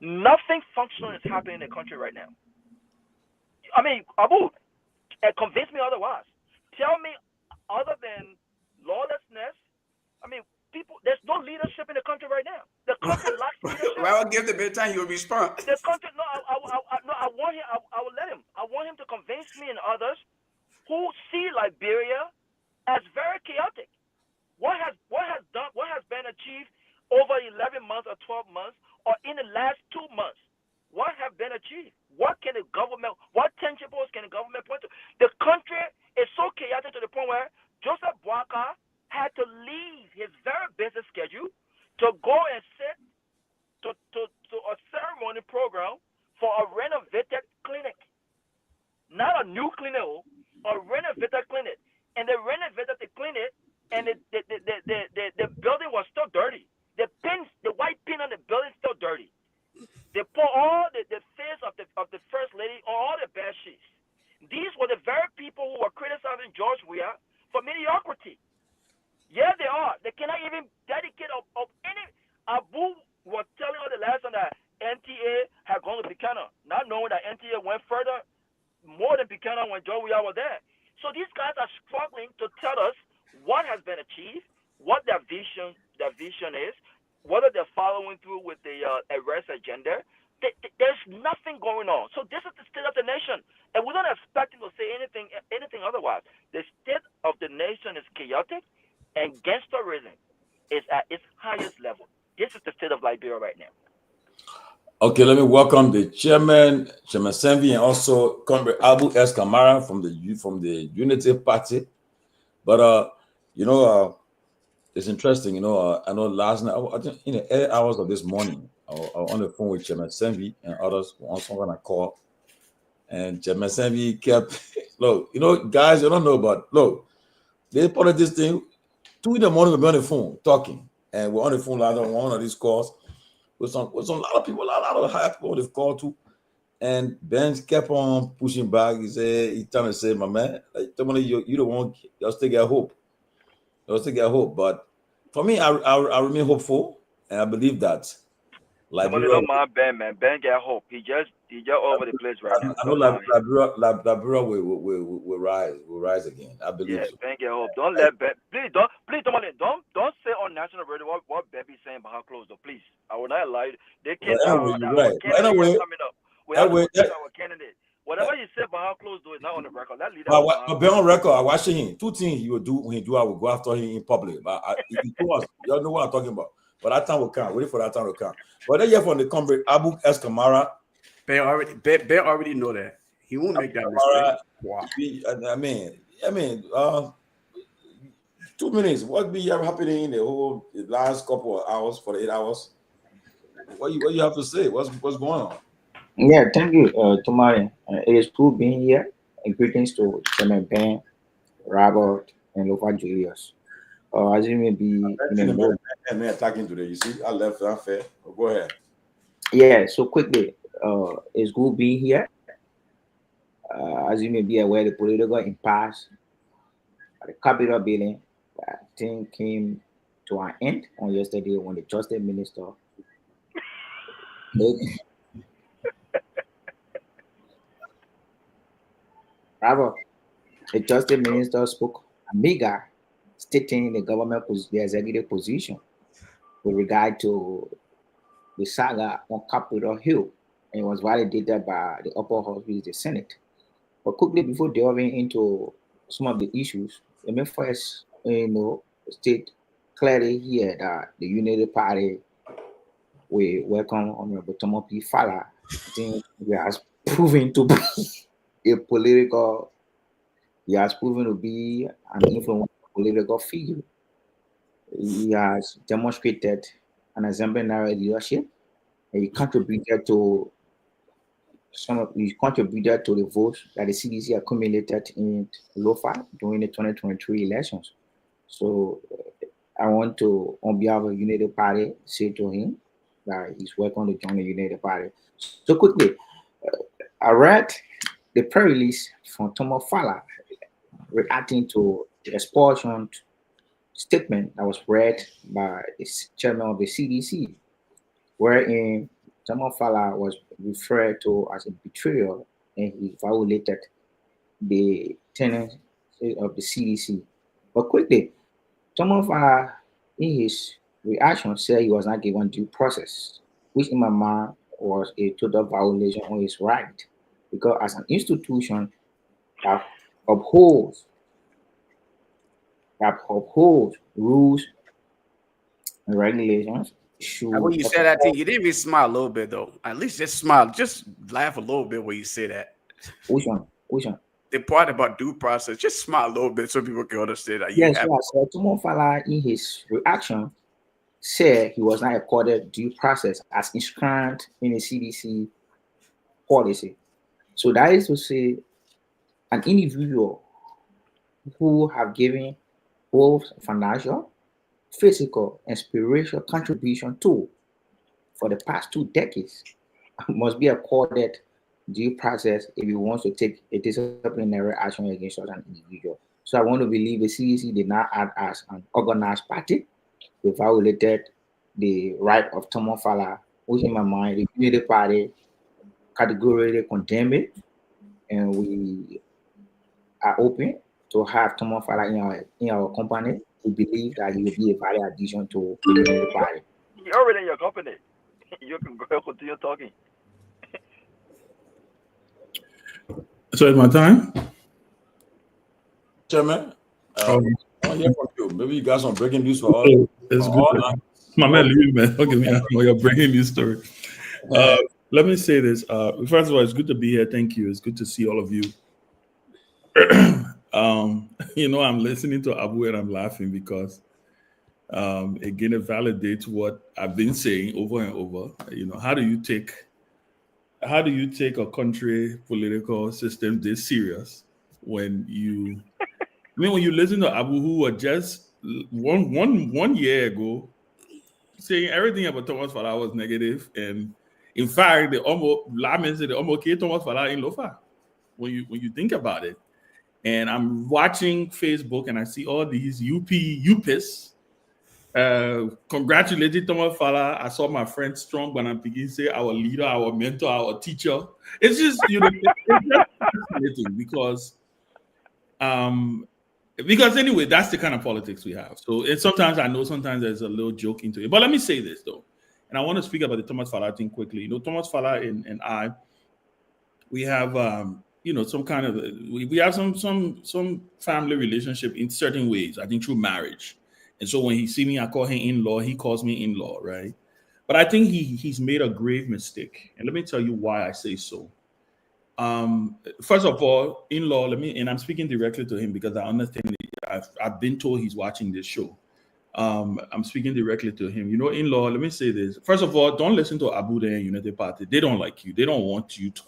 E: Nothing functional is happening in the country right now. I mean, Abu, convince me otherwise. Tell me, other than lawlessness, I mean, there's no leadership in the country right now. The country lacks leadership.
B: Well, I'll give the bit time, you'll respond.
E: The country, no, I want him. I will let him. I want him to convince me and others who see Liberia as very chaotic. What has been achieved over 11 months or 12 months, or in the last 2 months? What have been achieved? What tangibles can the government point to? The country is so chaotic to the point where Joseph Boaga had to leave his very busy schedule to go and sit to a ceremony program for a renovated clinic. Not a new clinic, a renovated clinic. And they renovated the clinic, and the building was still dirty. The white pin on the building is still dirty. They put all the face of the first lady on all the bed sheets. These were the very people who were criticizing George Weah for mediocrity. Yeah, they are. They cannot even dedicate of any. Abu was telling us the last time that NTA had gone to Buchanan, not knowing that NTA went further, more than Buchanan when George Weah was there. So these guys are struggling to tell us what has been achieved, what their vision is, whether they're following through with the arrest agenda. There's nothing going on. So this is the state of the nation, and we don't expect him to say anything otherwise. The state of the nation is chaotic, and gangsterism is at its highest level. This is the state of Liberia right now.
C: Okay, let me welcome the chairman Sanvee, and also Comrade Abu S. Kamara from the Unity Party. But it's interesting. I know last night, I think in the early hours of this morning, I was on the phone with Chairman Sanvee and others on someone I called, and Chairman Sanvee kept look. Guys, you don't know, but look, they put this thing 2 in the morning. We're on the phone talking, and we're on the phone on one of these calls with some lot of people, a lot of high people they've called to, and Ben kept on pushing back. He's trying to say, my man, like, you don't want, you'll still get hope. But for me, I remain hopeful, and I believe that
E: Liberia don't mind Ben, man. Ben get hope. He just over the place right now.
C: I know Liberia will rise again. I believe.
E: Yeah, Ben get hope. Don't let Ben. Please, Tomalin, don't say on national radio what Ben be saying behind closed door. Please, I will not lie. They can't.
C: Right.
E: Anyway, coming up. We have to choose our candidate. Whatever you say behind closed door is not on the record. That leader.
C: But Ben on record, I watch him. 2 things he will do when he do. I will go after him in public. But he told us, y'all know what I'm talking about. But that time will come. Wait for that time to come. But then you have from the Comrade Abu S. Kamara.
B: Ben already know that. He won't make that mistake.
C: Wow. I mean, 2 minutes. What be happening in the last couple of hours, 48 hours? What you have to say? What's going on?
F: Yeah, thank you, Tomalin. It is cool being here. Greetings to Chairman Ben, Robert, and Lofa Julius. As you may be
C: attacking today, you see, I left unfair. Go ahead.
F: Yeah, so quickly, it's good being here. As you may be aware, the political impasse at the Capitol building, I think, came to an end on yesterday when the Justice Minister rather, the Justice Minister spoke amiga, stating the executive position with regard to the saga on Capitol Hill, and it was validated by the upper house, which is the Senate. But quickly, before delving into some of the issues, let me first, state clearly here that the United Party, we welcome Honorable Tomo P. Fala. I think he has proven to be a political, he has proven to be an influential political figure. He has demonstrated an exemplary leadership, and he contributed to the votes that the CDC accumulated in Lofa during the 2023 elections. So I want to, on behalf of the United Party, say to him that he's welcome to join the United Party. So quickly, I read the press release from Tomo Fala reacting to the expulsion statement that was read by the chairman of the CDC, wherein Tomo Fala was referred to as a betrayal and he violated the tenets of the CDC. But quickly, Tomo Fala, in his reaction, said he was not given due process, which in my mind was a total violation of his right, because as an institution that upholds rules and regulations should.
B: When you said that thing, you didn't even smile a little bit though. At least just smile, just laugh a little bit when you say that.
F: Which one?
B: The part about due process, just smile a little bit so people can understand that.
F: Yes. So Tomo Fala, in his reaction, said he was not accorded due process as inscribed in the CDC policy. So that is to say, an individual who have given both financial, physical, and spiritual contribution to for the past 2 decades must be accorded due process if he wants to take a disciplinary action against such an individual. So I want to believe the CDC did not act as an organized party. They violated the right of Tomo Fala, which in my mind, the Unity Party categorically condemn it, and we are open to have Tomo Fala in our company. We believe that he will be a valid addition to the Unity Party.
E: You're already in your company. You can go continue talking.
G: So it's my time?
C: Chairman, I want to hear from you. Maybe you got some breaking news for all.
G: It's good. My man, leave me, man. Don't give me your breaking news story. Let me say this. First of all, it's good to be here. Thank you. It's good to see all of you. I'm listening to Abu and I'm laughing because, again, it validates what I've been saying over and over. How do you take a country political system this serious when you listen to Abu, who was just one year ago saying everything about Thomas Fala was negative, and in fact, they almost Thomas Fala in Lofa when you think about it. And I'm watching Facebook and I see all these UPs congratulating Tomal Fala. I saw my friend Strong when I'm beginning to say our leader, our mentor, our teacher. It's just it's just fascinating because anyway, that's the kind of politics we have. So sometimes there's a little joke into it. But let me say this though, and I want to speak about the Thomas Fala thing quickly. Thomas Fala and I, we have some kind of we have some family relationship in certain ways. I think through marriage. And so when he see me, I call him in-law. He calls me in-law, right? But I think he's made a grave mistake. And let me tell you why I say so. First of all, in-law, and I'm speaking directly to him because I understand I've been told he's watching this show. I'm speaking directly to him. In-law, let me say this. First of all, don't listen to Abu and United Party. They don't like you. They don't want you to.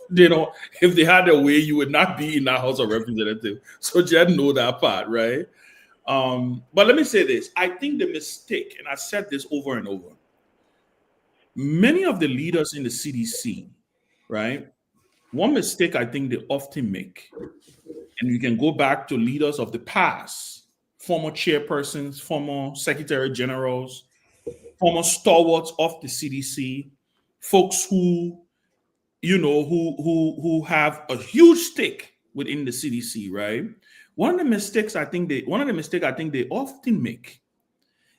G: If they had their way, you would not be in that House of Representatives. So just know that part, right? But let me say this. I think the mistake, and I said this over and over, many of the leaders in the CDC, right, One mistake I think they often make, and you can go back to leaders of the past, former chairpersons, former secretary generals, former stalwarts of the CDC, folks who, who have a huge stake within the CDC, right? One of the mistakes I think they often make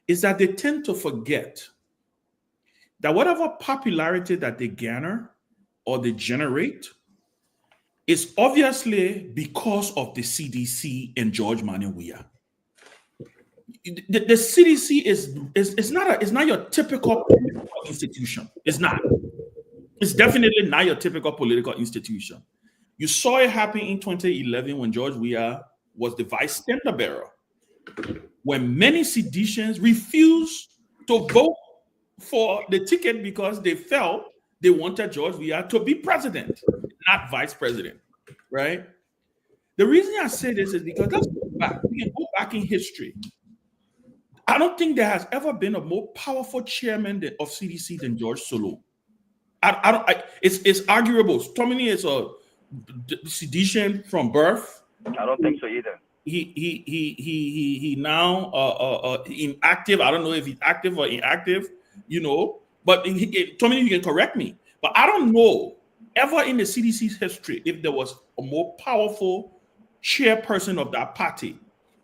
G: is that they tend to forget that whatever popularity that they garner or they generate is obviously because of the CDC and George Myean. The CDC is not your typical political institution. It's not. It's definitely not your typical political institution. You saw it happen in 2011 when George Weah was the vice standard bearer, when many seditionists refused to vote for the ticket because they felt they wanted George Weah to be president, not vice president, right? The reason I say this is because let's go back. We can go back in history. I don't think there has ever been a more powerful chairman of CDC than George Solo. It's arguable. Tomalin is a sedition from birth.
E: I don't think so either.
G: He now inactive. I don't know if he's active or inactive, but Tomalin, you can correct me. But I don't know ever in the CDC's history if there was a more powerful chairperson of that party.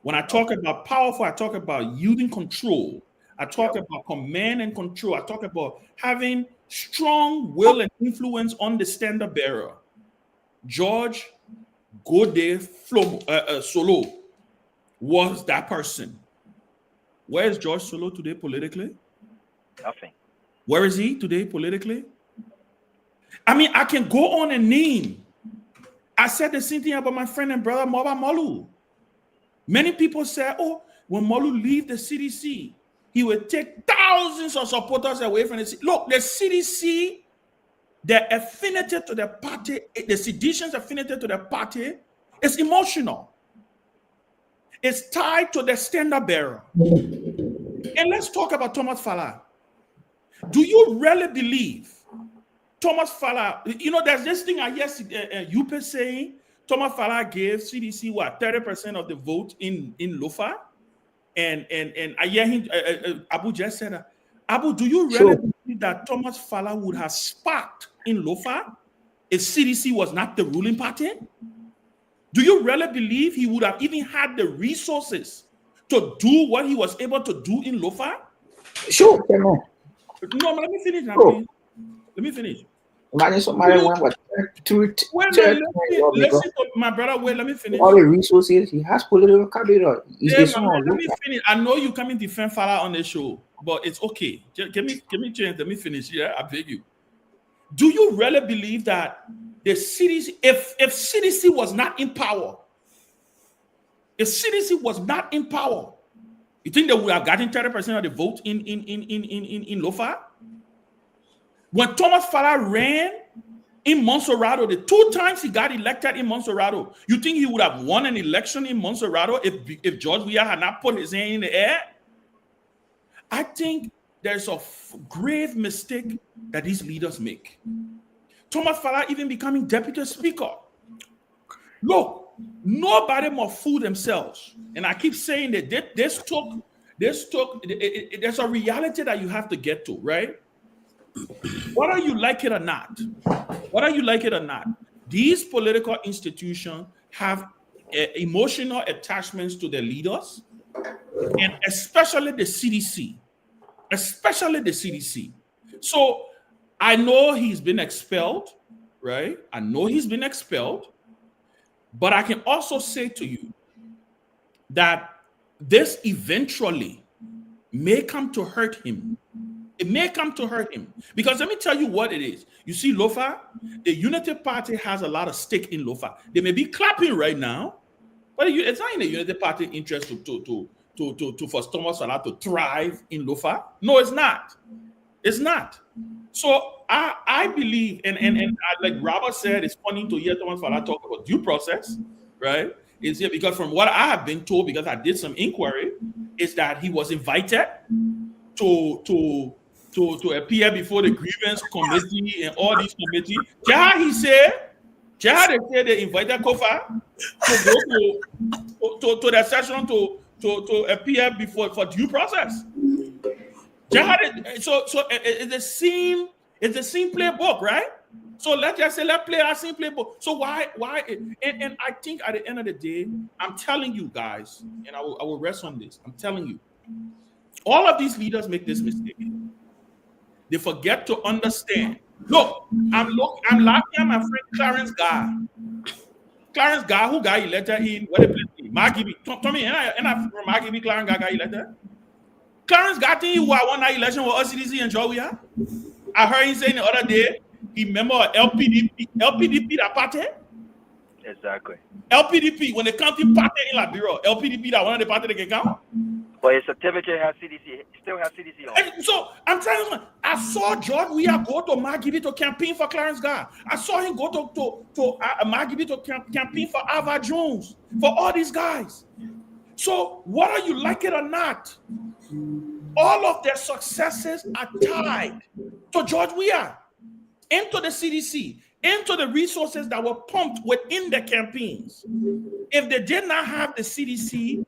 G: When I talk about powerful, I talk about yielding control. I talk about command and control. I talk about having strong will and influence on the standard bearer. George Solo was that person. Where is George Solo today politically?
E: Nothing.
G: Where is he today politically? I mean, I can go on and name. I said the same thing about my friend and brother, Moba Molu. Many people say, oh, when Molu leave the CDC, he will take thousands of supporters away from the CDC. Look, the CDC, the affinity to the party, the sedition's affinity to the party is emotional. It's tied to the standard bearer. And let's talk about Thomas Falah. Do you really believe Thomas Falah? There's this thing I hear Yupe saying, Thomas Falah gave CDC 30% of the vote in Lofa, and I hear him. Abu just said, Abu, do you really believe that Thomas Falah would have sparked in Lofa if CDC was not the ruling party? Do you really believe he would have even had the resources to do what he was able to do in Lofa?
F: Sure,
G: No, but let me finish now, please. Let me finish.
F: Listen to
G: my brother. Wait, let me finish.
F: All the resources he has, political capital.
G: Let me finish. I know you come and defend Falah on the show, but it's okay. Just give me chance. Let me finish. Yeah, I beg you. Do you really believe that the CDC, if CDC was not in power, you think they would have gotten 30% of the vote in Lofa? When Thomas Falah ran in Monserrato, the 2 times he got elected in Monserrato, you think he would have won an election in Monserrato if George Weah had not put his hand in the air? I think there's a grave mistake that these leaders make. Thomas Falah even becoming deputy speaker. Look, nobody must fool themselves. And I keep saying that there's a reality that you have to get to, right? Whether you like it or not, these political institutions have emotional attachments to their leaders, and especially the CDC. So I know he's been expelled, right? But I can also say to you that this eventually may come to hurt him. It may come to hurt him. Because let me tell you what it is. You see, Lofa, the Unity Party has a lot of stake in Lofa. They may be clapping right now, but it's not in the Unity Party interest for Thomas Falah to thrive in Lofa. No, it's not. It's not. So I believe, and like Robert said, it's funny to hear Thomas Falah talk about due process, right? Is here because from what I have been told, because I did some inquiry, is that he was invited to appear before the grievance committee and all these committees. Yeah, he said Jallah, they say they invited Kofa to go to the session to appear before for due process. Jallah, so it's the same playbook, right? So let's just say let's play our same playbook. So why and I think at the end of the day, I'm telling you guys, and I will rest on this. I'm telling you, all of these leaders make this mistake. They forget to understand. Look, I'm laughing at my friend Clarence Guar. Clarence Guar, who got elected in what they play? Margibi. Tommy, and I from Margibi, Clarence Guar got elected. Clarence Guar think he won that election with UCDC and Jallah. I heard him saying the other day, he remember LPDP that party?
E: Exactly.
G: LPDP, when they count in party in Liberia, LPDP that one of the party they can count.
E: But his certificate has CDC, still has CDC on.
G: And so I'm telling you, I saw George Weah go to Margibi to campaign for Clarence Guar. I saw him go to Margibi to campaign for Ava Jones, for all these guys. So whether you like it or not, all of their successes are tied to George Weah, into the CDC, into the resources that were pumped within the campaigns. If they did not have the CDC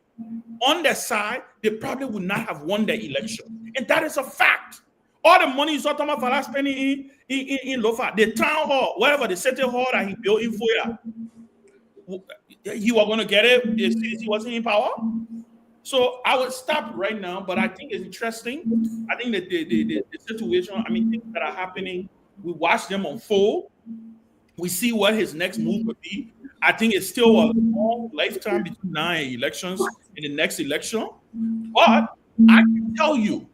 G: on their side, they probably would not have won the election. And that is a fact. All the money you saw Thomas Fala spending in Lofa, the town hall, whatever, the city hall that he built in Foya, he was going to get it if CDC wasn't in power. So I would stop right now, but I think it's interesting. I think that the situation, I mean, things that are happening, we watch them unfold. We see what his next move would be. I think it's still a long lifetime between now and elections in the next election. But I can tell you,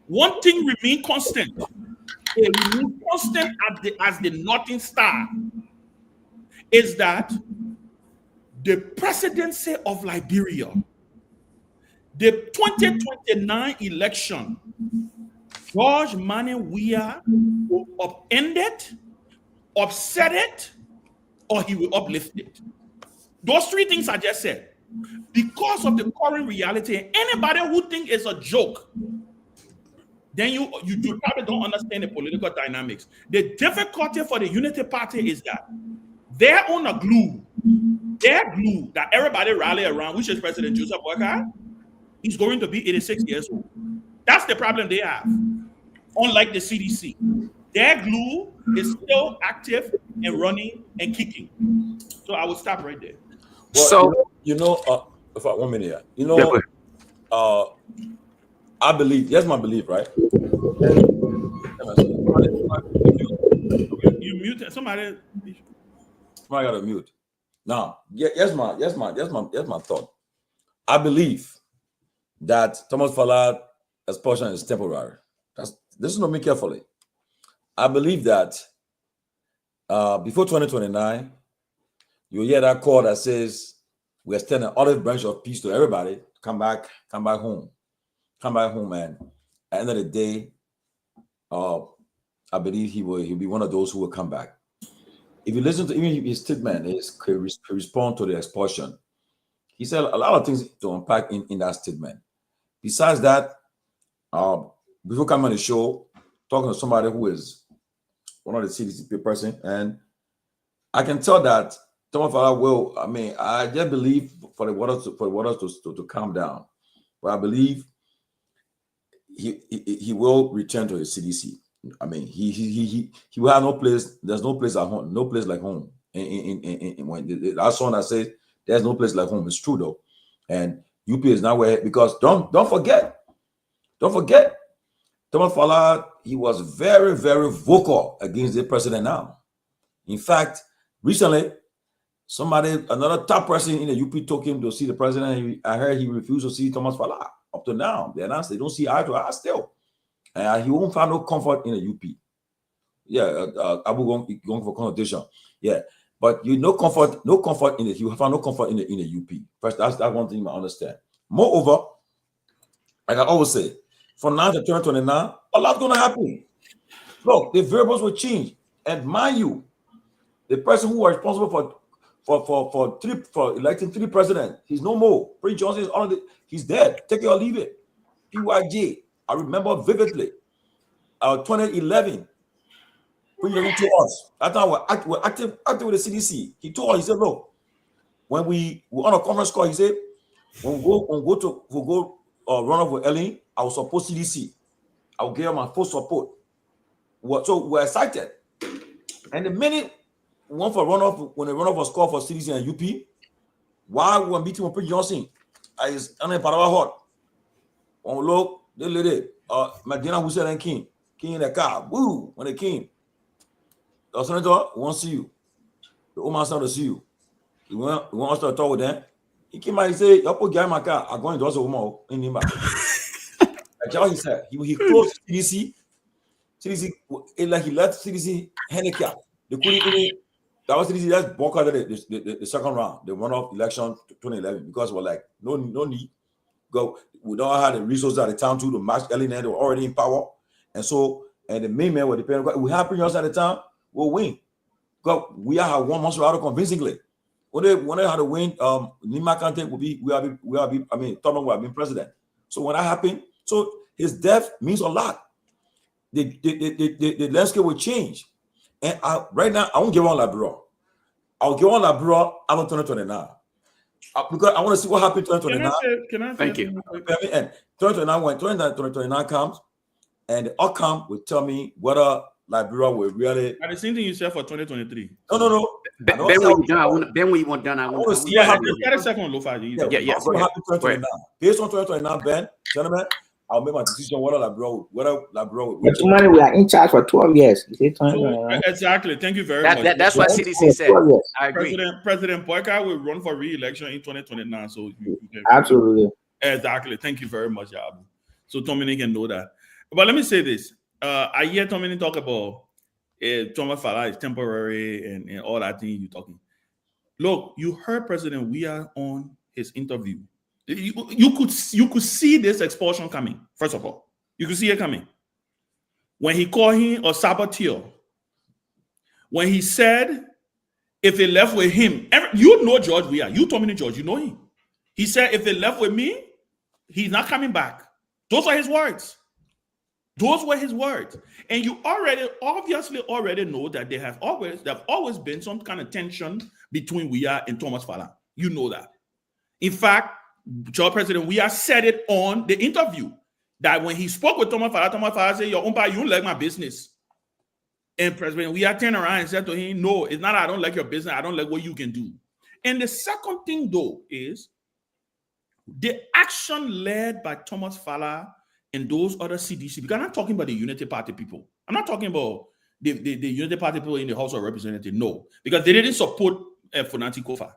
G: one thing remains constant. It remains constant as the Northern Star is that the presidency of Liberia, the 2029 election, George Manneh Weah will upend it, upset it, or he will uplift it. Those three things I just said. Because of the current reality, anybody who thinks it's a joke, then you probably don't understand the political dynamics. The difficulty for the Unity Party is that their own glue, their glue that everybody rally around, which is President Joseph Boakai, he's going to be 86 years old. That's the problem they have. Unlike the CDC, their glue is still active and running and kicking. So I will stop right there.
C: Well,
B: So,
C: if I 1 minute, yeah, I believe. That's my belief, right?
G: You muted somebody.
C: I got to mute. Now, here's my thought. I believe that Thomas Fala expulsion is temporary. Listen to me carefully. I believe that before 2029, you hear that call that says we extend an olive branch of peace to everybody. Come back home, man. At the end of the day, I believe he'll be one of those who will come back. If you listen to even his statement, his response to the expulsion, he said a lot of things to unpack in that statement. Besides that, before coming on the show, talking to somebody who is one of the CDC person, and I can tell that Thomas Fala will. I mean, I just believe for the waters to calm down, but I believe he will return to his CDC. I mean, he will have no place. There's no place at home. No place like home. In when that song that says there's no place like home. It's true though, and UP is not where, because don't forget, Thomas Fala, he was very, very vocal against the president now. In fact, recently, another top person in the UP took him to see the president. I heard he refused to see Thomas Fala. Up to now, they announced they don't see eye to eye still. And he won't find no comfort in the UP. Yeah, Abu going for connotation. Yeah, but no comfort in it. He will find no comfort in the UP. First, that's one thing I understand. Moreover, like I always say, from now to 2029, a lot's going to happen. Look, the variables will change. And mind you, the person who was responsible for electing 3 presidents, he's no more. Prince Johnson is already, he's dead. Take it or leave it. PYJ, I remember vividly, 2011, President told us. That time we're active with the CDC. He told us, he said, look, when we were on a conference call, he said, when we go run off with Ellen, I will support CDC. I will give her my full support. So we're excited. And the minute when the runoff was called for CDC and UP, while we were meeting with President Johnson, I was on a Parawa hot. When we look, they lady, Medina Hussein and King in the car, woo, when they came. The senator won't see you. The old man started to see you. He went us to talk with them. He came out and said, "You put guy in my car. I'm going to also woman in him back." That's how he said. He closed CDC. CDC, like he left CDC handicap. They couldn't even. That was CDC. That's broke out of the second round, the runoff election 2011, because we're like no need. Go. We don't have the resources at the time to match Ellen. They were already in power, and the main man were depending. We have premiums at the time. We'll win. Because we have one monster out convincingly. When they had to win, Nima Kante Tomalin will have been president. So when that happened, so his death means a lot. The landscape will change. And right now, I won't give on Liberia. I'll give on Liberia out of 2029. Because I want to see what happened in 2029.
G: Can I
B: Thank you.
C: And 2029, when 2029 comes, and the outcome will tell me whether Liberia will really.
G: The same thing you said for 2023.
C: No.
B: Ben, when you want done, I want to see.
G: Yeah, get a second, Lofa.
B: Yeah.
C: Based on 2029, Ben, gentlemen, I'll make my decision whether Liberia.
F: But money, we are in charge for 12 years.
G: Exactly. Thank you very much.
B: That's what CDC said. I agree.
G: President Boyka will run for re-election in 2029. So
F: absolutely.
G: Exactly. Thank you very much, Yabu. So Tomalin can know that. But let me say this. I hear Tomalin talk about Thomas Fala is temporary and all that thing you're talking. Look, you heard President Weah on his interview. You could see this expulsion coming. First of all, you could see it coming when he called him a saboteur. When he said, if it left with him, you know George Weah. You told me, George, you know him. He said, if it left with me, he's not coming back. Those are his words. Those were his words. And you obviously know that there have always been some kind of tension between Weah and Thomas Fala. You know that. In fact, President Weah said it on the interview that when he spoke with Thomas Fala said, "Your umpire, you don't like my business." And President Weah turned around and said to him, "No, it's not I don't like your business. I don't like what you can do." And the second thing, though, is the action led by Thomas Fala and those other CDC, because I'm not talking about the Unity Party people. I'm not talking about the Unity Party people in the House of Representatives. No, because they didn't support Fonati Kofa.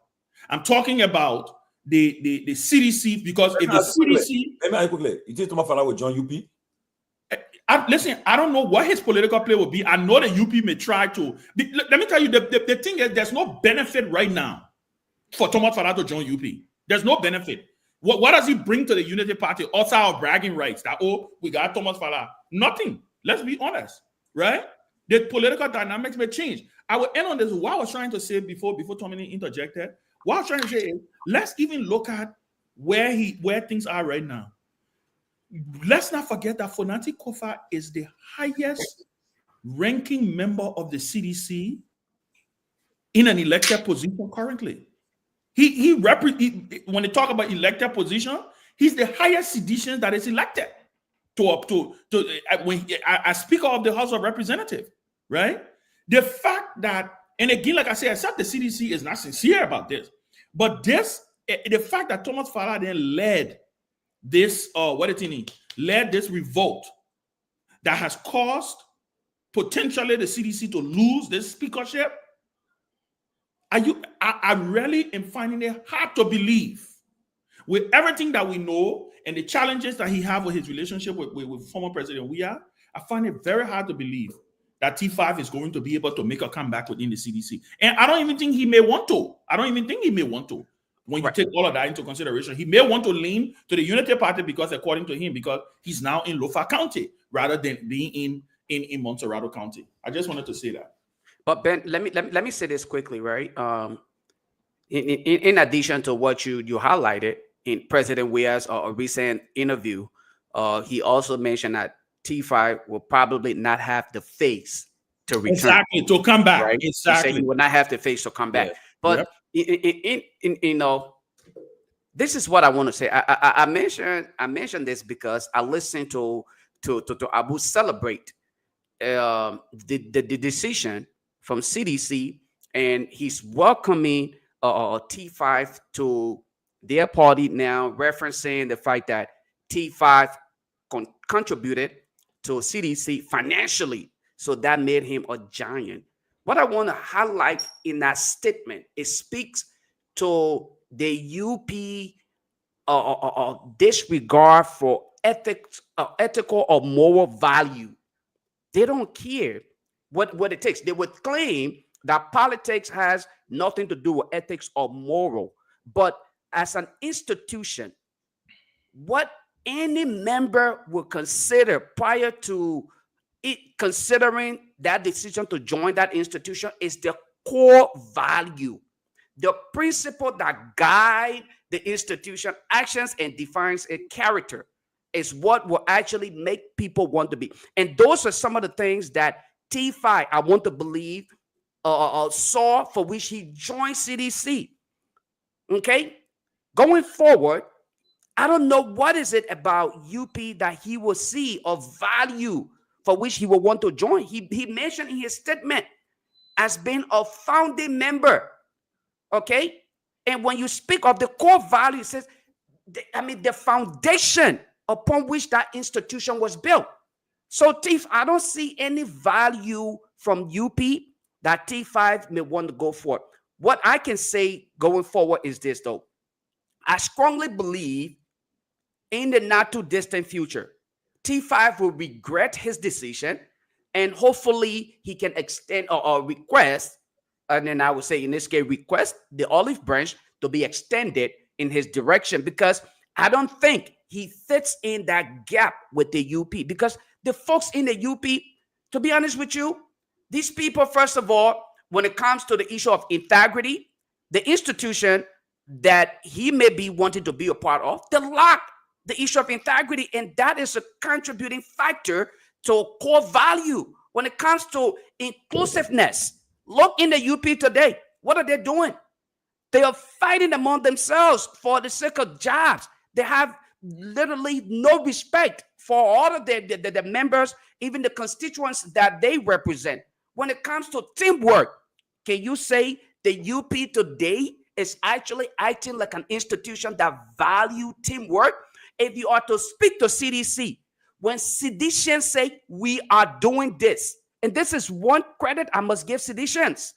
G: I'm talking about the CDC, because if the CDC...
C: Let me ask you quickly. You think Thomas Fala will join UP?
G: Listen, I don't know what his political play will be. I know the UP may try to... Let me tell you, the thing is, there's no benefit right now for Thomas Fala to join UP. There's no benefit. What does he bring to the Unity Party outside of bragging rights? That, we got Thomas Fala. Nothing. Let's be honest, right? The political dynamics may change. I will end on this. What I was trying to say before Tomalin interjected, what I was trying to say is, let's even look at where things are right now. Let's not forget that Fonati Kofa is the highest ranking member of the CDC in an elected position currently. When they talk about elected position, he's the highest CDC that is elected as Speaker of the House of Representatives, right? The fact that, and again, like I said, except the CDC is not sincere about this, but the fact that Thomas Fala then led this, led this revolt that has caused potentially the CDC to lose this speakership. I really am finding it hard to believe, with everything that we know and the challenges that he has with his relationship with former President Weah. I find it very hard to believe that T5 is going to be able to make a comeback within the CDC. And I don't even think he may want to. When you take all of that into consideration, he may want to lean to the Unity Party because, according to him, because he's now in Lofa County rather than being in Montserrado County. I just wanted to say that.
B: But Ben, let me say this quickly, right? In addition to what you highlighted in President Weah's recent interview, he also mentioned that T5 will probably not have the face to return.
G: Exactly, to come back.
B: Right?
G: Exactly.
B: He said he would not have to face to come back.
G: Yeah.
B: But you know, this is what I want to say. I mentioned this because I listened to Abu celebrate the decision from CDC, and he's welcoming T5 to their party now, referencing the fact that T5 contributed to CDC financially, so that made him a giant. What I want to highlight in that statement, it speaks to the UP disregard for ethics, ethical or moral value. They don't care what it takes. They would claim that politics has nothing to do with ethics or moral. But as an institution, what any member will consider prior to it considering that decision to join that institution is the core value, the principle that guide the institution actions and defines its character is what will actually make people want to be. And those are some of the things that T5, I want to believe, saw for which he joined CDC. Okay? Going forward, I don't know what is it about UP that he will see of value for which he will want to join. He mentioned in his statement as being a founding member. Okay? And when you speak of the core value, it says, the foundation upon which that institution was built. So I don't see any value from UP that T5 may want to go for. What I can say going forward is this, though. I strongly believe in the not too distant future, T5 will regret his decision, and hopefully he can extend or request, and then I would say in this case, request the olive branch to be extended in his direction, because I don't think he fits in that gap with the UP, because the folks in the UP, to be honest with you, these people, first of all, when it comes to the issue of integrity, the institution that he may be wanting to be a part of, they lack the issue of integrity, and that is a contributing factor to core value. When it comes to inclusiveness, look in the UP today. What are they doing? They are fighting among themselves for the sake of jobs. They have literally no respect for all of the members, even the constituents that they represent. When it comes to teamwork, can you say the UP today is actually acting like an institution that value teamwork? If you are to speak to CDC, when seditians say we are doing this, and this is one credit I must give seditians,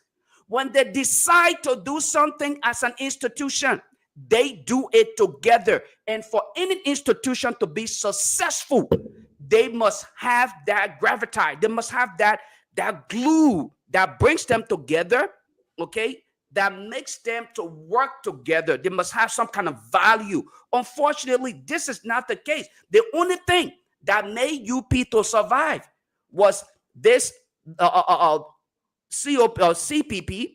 B: when they decide to do something as an institution, they do it together. And for any institution to be successful, they must have that gravitas. They must have that glue that brings them together, okay? That makes them to work together. They must have some kind of value. Unfortunately, this is not the case. The only thing that made UP to survive was this CPP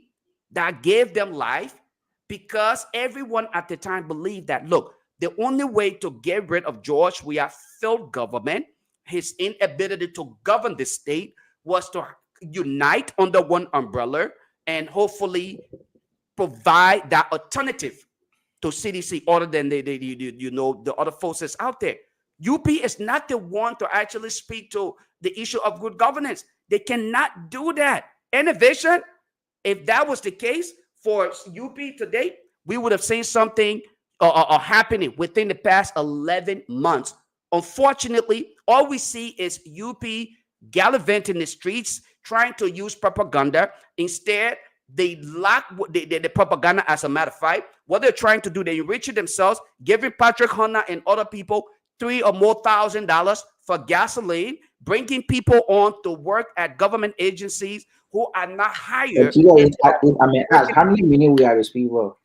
B: that gave them life, because everyone at the time believed that, look, the only way to get rid of George Weah failed government, his inability to govern the state, was to unite under one umbrella and hopefully provide that alternative to CDC other than the other forces out there. UP is not the one to actually speak to the issue of good governance. They cannot do that. Innovation, if that was the case for UP today, we would have seen something happening within the past 11 months. Unfortunately, all we see is UP gallivanting the streets, trying to use propaganda. Instead, they lack the propaganda. As a matter of fact, what they're trying to do, they enrich themselves, giving Patrick Hunter and other people $3,000 or more for gasoline, bringing people on to work at government agencies who are not hired.
F: I mean, how many million we are as people?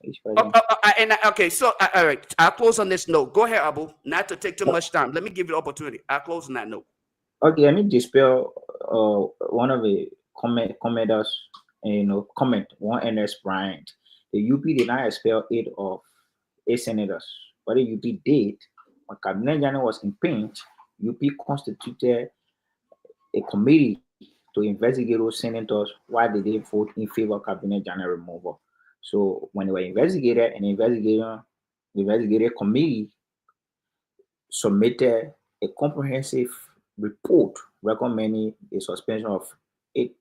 B: Okay, so all right, I'll close on this note. Go ahead, Abu. Not to take too much time. Let me give you the opportunity. I'll close on that note.
F: Okay, let me dispel one of the commenters. Comment one NS Bryant. The UP did not expel 8 of 8 senators. What the UP did, when Cabinet General was impeached, UP constituted a committee to investigate those senators why did they vote in favor of cabinet general removal. So when they were investigated, an investigative committee submitted a comprehensive report recommending the suspension of 8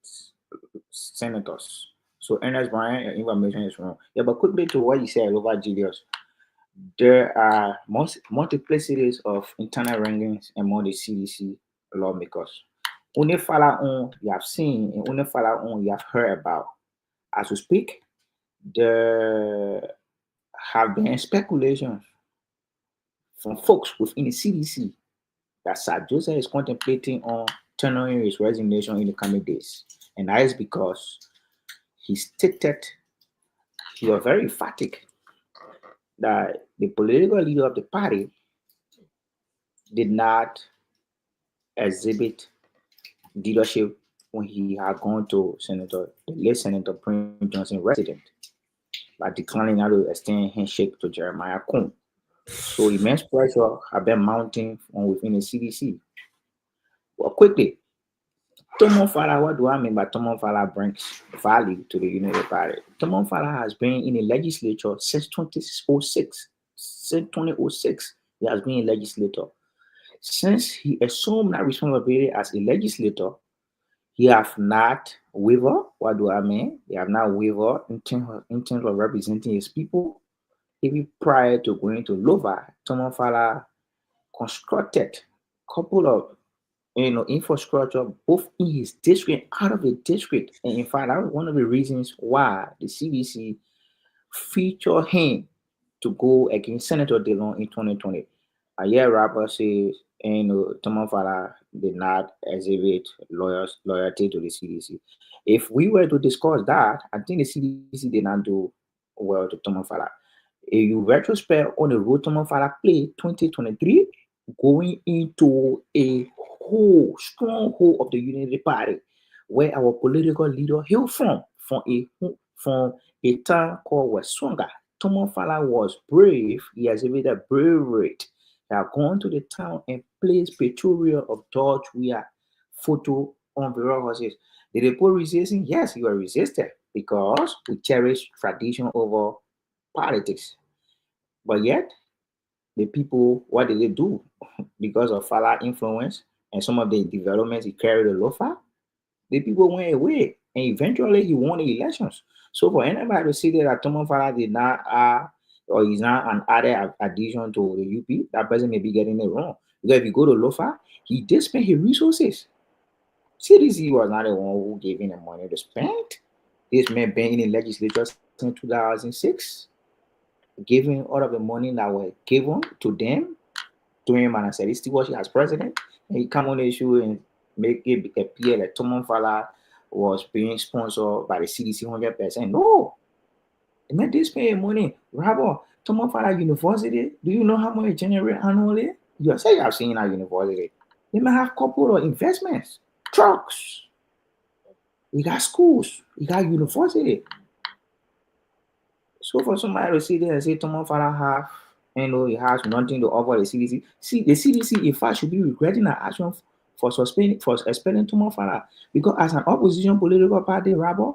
F: senators. So Ernest Bryan, your information is wrong. Yeah, but quickly to what you said, Lofa Julius, there are multiplicities of internal rankings among the CDC lawmakers. Only follow on you have seen and only follow on you have heard about. As we speak, there have been speculations from folks within the CDC that Sir Joseph is contemplating on tendering his resignation in the coming days. And that is because he stated he was very emphatic that the political leader of the party did not exhibit leadership when he had gone to the late Senator Prince Johnson resident by declining to extend handshake to Jeremiah Cohn. So immense pressure had been mounting from within the CDC. Well, quickly, Tomon Fala, what do I mean by Tomon Fala brings value to the United Party? Tomon Fala has been in the legislature since 2006. Since 2006, he has been a legislator. Since he assumed that responsibility as a legislator, he have not wavered. What do I mean? He have not wavered in terms of representing his people. Even prior to going to Lofa, Tomon Fala constructed a couple of infrastructure both in his district and out of the district. And in fact, that was one of the reasons why the CDC featured him to go against Senator DeLong in 2020. A year rapper says, Tomon Fala did not exhibit loyalty to the CDC. If we were to discuss that, I think the CDC did not do well to Tomon Fala. If you retrospect on the road Tomon Fala played 2023, going into a stronghold of the Unity Party, where our political leader hailed from a town called Wesonga. Tomon Fala was brave. He exhibited bravery. He had gone to the town and placed pictorial of George Weah photo on various horses. The report resisting? Yes, he was resisted because we cherish tradition over politics. But yet, the people, what did they do? Because of Fala influence and some of the developments he carried in Lofa, the people went away. And eventually he won the elections. So for anybody to say that Tomon Fala did not or is not an added addition to the UP, that person may be getting it wrong. Because if you go to Lofa, he did spend his resources. CDC was not the one who gave him the money to spend. This man been in the legislature since 2006, giving all of the money that was given to them, to him, and I said, he still was as president, and he come on the issue and make it appear that Tomon Fala was being sponsored by the CDC 100%. No. The man did spend money. Rabbi, Tomon Fala University, do you know how much it generates annually? You say you have seen our university. They may have a couple of investments, trucks. We got schools. We got university. So for somebody to sit there and say Tomon Fala have, he has nothing to offer the CDC. See, the CDC, in fact, should be regretting the action for expelling Tomon Fala, because as an opposition political party, Rabbi,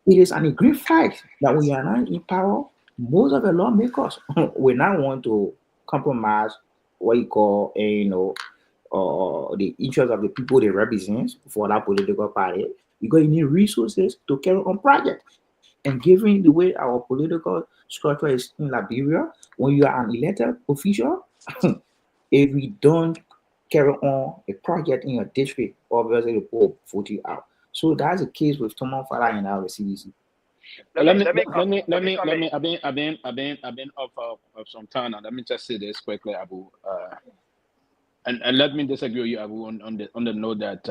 F: it is an great fact that when you are not in power, most of the lawmakers will not want to compromise what you call, the interests of the people they represent for that political party, because you need resources to carry on projects. And given the way our political structure is in Liberia, when you are an elected official, if we don't carry on a project in your district, obviously the people vote you out. So that's the case with Tomon Fala and our CDC.
B: I've been off of some time now. Let me just say this quickly, Abu. And let me disagree with you, Abu, on the note that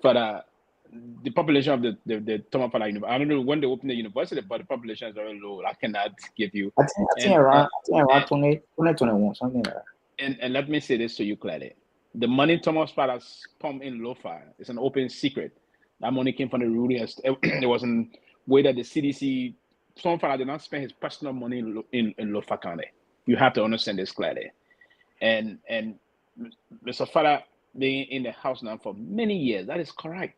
B: for the population of the Tomon Fala University, I don't know when they open the university, but the population is very low. I cannot give you.
F: I think around 2021, something like that.
B: And let me say this to you clearly. The money Tomon Fala's pump in Lofa is an open secret. That money came from the ruling estate. It wasn't way that the CDC, Tomon Fala did not spend his personal money in Lofa County. You have to understand this clearly. And Mr. Fala
H: being in the House now for many years. That is correct.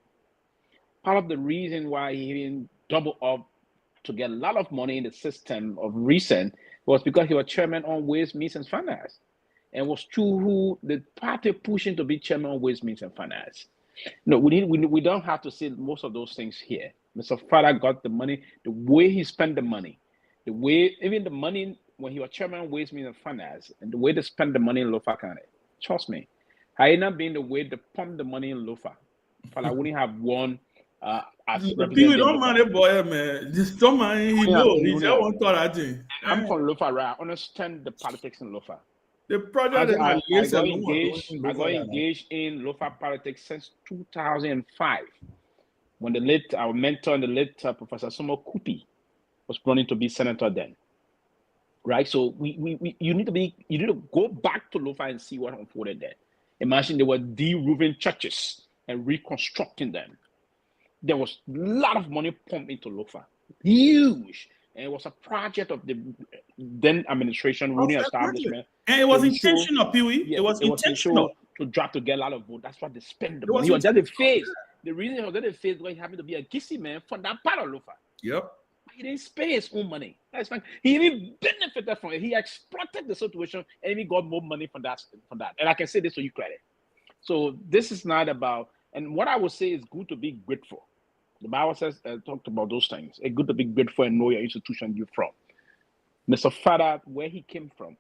H: Part of the reason why he didn't double up to get a lot of money in the system of recent was because he was chairman on Ways, Means and Finance. And was true who the party pushing to be chairman on Ways, Means and Finance. No, we don't have to say most of those things here. Mr. Fada got the money, the way he spent the money, the way even the money when he was chairman on Ways, Means and Finance, and the way they spent the money in Lofa County. Trust me, had it not been the way they pumped the money in Lofa, Fada wouldn't have won.
G: People don't mind the boy, man. Just don't mind. He knows. He just won't talk that thing.
H: I'm from Lofa, right? I understand the politics in Lofa.
G: The project
H: I got engaged in Lofa politics since 2005, when our mentor and the late Professor Sumo Kupi was running to be senator then. Right, so you need to go back to Lofa and see what unfolded there. Imagine they were de-roofing churches and reconstructing them. There was a lot of money pumped into Lofa, huge, and it was a project of the then administration ruling establishment.
G: And it was intentional, Pewee.
H: Yeah,
G: it was intentional
H: to get a lot of votes. That's why they spent the money. He was just a phase. The reason he was just a phase was he happened to be a Gisi man from that part of Lofa.
G: Yep.
H: He didn't spend his own money. That's fine. He even benefited from it. He exploited the situation and he got more money from that. And I can say this to you credit. So this is not about. And what I would say is good to be grateful. The Bible says, talked about those things. It's good to be grateful and know your institution you're from. Mr. Fada, where he came from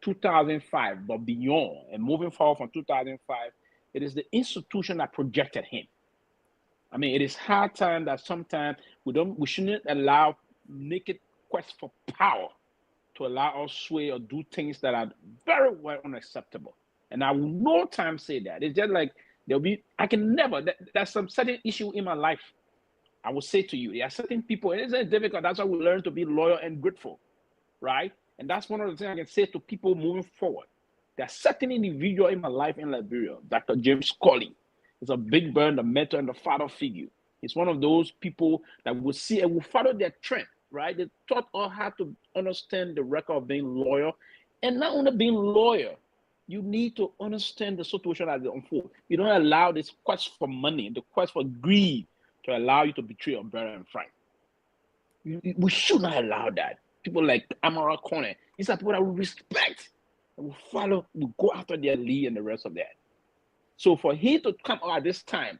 H: 2005, but beyond, and moving forward from 2005, it is the institution that projected him. I mean, it is hard time that sometimes we shouldn't allow naked quest for power to allow us sway or do things that are very well unacceptable. And I will no time say that. It's just like there's some certain issue in my life. I will say to you, there are certain people, and it's difficult. That's why we learn to be loyal and grateful, right? And that's one of the things I can say to people moving forward. There are certain individuals in my life in Liberia. Dr. James Colley is a big burn, the mentor and the father figure. He's one of those people that will see and will follow their trend, right? They taught us how to understand the record of being loyal, and not only being loyal. You need to understand the situation as it unfolds. You don't allow this quest for money, the quest for greed, to allow you to betray your brother and friend. We should not allow that. People like Amara Kone, these are people that we respect and will follow, will go after their lead and the rest of that. So for him to come out at this time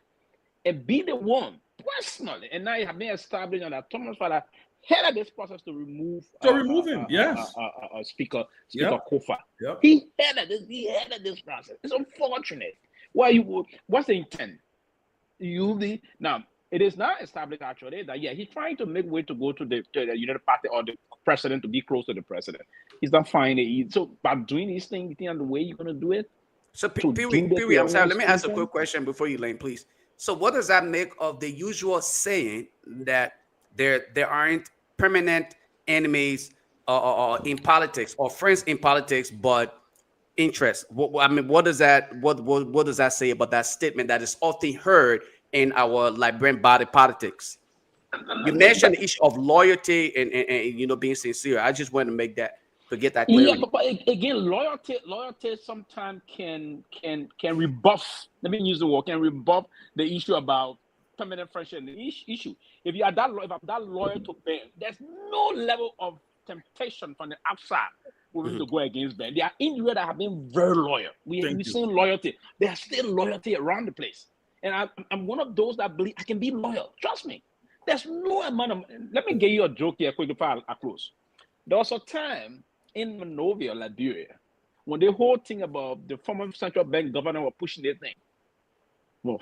H: and be the one personally, and now you have been established that Thomas Fada headed this process to remove
G: him, yes.
H: Speaker
G: Yep.
H: Kofa.
G: Yep.
H: He headed this process. It's unfortunate. What's the intent? Now it is not established actually that he's trying to make way to go to the United Party or the president to be close to the president. He's not finding it. So by doing these things, you think the way you're gonna do it.
B: So Pewee, I'm sorry. Let me ask a quick question before you lane, please. So what does that make of the usual saying that there aren't permanent enemies in politics or friends in politics, but interest? What does that say about that statement that is often heard in our Liberian body politics? You mentioned the issue of loyalty and being sincere. I just want to make that to get that clarity.
H: Yeah, but again, loyalty sometimes can rebuff. Let me use the word, can rebuff the issue about permanent friendship. The issue, if I'm that loyal to Ben, there's no level of temptation from the outside to go against Ben. There are individuals that have been very loyal. We've seen loyalty. There's still loyalty around the place, and I'm one of those that believe I can be loyal. Trust me. There's no amount of. Let me give you a joke here quickly before I close. There was a time in Monrovia, Liberia, when the whole thing about the former central bank governor were pushing their thing,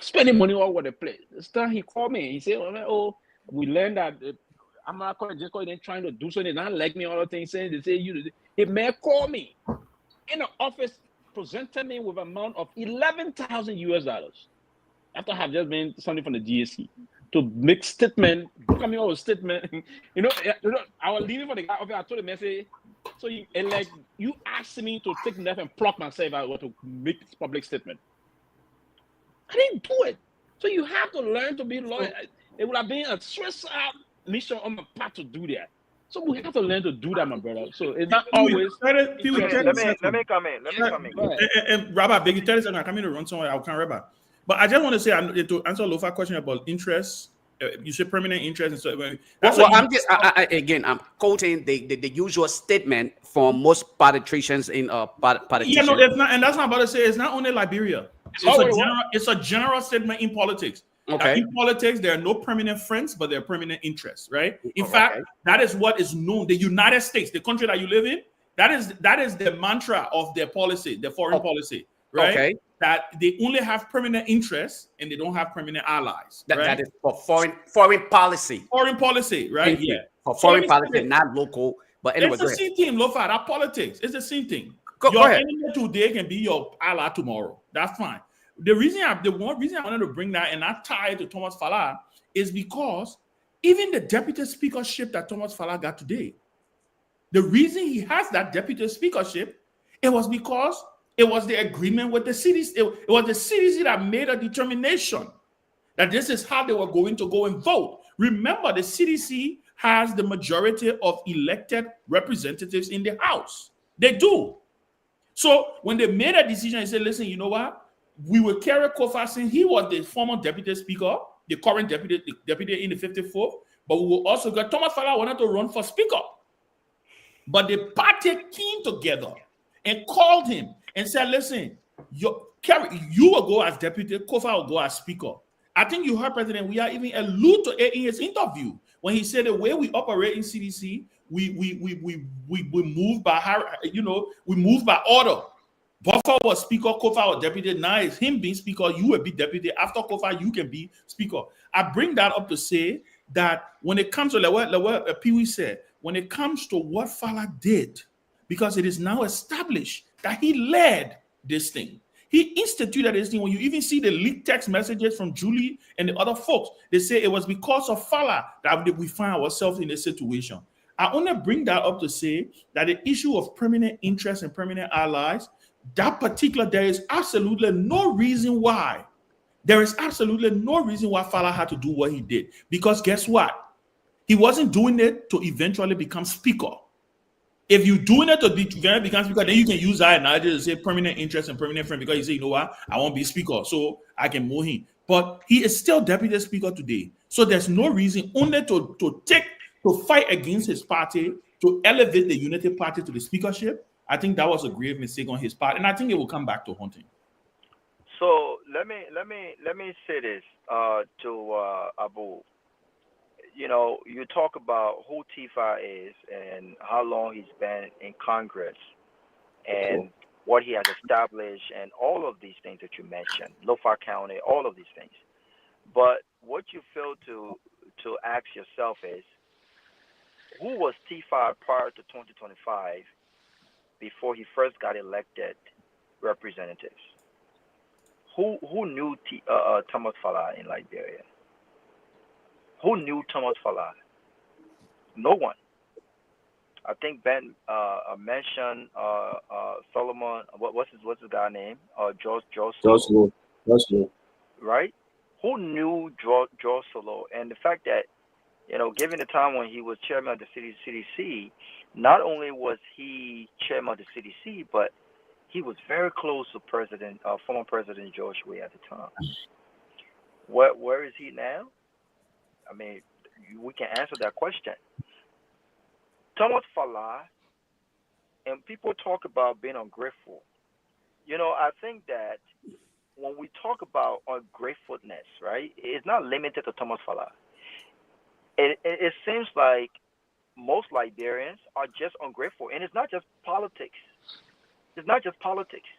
H: spending money all over the place. This time he called me. He said, "Oh, we learned that I'm not just trying to do something. They not like me. All the things saying they say you." He may call me in the office, presented me with an amount of $11,000 after I have just been something from the GSC to make statement, coming out with statement. I was leaving for the guy. I told him, I say, so you asked me to take enough and pluck myself out to make this public statement. I didn't do it. So you have to learn to be loyal. It would have been a suicide mission on my part to do that. So we have to learn to do that, my brother. So it's not always.
E: Let me come in.
G: And Rabbi, beg you 30 seconds. I'm coming to run somewhere. I'll come, Rabbi. But I just want to say, to answer Lofa's question about interest, you say permanent interest, and so that's
B: I'm quoting the usual statement from most politicians in politicians.
G: Yeah, no, it's not, and that's not about to say. It's not only Liberia. It's a general statement in politics.
B: Okay.
G: In politics, there are no permanent friends, but there are permanent interests, right? In fact, that is what is known. The United States, the country that you live in, that is the mantra of their policy, their foreign policy, right? Okay. That they only have permanent interests and they don't have permanent allies.
B: That is for foreign policy.
G: Foreign policy, right? Yeah.
B: For foreign policy, not local. But anyway,
G: it's the same thing, Lofa. That politics. It's the same thing.
B: Go ahead.
G: Enemy today can be your ally tomorrow. That's fine. The one reason I wanted to bring that and not tie it to Thomas Falah is because even the deputy speakership that Thomas Falah got today, the reason he has that deputy speakership, it was because it was the agreement with the cities. It was the CDC that made a determination that this is how they were going to go and vote. Remember, the CDC has the majority of elected representatives in the House. They do. So when they made a decision and said, listen, you know what? We will carry Kofa since he was the former deputy speaker, the current deputy in the 54th, but we will also get Thomas Falah wanted to run for speaker. But the party came together and called him and said, listen, you will go as deputy, Kofa will go as speaker. I think you heard President Weah even allude to it in his interview when he said the way we operate in CDC, we move by we move by order. Buffer was speaker, Kofa was deputy. Now it's him being speaker, you will be deputy. After Kofa, you can be speaker. I bring that up to say that when it comes to like what Pewee said, when it comes to what Falah did, because it is now established that he led this thing. He instituted this thing. When you even see the leaked text messages from Julie and the other folks, they say it was because of Falah that we find ourselves in this situation. I only bring that up to say that the issue of permanent interests and permanent allies, there is absolutely no reason why. There is absolutely no reason why Falah had to do what he did. Because guess what? He wasn't doing it to eventually become speaker. If you're doing it to become speaker, then you can use that analogy to say permanent interest and permanent friend, because you say, you know what, I won't be speaker, so I can move him. But he is still deputy speaker today. So there's no reason only to fight against his party, to elevate the Unity Party to the speakership. I think that was a grave mistake on his part, and I think it will come back to haunt him.
E: So let me say this to Abu. You know, you talk about who Tifa is and how long he's been in Congress and what he has established and all of these things that you mentioned, Lofa County, all of these things. But what you fail to ask yourself is, who was Tifa prior to 2025 before he first got elected representatives? Who knew Thomas Falah in Liberia? Who knew Thomas Falah? No one. I think Ben mentioned Solomon. What's his guy name? George Solo. Right? Who knew George Solo? And the fact that, you know, given the time when he was chairman of the CDC, not only was he chairman of the CDC, but he was very close to former President George Weah at the time. Where is he now? I mean, we can answer that question. Thomas Falah, and people talk about being ungrateful. You know, I think that when we talk about ungratefulness, right, it's not limited to Thomas Falah. It seems like most Liberians are just ungrateful, and it's not just politics. It's not just politics.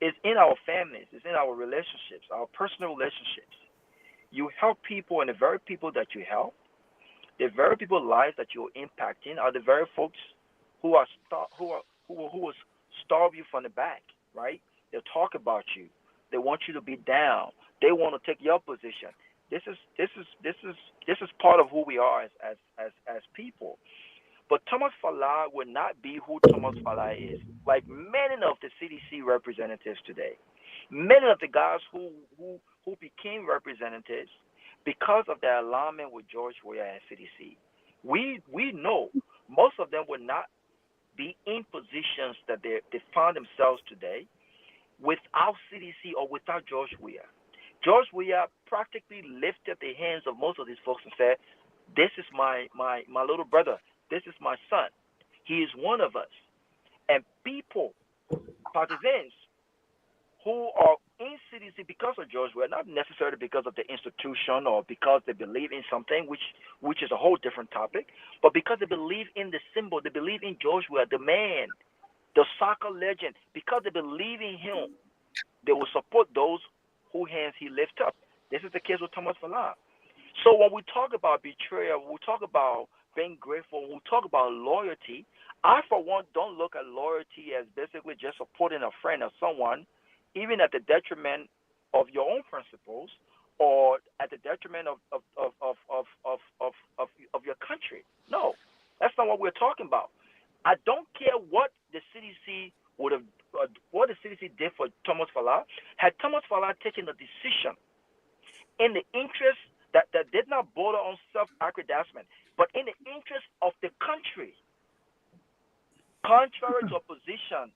E: It's in our families. It's in our relationships, our personal relationships. You help people, and the very people that you help, the very people's lives that you're impacting are the very folks who will starve you from the back, right? They'll talk about you. They want you to be down. They want to take your position. This is part of who we are as people. But Thomas Falah would not be who Thomas Falah is. Like many of the CDC representatives today, many of the guys who became representatives because of their alignment with George Weah and CDC. We know most of them would not be in positions that they found themselves today without CDC or without George Weah. George Weah practically lifted the hands of most of these folks and said, this is my little brother. This is my son. He is one of us. And people, partisans, who are in CDC because of George Weah, not necessarily because of the institution or because they believe in something, which is a whole different topic, but because they believe in the symbol, they believe in George Weah, the man, the soccer legend. Because they believe in him, they will support those whose hands he lifts up. This is the case with Thomas Falah. So when we talk about betrayal, when we talk about being grateful, when we talk about loyalty, I, for one, don't look at loyalty as basically just supporting a friend or someone, even at the detriment of your own principles or at the detriment of your country. No, that's not what we're talking about. I don't care what the CDC would have, what the CDC did for Thomas Falah. Had Thomas Falah taken a decision in the interest that did not border on self-aggrandizement, but in the interest of the country, contrary to a position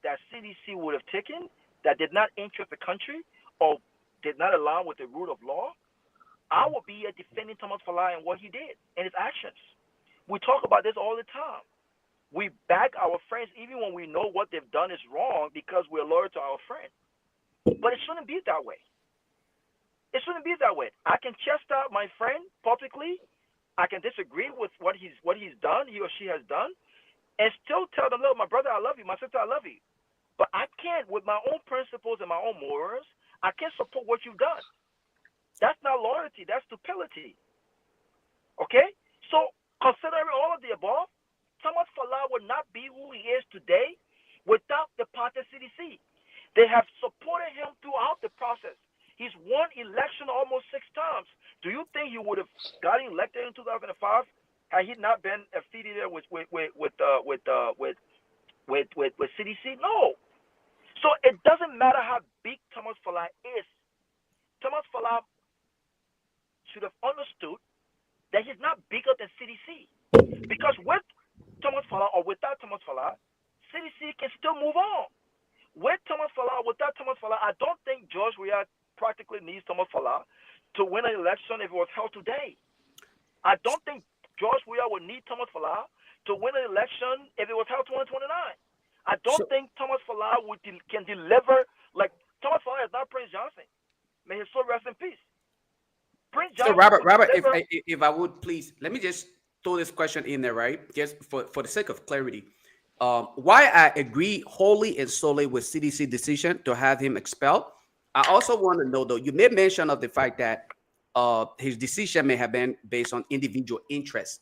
E: that CDC would have taken that did not interest the country or did not align with the rule of law, I will be defending Thomas Falah and what he did and his actions. We talk about this all the time. We back our friends even when we know what they've done is wrong because we're loyal to our friend. But it shouldn't be that way. It shouldn't be that way. I can chest out my friend publicly. I can disagree with what he's done, he or she has done, and still tell them, look, my brother, I love you. My sister, I love you. But I can't, with my own principles and my own morals, I can't support what you've done. That's not loyalty. That's stupidity. Okay? So, considering all of the above, Thomas Falah would not be who he is today without the party CDC. They have supported him throughout the process. He's won election almost 6 times. Do you think he would have gotten elected in 2005 had he not been affiliated with CDC? No. So it doesn't matter how big Thomas Falah is. Thomas Falah should have understood that he's not bigger than CDC. Because with Thomas Falah or without Thomas Falah, CDC can still move on. With Thomas Falah or without Thomas Falah, I don't think George Weah practically needs Thomas Falah to win an election if it was held today. I don't think George Weah would need Thomas Falah to win an election if it was held 2029. I don't think Thomas Falah can deliver like Thomas Falah is not Prince Johnson. May his soul rest in peace. Prince Johnson.
B: So Robert, if I would please, let me just throw this question in there, right? Just for the sake of clarity. Why I agree wholly and solely with CDC decision to have him expelled. I also want to know, though, you made mention of the fact that his decision may have been based on individual interest.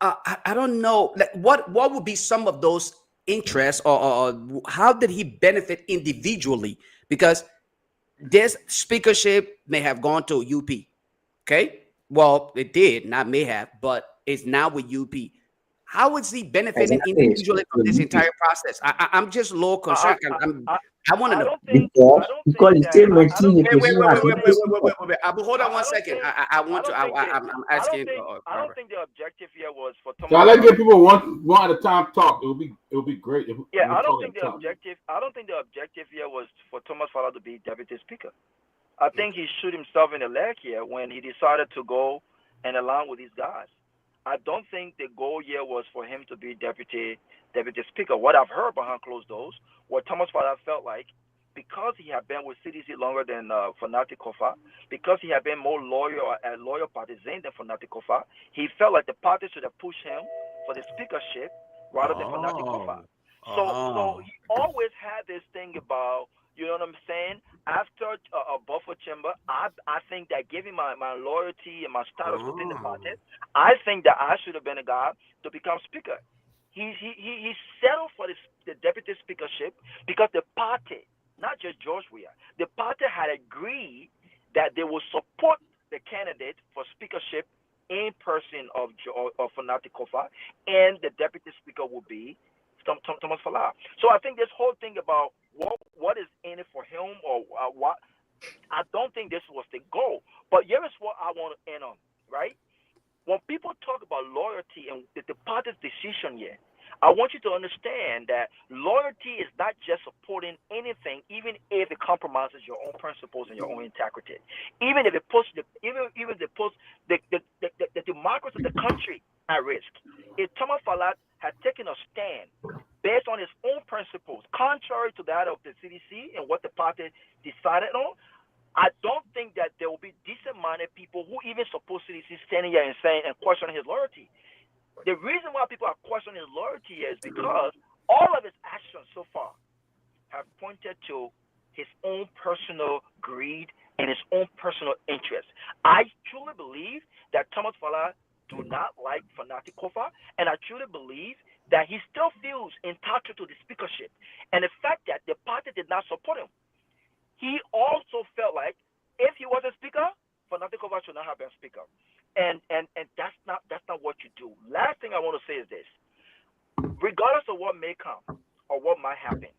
B: I don't know, like, what would be some of those interests, or how did he benefit individually? Because this speakership may have gone to UP, okay? Well, it did, not may have, but it's now with UP. How is he benefiting individually from this entire process? I'm just a little concerned. I want to know.
F: Because the statement
B: Wait. Hold on 1 second. I'm asking.
E: I don't think the objective here was for Thomas.
I: So let's give people one at a time talk. It would be great.
E: I don't think the objective here was for Thomas Falah to be deputy speaker. I think he shoot himself in the leg here when he decided to go and align with these guys. I don't think the goal here was for him to be deputy speaker. What I've heard behind closed doors, what Thomas Falah felt like, because he had been with CDC longer than Fanatic Kofa, because he had been more loyal partisan than Fanatic Kofa, he felt like the party should have pushed him for the speakership rather than Fanatic Kofa. So he always had this thing about, you know what I'm saying? After a buffer chamber, I think that giving my loyalty and my status within the party, I think that I should have been a guy to become speaker. He settled for the deputy speakership because the party, not just George Weah, the party had agreed that they will support the candidate for speakership in person of Fanatic Kofa, and the deputy speaker will be Thomas Falah. So I think this whole thing about what is in it for him or what, I don't think this was the goal. But here is what I want to end on, right? when people talk about loyalty and the party's decision here, I want you to understand that loyalty is not just supporting anything, even if it compromises your own principles and your own integrity. Even if it puts the democracy of the country at risk. If Thomas Falat had taken a stand based on his own principles, contrary to that of the CDC and what the party decided on, I don't think that there will be decent-minded people who even support CDC standing here and saying and questioning his loyalty. The reason why people are questioning his loyalty is because all of his actions so far have pointed to his own personal greed and his own personal interest. I truly believe that Thomas Falat do not like Fanatic Kofa, and I truly believe that he still feels entitled to the speakership. And the fact that the party did not support him, he also felt like if he was a speaker, Fanatic Kofa should not have been speaker. And that's not what you do. Last thing I want to say is this: regardless of what may come or what might happen,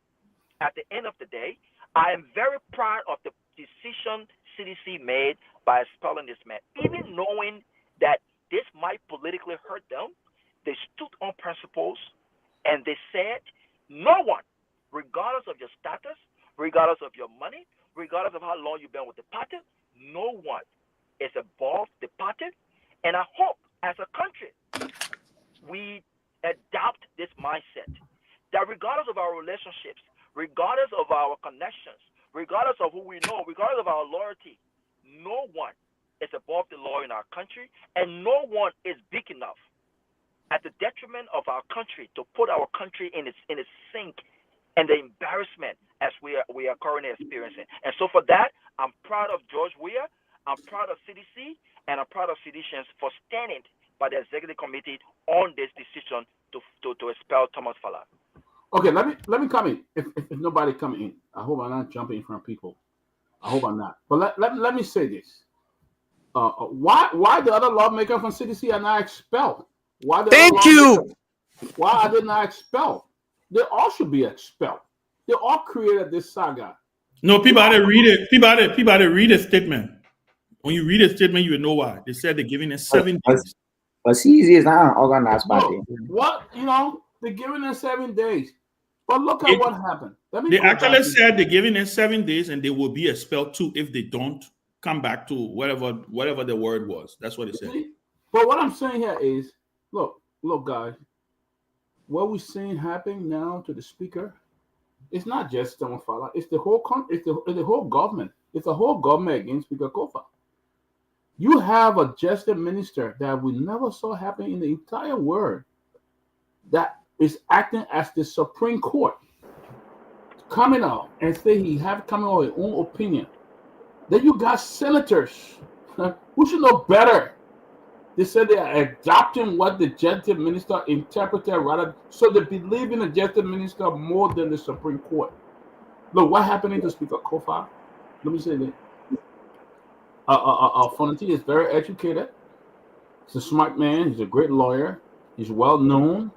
E: at the end of the day, I am very proud of the decision CDC made by expelling this man. Even knowing that this might politically hurt them, they stood on principles and they said, no one, regardless of your status, regardless of your money, regardless of how long you've been with the party, no one is above the party. And I hope, as a country, we adopt this mindset that regardless of our relationships, regardless of our connections, regardless of who we know, regardless of our loyalty, no one is above the law in our country, and no one is big enough at the detriment of our country to put our country in its sink and the embarrassment as we are currently experiencing. And so for that, I'm proud of George Weah, I'm proud of CDC, and I'm proud of Seditians for standing by the executive committee on this decision to expel Thomas Falat.
I: Okay, let me come in. If nobody coming in, I hope I'm not jumping in front of people. I hope I'm not. But let me say this: why the other lawmakers from CDC are not expelled? Why are they not expelled? They all should be expelled. They all created this saga.
G: No, Peabody read it. Peabody read a statement. When you read a statement, you will know why. They said they're giving us 7 days.
F: But CDC is not an organized party.
I: What? They're giving us 7 days. But look at what happened.
G: They actually said they're giving us 7 days and they will be expelled too if they don't come back to whatever the word was. That's what they said.
I: But what I'm saying here is, look, guys, what we're seeing happen now to the speaker, it's not just Thomas Falat. It's the whole country. It's the whole government. It's the whole government against Speaker Kofa. You have a justice minister that we never saw happen in the entire world that is acting as the Supreme Court, coming out and say he have coming out his own opinion. Then you got senators who should know better. They said they are adopting what the justice minister interpreted, rather, so they believe in the justice minister more than the Supreme Court. Look, what happened to Speaker Kofa? Let me say that. Fonti is very educated. He's a smart man. He's a great lawyer. He's well known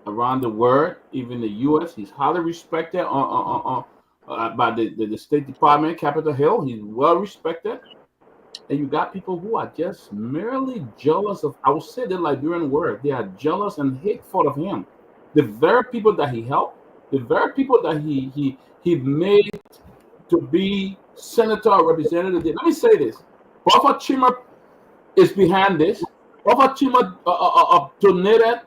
I: around the world, even the U.S. He's highly respected by the State Department, Capitol Hill. He's well respected. And you got people who are just merely jealous of, I would say the Liberian word, they are jealous and hateful of him. The very people that he helped, the very people that he made to be senator or representative. Let me say this. Buffer Chima is behind this. Buffer Chima donated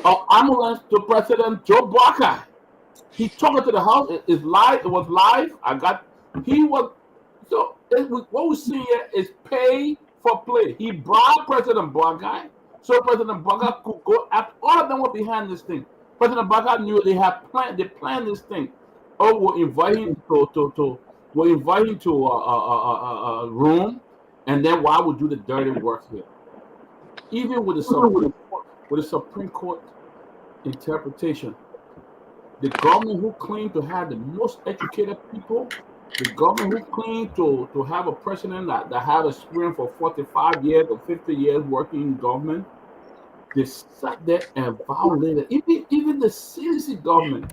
I: an ambulance to President Joe Barker. He took it to the house. It was live. What we see here is pay for play. He bribed President Barker so President Barker could go after. All of them were behind this thing. President Barker knew they planned this thing. Oh, we'll invite him to a room, and then why would do the dirty work here? Even with the Supreme Court interpretation, the government who claimed to have the most educated people, the government who claimed to have a president that had experience for 45 years or 50 years working in government, they sat there and violated. Even the CDC government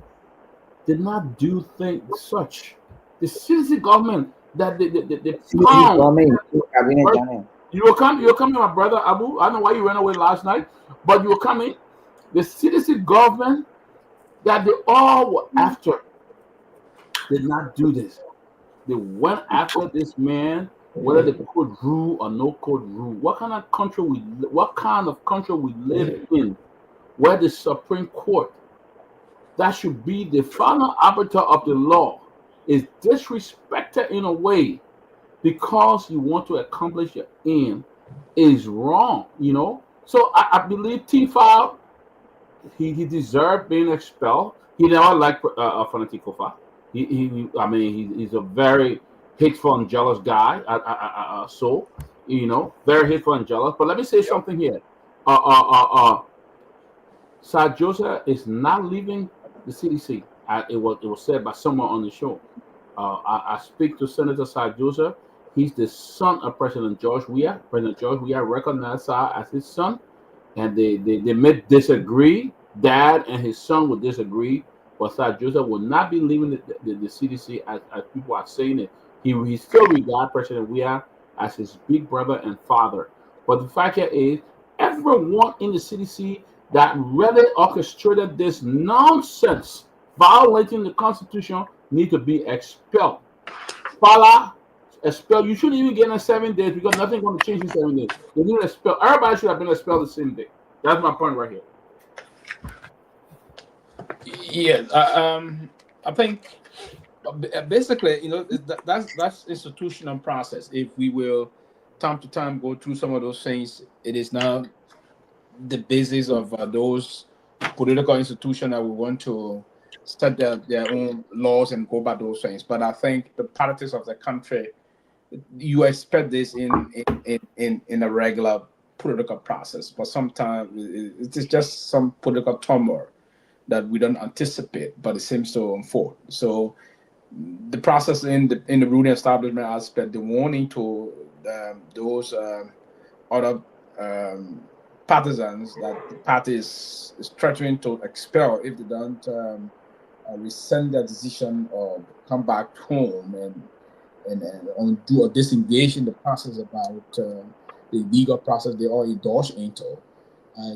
I: did not do things such. The CDC government that they found You were coming, my brother Abu. I don't know why you ran away last night, but you were coming. The CDC government that they all were after did not do this. They went after this man, whether the code rule or no code rule. What kind of country we live in, where the Supreme Court, that should be the final arbiter of the law, is disrespected in a way because you want to accomplish your aim, is wrong, So I believe T5, he deserved being expelled. He never liked Fanatic Kofa. He's a very hateful and jealous guy. Very hateful and jealous. But let me say something here. Sir Joseph is not leaving the CDC. It was said by someone on the show. I speak to Senator Sir Joseph. He's the son of President George Weah. President George Weah recognized Sir as his son, and they may disagree. Dad and his son would disagree, but Sir Joseph will not be leaving the CDC as people are saying it. He still regards President Weah as his big brother and father. But the fact here is, everyone in the CDC that really orchestrated this nonsense, violating the Constitution, need to be expelled. Fala, expelled. You shouldn't even get in 7 days because nothing's going to change in 7 days. They need to expel. Everybody should have been expelled the same day. That's my point right here.
H: Yeah, I think basically, that's institutional process. If we will, time to time, go through some of those things, it is now the basis of those political institutions that we want to set their own laws and go by those things. But I think the politics of the country, you expect this in a regular political process, but sometimes it's just some political turmoil that we don't anticipate, but it seems to unfold. So the process in the ruling establishment aspect, the warning to those other partisans that the party is threatening to expel if they don't rescind their decision or come back home and undo or disengage in the process about the legal process they all indulge into.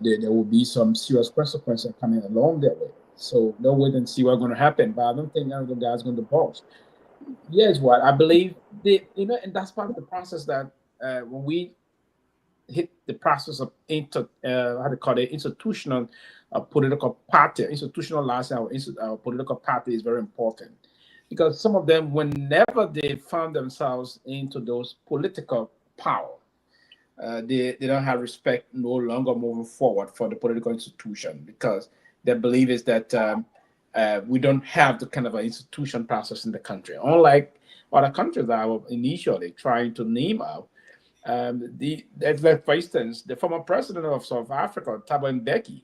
H: There will be some serious consequences coming along that way. So they'll wait and see what's going to happen. But I don't think none of the guys going to box. Here's what I believe. And that's part of the process that when we hit the process of institutional political party, institutionalizing our political party is very important, because some of them, whenever they found themselves into those political power, they don't have respect no longer moving forward for the political institution, because their belief is that we don't have the kind of an institution process in the country, unlike other countries that were initially trying to name out. For instance, the former president of South Africa, Thabo Mbeki,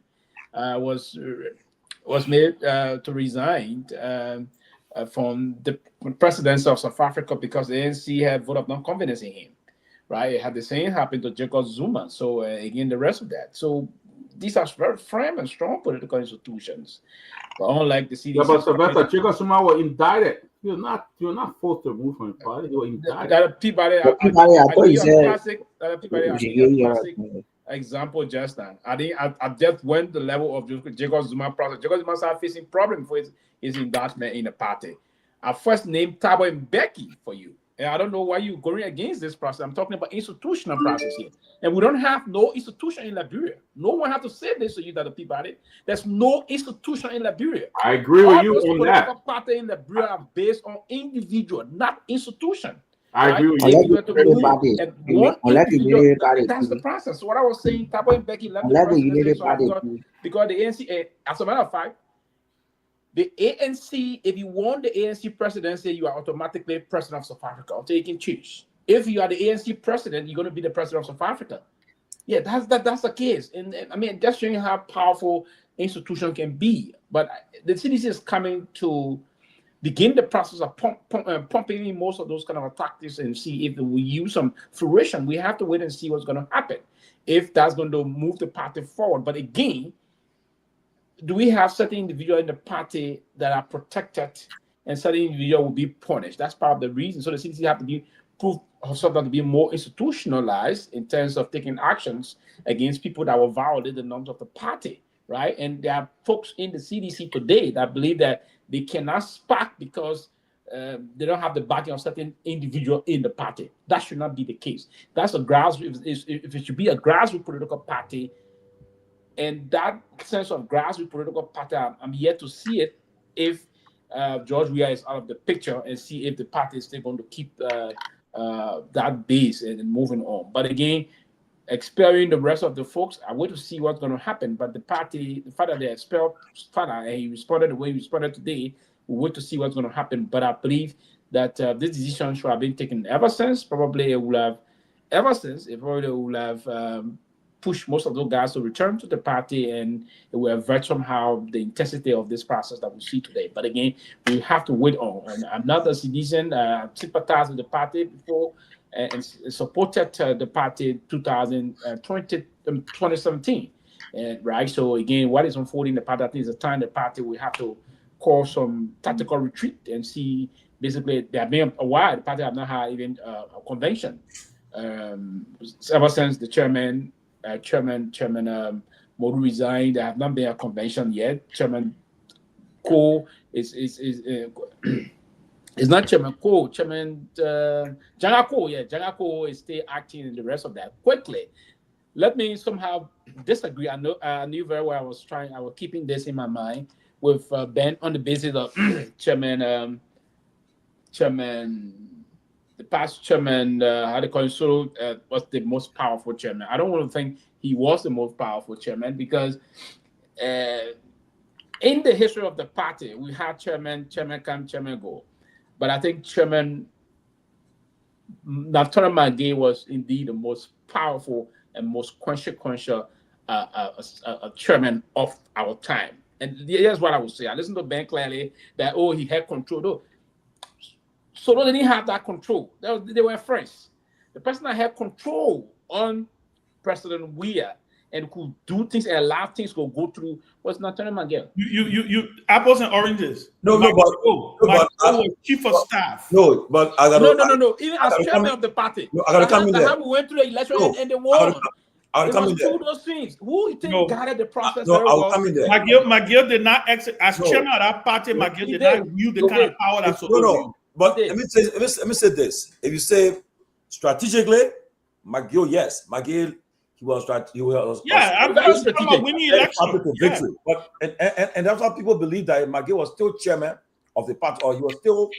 H: was made to resign from the presidency of South Africa because the ANC had voted of non-confidence in him. Right, it had the same happen to Jacob Zuma. So again, the rest of that. So these are very firm and strong political institutions. But unlike the CDC,
I: but Sylvester, Jacob Zuma was indicted. You're not forced to move from the party. You were indicted.
F: Peabody,
H: example just now. I just went the level of Jacob Zuma process. Jacob Zuma started facing problems for his indictment in the party. I first named Thabo Mbeki for you. And I don't know why you're going against this process. I'm talking about institutional process here. And we don't have no institution in Liberia. No one has to say this to you, that the Peabody. There's no institution in Liberia.
I: I agree with you on that.
H: All parties in Liberia are based on individual, not institution.
I: I agree with
F: you.
H: That's the process. So what I was saying, Thabo Mbeki left because the ANC, as a matter of fact, the ANC, if you want the ANC presidency, you are automatically president of South Africa until you can choose. If you are the ANC president, you're going to be the president of South Africa. Yeah, that's the case. And I mean, just showing how powerful institution can be. But the CDC is coming to begin the process of pumping in most of those kind of tactics and see if we use some fruition. We have to wait and see what's going to happen, if that's going to move the party forward. But again, do we have certain individuals in the party that are protected and certain individuals will be punished? That's part of the reason. So the CDC have to be proof
J: sort of be more institutionalized in terms of taking actions against people that will violate the norms of the party, right? And there are folks in the CDC today that believe that they cannot spark because they don't have the backing of certain individual in the party. That should not be the case. That's a grassroots. If it should be a grassroots political party, and that sense of grassroots political party, I'm yet to see it if George Weah is out of the picture, and see if the party is still going to keep that base and moving on. But again, expelling the rest of the folks, I wait to see what's going to happen. But the party, the fact that they expelled Fada and he responded the way he responded today, we wait to see what's going to happen. But I believe that this decision should have been taken ever since. Probably it will have, push most of those guys to return to the party, and it will avert somehow the intensity of this process that we see today. But again, we have to wait on. And I'm not a citizen, sympathized with the party before and supported the party in 2017. Right? So again, what is unfolding in the party, I think is the time the party will have to call some tactical retreat and see. Basically, they have been a while. The party have not had even a convention ever since the chairman Modu resigned. There have not been a convention yet. Chairman Ko is not Chairman Ko. Chairman Jallah Ko. Yeah, Jallah Ko is still acting in the rest of that. Quickly, let me somehow disagree. I knew very well. I was keeping this in my mind with Ben on the basis of the past chairman, how they call him, was the most powerful chairman. I don't want to think he was the most powerful chairman because in the history of the party, we had chairman come, chairman go. But I think Chairman Myean was indeed the most powerful and most consequential chairman of our time. And here's what I would say. I listened to Ben clearly that, he had control. No. So they didn't have that control. They were friends. The person that had control on President Weah and could do things and allow things to go through was Nathaniel Myean.
G: You apples and oranges.
C: No,
G: but
C: was
G: chief of staff.
C: No, but I got
J: no. Even as chairman of the party,
C: I got to come in there.
J: How we went through the election and the war.
C: I'll come in there.
J: Those things. Who you think guided the process?
C: I'll come in there.
G: Myean did not exit as chairman of that party. Myean did not wield the kind of power that's
C: no. But let me say this. If you say strategically, Myean, yes, Myean, he was strategic.
G: I'm very strategic. Winning election.
C: Victory. But and that's why people believe that Myean was still chairman of the party, or he was still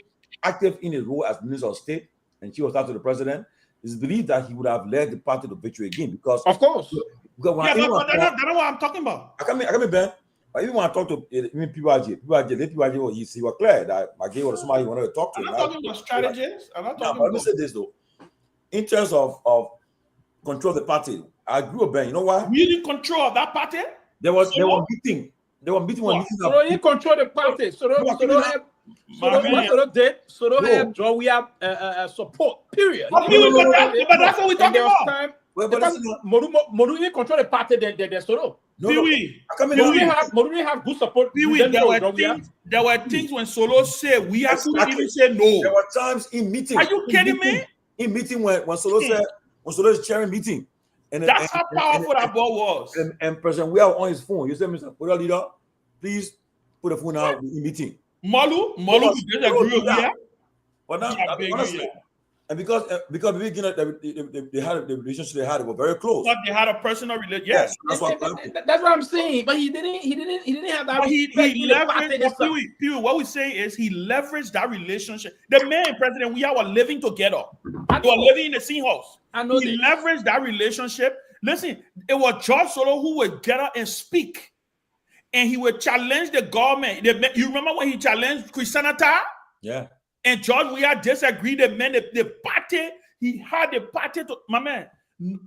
C: active in his role as Minister of State, and she was after the president. It's believed that he would have led the party to victory again because,
J: of course,
G: but that's not what I'm talking about.
C: I come in, Ben. But even when I talk to Peabody, he was clear that Myean was somebody he wanted to talk to.
G: I'm not talking about strategies. I'm not talking
C: about. Let me say this though. In terms of control of the party, I agree with Ben. You know why?
G: Really control of that party?
C: They were meeting. They were meeting when meeting.
J: So he control the party. So don't have draw. We have support. Period.
G: But that's what we're talking about.
J: Modu even control the party. There's Soro.
G: Modu
J: have good support.
G: There were things when Solo said we have to even say no.
C: There were times in meeting.
G: Are you kidding me?
C: In meeting when Solo said Solo is chairing meeting.
G: That's how powerful that ball was.
C: And President Weah on his phone. You said, Mr. Political Leader, please put the phone out in meeting.
G: Malu, we disagree with that.
C: But now, honestly, and because we beginning they had the relationship they had, it was very close.
G: But they had a personal relationship. Yes,
J: that's what I'm saying. But he didn't have that.
G: But he leveraged. What we say is he leveraged that relationship. The man and President Weah were living together. They were living in the same house. He leveraged that relationship. Listen, it was George Solo who would get up and speak. And he would challenge the government. You remember when he challenged Christianata?
C: Yeah.
G: And George Weah disagreed. The party, he had the party to, my man.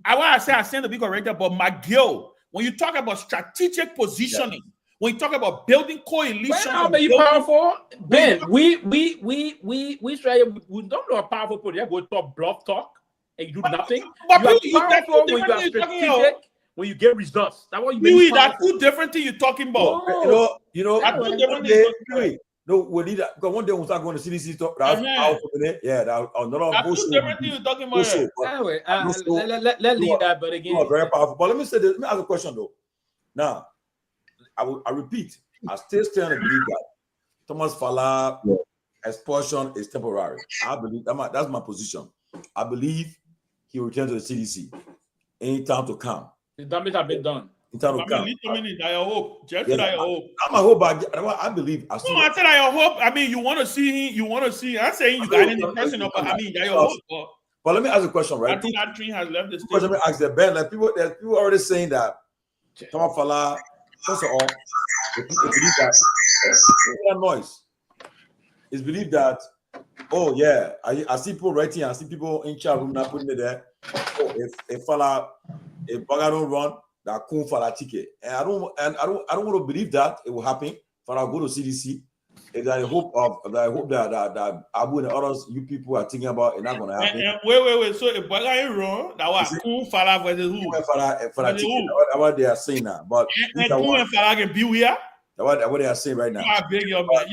G: I want to say I stand to be corrected, but Myean, when you talk about strategic positioning, when you talk about building coalition,
J: how are you powerful? Ben, we don't know a powerful politician. We talk bluff talk and you do nothing.
G: But
J: you are powerful when you are strategic. When you get results, that's what you
G: mean. That's two different things you're talking about.
C: You know. That's two different things. No, we need that because one day we'll start going to CDC talk. That's powerful in it. Yeah, that another
G: That's two different things you're talking about.
J: Anyway, let leave that. But again,
C: very powerful. But let me say this. Let me ask a question though. Now, I repeat. I still stand and believe that Thomas Fala expulsion is temporary. I believe that's my position. I believe he will return to the CDC any time to come.
J: The damage has been done.
C: That
G: I hope. Just that I hope.
C: I'm a hope. I believe. I
G: said I hope. I mean, you want to see him. You want to see. I'm saying you got any person up. I mean, I hope.
C: But let me ask a question, right?
G: I think that train has left the
C: station. Let me ask the Ben. Like people already saying that Thomas Fala. First of all, they believe that noise. It's believed that. Oh yeah, I see people writing. I see people in chat room not putting it there. Oh, if Bugger don't run. That cool for that ticket, and I don't want to believe that it will happen. For I'll go to CDC. If I hope that Abu and others, you people are thinking about, it's not going to happen.
G: Wait. So if Bugger ain't wrong, that was cool for that versus who?
C: For that ticket, what they are saying now. But
G: cool and Fala can be here.
C: What they are saying right now.
G: I beg your man.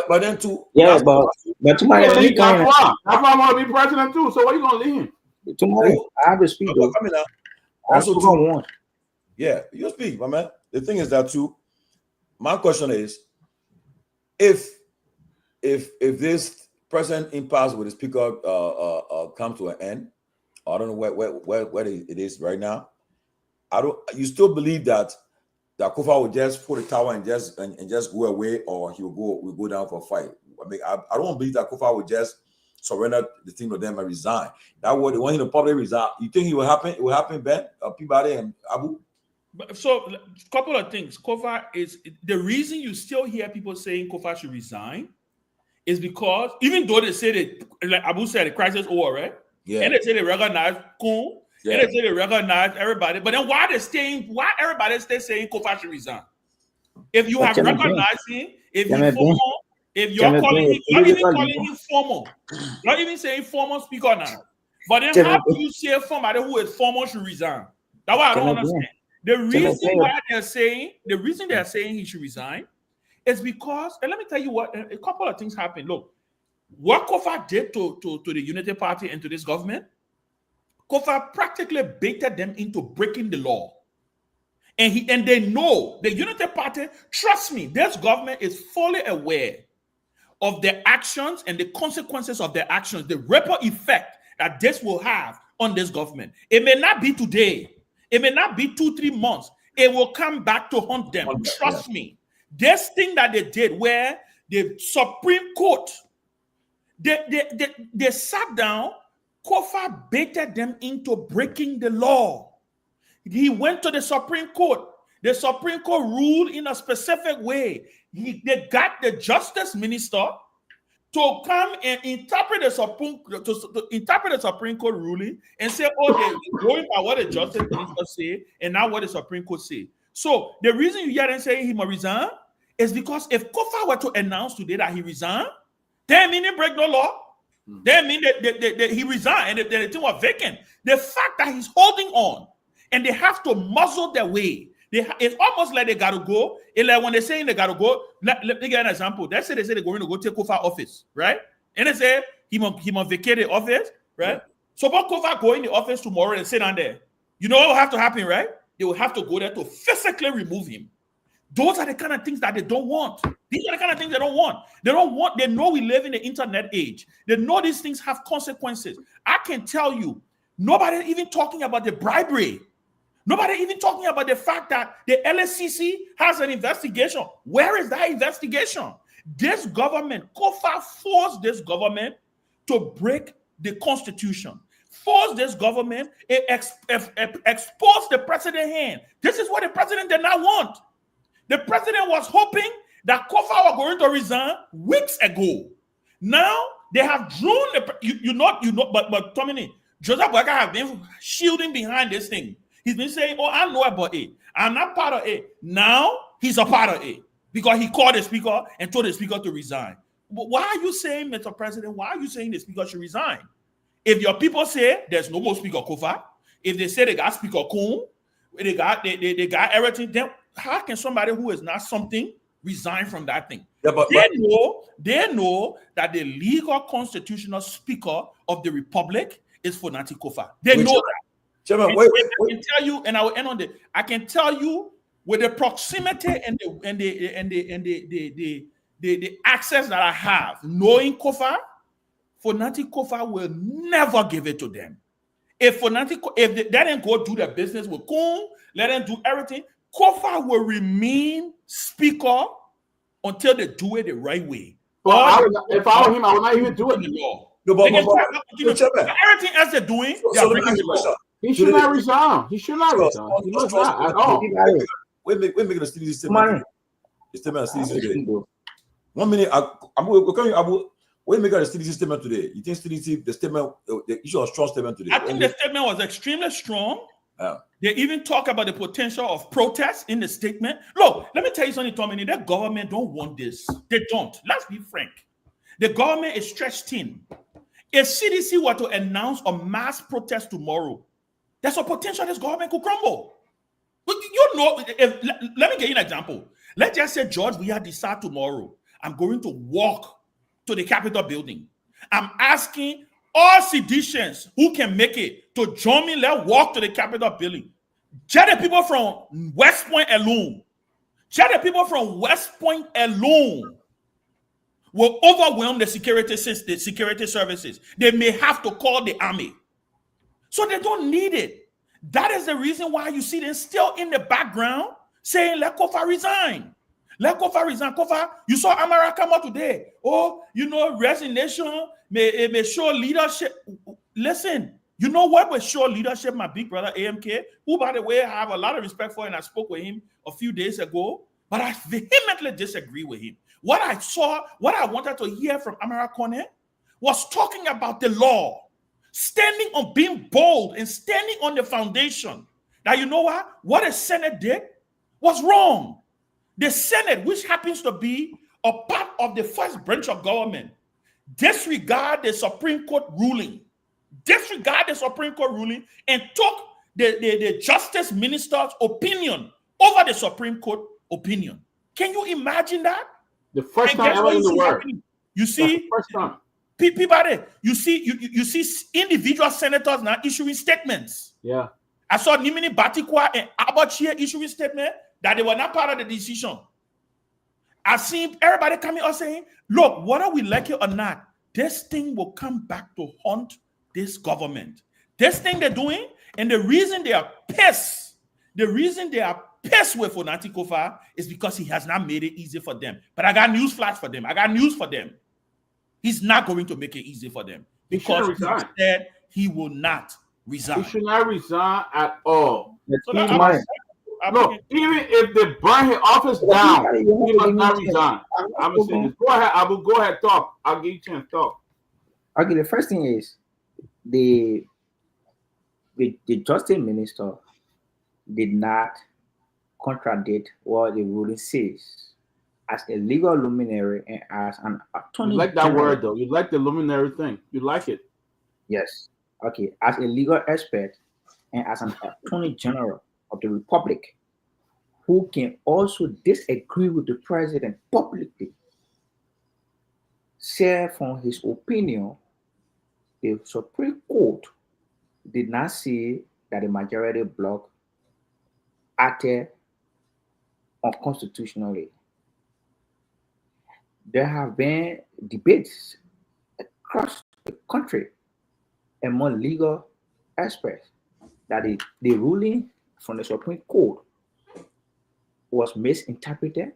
C: But then too.
F: Yeah, but tomorrow
I: that's why I want to be president too. So what are you going to leave him?
F: Tomorrow, I have to speak though.
C: Also, yeah, you speak, my man. The thing is that too. My question is, if this present impasse with the speaker come to an end, I don't know where it is right now. You still believe that Kofa will just put a tower and just go away, or he will go down for a fight? I mean, I don't believe that Kofa will just surrender the thing to them and resign. That would want him to probably resign. You think it will happen? It will happen, Ben, Peabody, and Abu.
G: So, a couple of things. Kofa is the reason you still hear people saying Kofa should resign is because even though they say that, like Abu said, the crisis over, right?
C: Yeah.
G: And they say they recognize Kun, and they say they recognize everybody. But then why everybody still saying Kofa should resign? If you have recognized him, if you're calling him, not even calling him formal, not even saying formal speaker now. But then how do you say somebody who is formal should resign? That's why I don't understand. The reason they are saying he should resign is because, and let me tell you what, a couple of things happened. Look, what Kofa did to the Unity Party and to this government, Kofa practically baited them into breaking the law. And they know, the Unity Party, trust me, this government is fully aware of their actions and the consequences of their actions, the ripple effect that this will have on this government. It may not be today. It may not be 2-3 months. It will come back to haunt them. Trust me. This thing that they did where the Supreme Court, they sat down, Kofa baited them into breaking the law. He went to the Supreme Court. The Supreme Court ruled in a specific way. They got the Justice Minister to come and interpret the Supreme Court ruling and say, oh, they're going by what the Justice Minister say and not what the Supreme Court say. So the reason you hear them saying he must resign is because if Kofa were to announce today that he resigned, that mean he break no law. That mean that he resigned and the thing was vacant. The fact that he's holding on and they have to muzzle their way. It's almost like they got to go. It's like when they're saying they got to go. Let me get an example. They say they're going to go take Kofa office, right? And they say he must vacate the office, right? Yeah. So when Kofa go in the office tomorrow and sit down there, you know what will have to happen, right? They will have to go there to physically remove him. Those are the kind of things that they don't want. These are the kind of things they don't want. They know we live in the internet age. They know these things have consequences. I can tell you, nobody even talking about the bribery. Nobody even talking about the fact that the LSCC has an investigation. Where is that investigation? This government, Kofa forced this government to break the Constitution. Forced this government, expose the president's hand. This is what the president did not want. The president was hoping that Kofa was going to resign weeks ago. Now they have drawn but Tomalin, Joseph Boyka have been shielding behind this thing. He's been saying, oh, I know about it. I'm not part of it. Now he's a part of it because he called the speaker and told the speaker to resign. But why are you saying, Mr. President, why are you saying the speaker should resign? If your people say there's no more Speaker Kofa, if they say they got Speaker Kun, they got everything, then how can somebody who is not something resign from that thing.
C: Yeah, but
G: They know that the legal constitutional speaker of the republic is Fonati Kofa. They know that.
C: Chairman,
G: I can tell you, and I will end on the. I can tell you with the proximity and the access that I have, knowing Kofa, Fonati Kofa will never give it to them. If they didn't go do their business with Kun, let them do everything, Kofa will remain speaker until they do it the right way.
I: Well, if I were him, I would not even do it.
C: No, but
G: everything else they're doing,
C: so let me ask you a question.
I: He should not resign. He should not resign. He must not at all.
C: We're making a CDC statement. Statement today. 1 minute. We're making a CDC statement today. You think CDC, the issue of strong statement today?
G: I think the statement was extremely strong. They even talk about the potential of protest in the statement. Look, let me tell you something, Tommy. The government don't want this. They don't. Let's be frank. The government is stretched thin. If CDC were to announce a mass protest tomorrow, there's a potential this government could crumble. But let me give you an example. Let's just say George Weah decide tomorrow, I'm going to walk to the Capitol building. I'm asking all seditionists who can make it to join me. Let's walk to the Capitol building. Just the people from West Point alone, will overwhelm the security services. They may have to call the army. So they don't need it. That is the reason why you see them still in the background saying, let Kofa resign. Let Kofa resign. Kofa, you saw Amara come out today. Oh, resignation may show leadership. Listen, you know what will show leadership? My big brother, AMK, who, by the way, I have a lot of respect for, and I spoke with him a few days ago, but I vehemently disagree with him. What I saw, what I wanted to hear from Amara Kone was talking about the law, standing on being bold and standing on the foundation. Now, you know what the Senate did was wrong. The Senate, which happens to be a part of the first branch of government, disregard the Supreme Court ruling, and took the Justice Minister's opinion over the Supreme Court opinion. Can you imagine that?
I: The first time ever in the world.
G: You see,
I: first time.
G: Peabody, you see individual senators now issuing statements.
I: Yeah.
G: I saw Nimini Batikwa and Abachie issuing statement that they were not part of the decision. I've seen everybody coming out saying, look, whether we like it or not, this thing will come back to haunt this government. This thing they're doing, and the reason they are pissed with Fonati Kofa is because he has not made it easy for them. But I got news flash for them. He's not going to make it easy for them because he said he will not resign.
I: He should not resign at all.
G: So
I: look, even if they burn his office down, he must not resign. I'm going to say this. Go ahead, Abu. Go ahead, talk. I'll give you a chance to talk.
F: Okay, the first thing is the Justice Minister did not contradict what the ruling says. As a legal luminary and as an attorney.
I: You like that word, though. You like the luminary thing. You like it.
F: Yes. Okay. As a legal expert and as an attorney general of the Republic, who can also disagree with the president publicly, share from his opinion, the Supreme Court did not say that the majority bloc acted unconstitutionally. There have been debates across the country among legal experts that the ruling from the Supreme Court was misinterpreted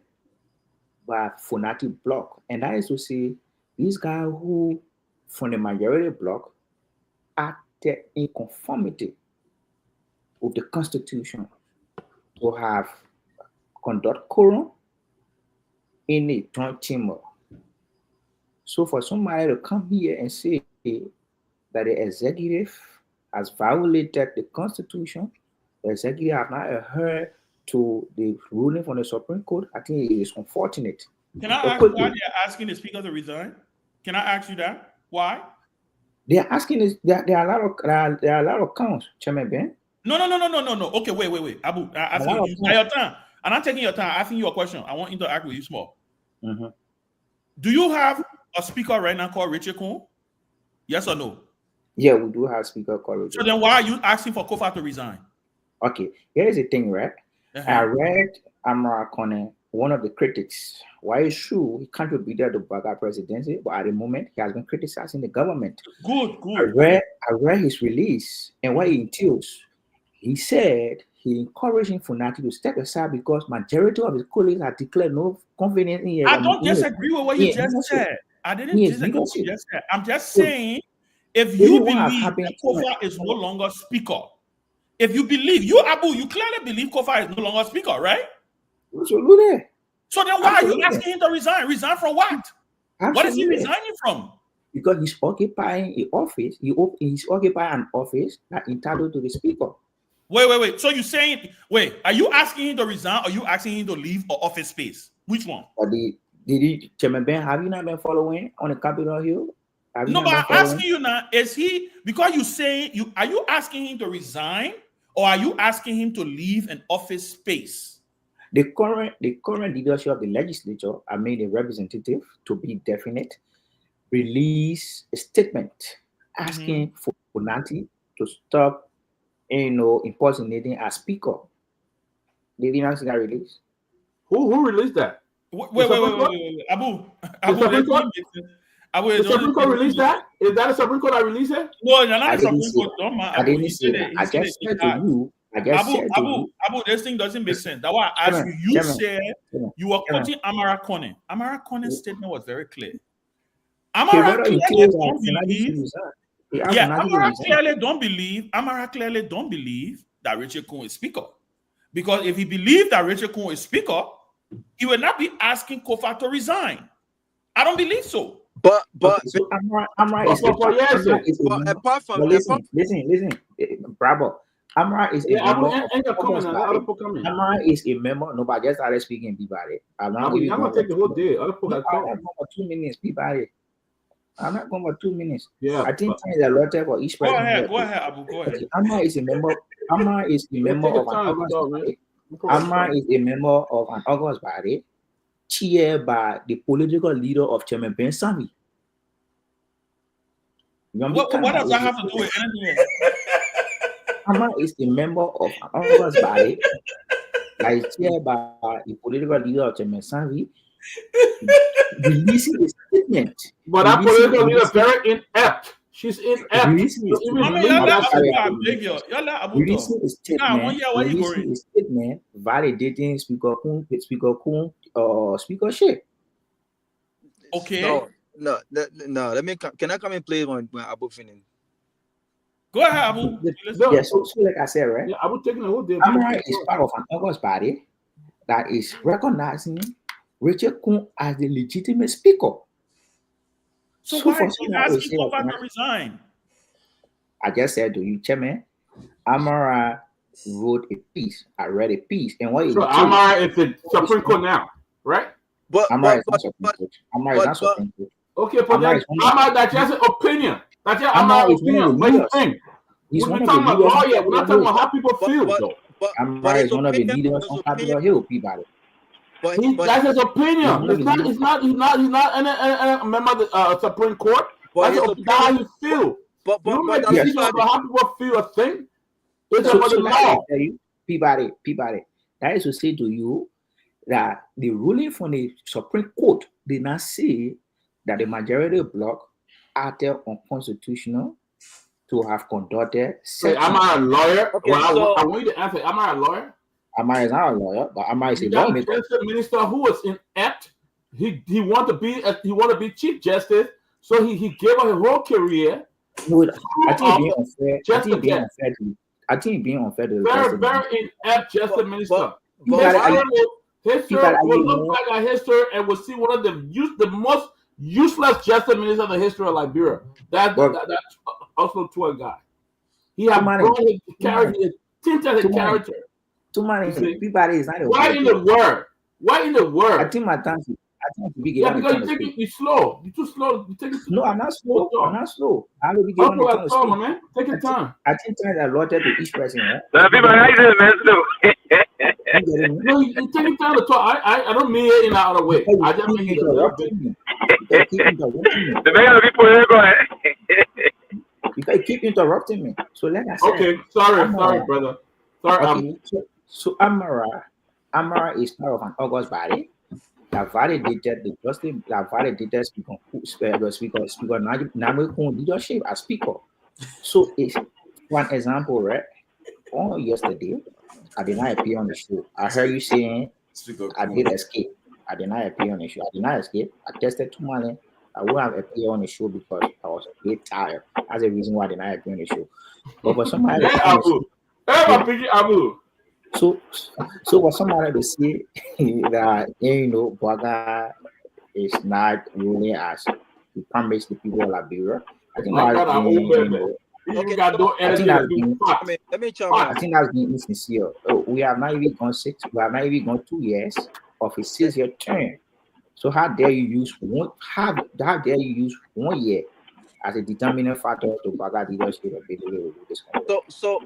F: by Fonati bloc. And that is to say, these guys who, from the majority bloc, acted in conformity with the Constitution to have conduct quorum in a joint chamber. So for somebody to come here and say that the executive has violated the Constitution, the executive have not adhered to the ruling from the Supreme Court, I think it is unfortunate.
G: Can I ask why they're asking the speaker to resign? Can I ask you that? Why?
F: They are asking this. There are a lot of counts, Chairman Ben.
G: No. Okay, wait. Abu, I I'm not taking your time. I'm asking you a question. I want to interact with you small.
F: Mm-hmm.
G: Do you have a speaker right now called Richard Coon? Yes or no?
F: Yeah, we do have speaker called Richard.
G: So then why are you asking for Kofa to resign?
F: Okay, here's the thing, right? I read Amara Kone, one of the critics. Why is true he contributed to Baga presidency, but at the moment he has been criticizing the government.
G: Good.
F: I read his release, and what he entails. He said he encouraged him Funaki to step aside because majority of his colleagues have declared no confidence in him.
G: I don't disagree with what you just said. I didn't disagree with what you just said. I'm just saying, if you believe that Kofa is no longer speaker, if you believe, you clearly believe Kofa is no longer speaker, right?
F: Absolutely.
G: So then why are you asking him to resign? Resign from what?
F: Absolutely.
G: What is he resigning from?
F: Because he's occupying an office. He's occupying an office that entitled to the speaker.
G: Wait. So you're saying, are you asking him to resign or are you asking him to leave or office space? Which one?
F: Chairman Ben, have you not been following on the Capitol Hill?
G: No, but I'm asking you now, is he, because you say, are you asking him to resign or are you asking him to leave an office space?
F: The current leadership of the legislature, I mean the representative, to be definite, release a statement asking for Funaki to stop impersonating as speaker. Did you not see that release?
I: Who released that?
G: Wait. Abu,
I: the Supreme Court released that? Is that a Supreme Court that released it?
G: No, you're not a Supreme Court.
F: I didn't say that. I just said to you.
G: Abu, this thing doesn't make sense. That's why I asked you. You said you were quoting Amara Kone. Amara Kone's statement was very clear. Amara clearly don't believe. Amara clearly don't believe that Richard Coon is speaker. Because if he believed that Richard Coon is speaker, he would not be asking Kofa to resign. I don't believe so.
F: But Amara is
K: apart from
F: listen, bravo. Amara is a member. Amara is a member. No, but I just started speaking, Peabody. I'm not going to take the whole day. I'm not going for 2 minutes, Peabody. I'm not going for 2 minutes.
I: Yeah,
F: I think time is allotted for each person.
G: Go ahead, Abu. Go ahead.
F: Amara is a member. Amara is a member of an August body. Amara is a member of an August body, chaired by the political leader of Chairman Ben Sanvee.
G: What does that have to do with anything?
F: Amara is a member of an August body that is chaired by the political leader of Chairman Sanvee, releasing a statement.
I: But that political leader is very inept. She's inept.
F: Releasing a statement validating Speaker Coon speakership.
K: Okay. No. Let me. Can I come and play when Abu finishes?
G: Go ahead, Abu.
F: Yeah, so like I said, right?
I: Yeah, Abu taking the whole day.
F: Amara is part of an August body that is recognizing Richard Coon as the legitimate speaker.
G: So why are you asking Kofa to resign?
F: I just said to you, Chairman, Amara wrote a piece. I read a piece, and what
I: so Amara is the Supreme Court now, right?
F: Amara is not Supreme Court.
I: Okay, but Amara, that's just an opinion. That's just Amara's opinion. What do you think? We're talking about lawyer. We're not talking about how people feel, though.
F: Amara is one of the leaders on Capitol Hill, Peabody.
I: That's his opinion. He's not a member of the Supreme Court. That's how he feels. But how people feel a thing. It's about the law.
F: Peabody. That is to say to you that the ruling from the Supreme Court did not say that the majority bloc acted unconstitutional to have conducted.
I: Am I a lawyer? Okay, well, I want you to answer. Am I a lawyer?
F: Amara is not a lawyer, but Amara is a lawmaker.
I: The minister who was inept, he wanted to be chief justice, so he gave up his whole career.
F: I think being unfair to
I: very inept justice minister. History will look back at history and will see one of the most useless justice ministers in the history of Liberia. That's also to a guy. He had grown his character, he tinted his character.
F: Too many people is not a
I: Why in the world? Why in the world?
F: I think my time to be
I: because you're slow. You're too slow.
F: No, I'm not slow. I will be given the time
I: man. Take your time.
F: I think time allotted to each person.
D: People,
F: You getting me?
I: No, you take your time to talk. I don't mean it in that other way. I just mean he's a little bit.
F: You keep interrupting me.
D: The mega people here, go ahead.
F: You keep interrupting me. So like I said,
I: Okay, sorry, brother. Sorry,
F: okay, so Amara is part of an August body that validated the justice, that validated speaker Namu leadership as speaker. So if one example, right? On yesterday, I did not appear on the show. I heard you saying I did escape. I did not appear on the show. I did not escape. I tested Tomalin. I would have appeared on the show because I was a bit tired. That's the reason why I did not appear on the show. But for somebody to so for somebody to say that Boga is not ruling as he promised the people of Liberia, I think that's being insincere. We have not even gone 2 years of a 6-year term. So how dare you use 1 year as a determining factor to back leadership of this country?
K: So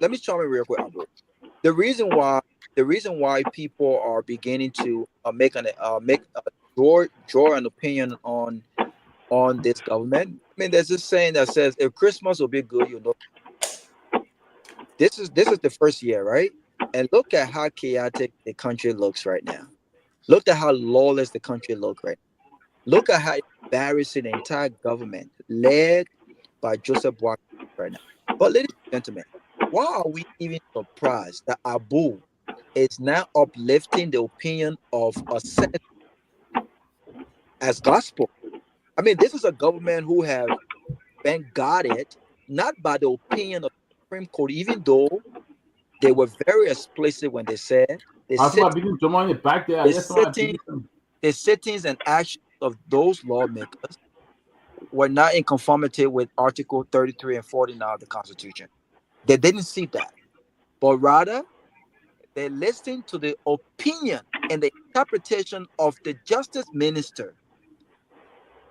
K: let me chime in real quick, Abu. The reason why people are beginning to draw an opinion on this government. I mean, there's this saying that says, if Christmas will be good, this is the first year, right? And look at how chaotic the country looks right now. Look at how lawless the country looks right now. Look at how embarrassing the entire government led by Joseph Boakai right now. But ladies and gentlemen, why are we even surprised that Abu is now uplifting the opinion of a senator as gospel? I mean, this is a government who have been guarded not by the opinion of the Supreme Court, even though they were very explicit when they said the sittings and actions of those lawmakers were not in conformity with Article 33 and 49 of the Constitution. They didn't see that, but rather they listened to the opinion and the interpretation of the justice minister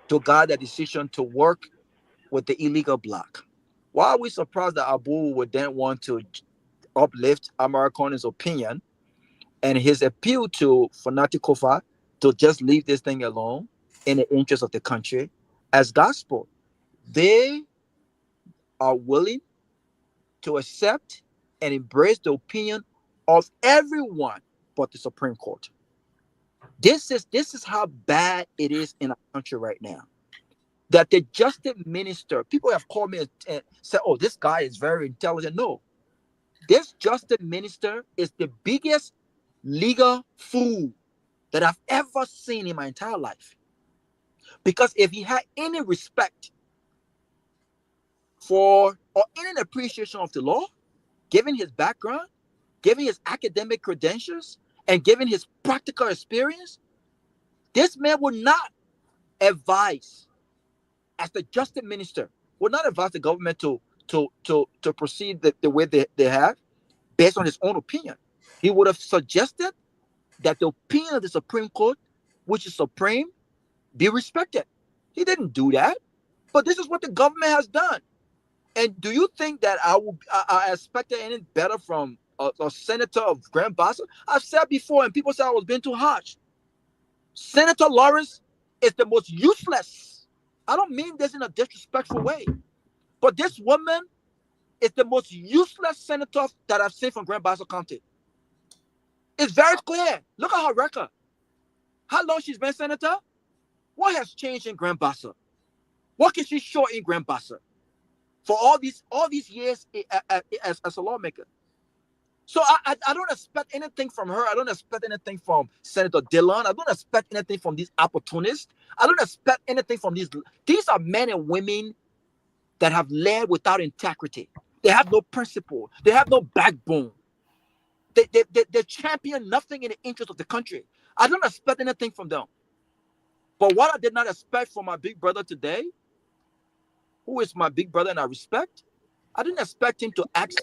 K: to guide the decision to work with the illegal bloc. Why are we surprised that Abu would then want to uplift Americans' opinion and his appeal to Fanati Kofa to just leave this thing alone in the interest of the country as gospel? They are willing to accept and embrace the opinion of everyone but the Supreme Court. This is how bad it is in our country right now. That the justice minister, people have called me and said, oh, this guy is very intelligent. No. This justice minister is the biggest legal fool that I've ever seen in my entire life. Because if he had any respect for or any appreciation of the law, given his background, given his academic credentials, and given his practical experience, this man would not advise, as the justice minister, would not advise the government to proceed the way they have based on his own opinion. He would have suggested that the opinion of the Supreme Court, which is supreme, be respected. He didn't do that, but this is what the government has done. And do you think that I expected any better from a senator of Grand Bassa? I've said before, and people say I was being too harsh. Senator Lawrence is the most useless. I don't mean this in a disrespectful way, but this woman is the most useless senator that I've seen from Grand Bassa County. It's very clear. Look at her record. How long she's been senator? What has changed in Grand Bassa? What can she show in Grand Bassa for all these years as a lawmaker? So I don't expect anything from her. I don't expect anything from Senator Dillon. I don't expect anything from these opportunists. I don't expect anything from these. These are men and women that have led without integrity. They have no principle. They have no backbone. They champion nothing in the interest of the country. I don't expect anything from them. But what I did not expect from my big brother today, who is my big brother and I respect, I didn't expect him to ask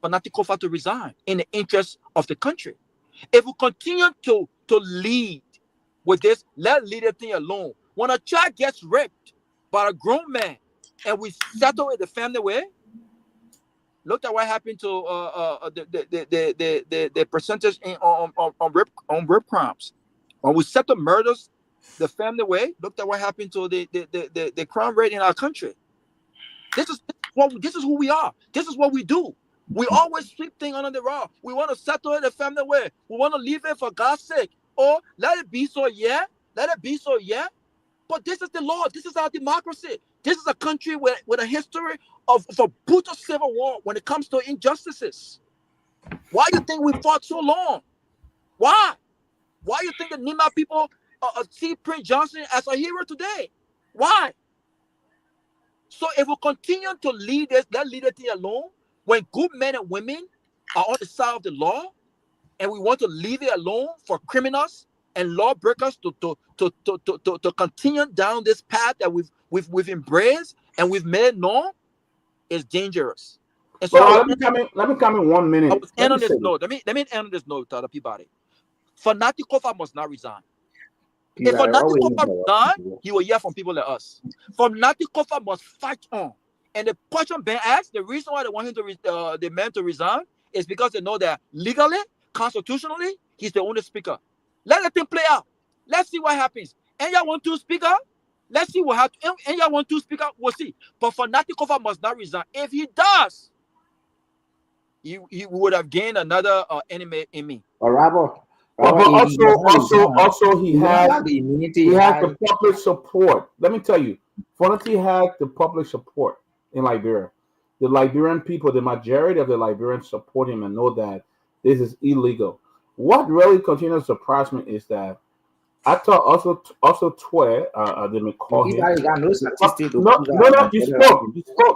K: Fanati Kofa to resign in the interest of the country. If we continue to lead with this, let leader thing alone. When a child gets raped by a grown man and we settle it the family way, Look at what happened to the percentage on rape crimes. When we settle murders the family way, look at what happened to the crime rate in our country. This is who we are. This is what we do. We always sweep things under the rug. We want to settle it the family way. We want to leave it for God's sake. Or let it be so, yeah. Let it be so, yeah. But this is the law. This is our democracy. This is a country with a history of a brutal civil war when it comes to injustices. Why do you think we fought so long? Why? Why do you think the Nima people see Prince Johnson as a hero today? Why? So if we continue to lead this, that leadership alone, when good men and women are on the side of the law, and we want to leave it alone for criminals and lawbreakers to continue down this path that we've embraced and we've made known, is dangerous. And so
I: let me come in 1 minute.
K: I was end on this note. Let me end on this note, Peabody. Fanatic Kofa must not resign. If Fanatic Kofa resign, he will hear from people like us. Fanatic Kofa must fight on. And the question Ben asked, the reason why they want him to the man to resign is because they know that legally, constitutionally, he's the only speaker. Let the thing play out. Let's see what happens. And y'all want to speak up? Let's see what happens. And y'all want to speak up? We'll see. But Fanatic Kofa must not resign. If he does, he would have gained another enemy in me.
I: But also he has the public support. Let me tell you, Fanatic has the public support in Liberia. The Liberian people, the majority of the Liberians support him and know that this is illegal. What really continues to surprise me is that I thought also Twe, they may call him. No,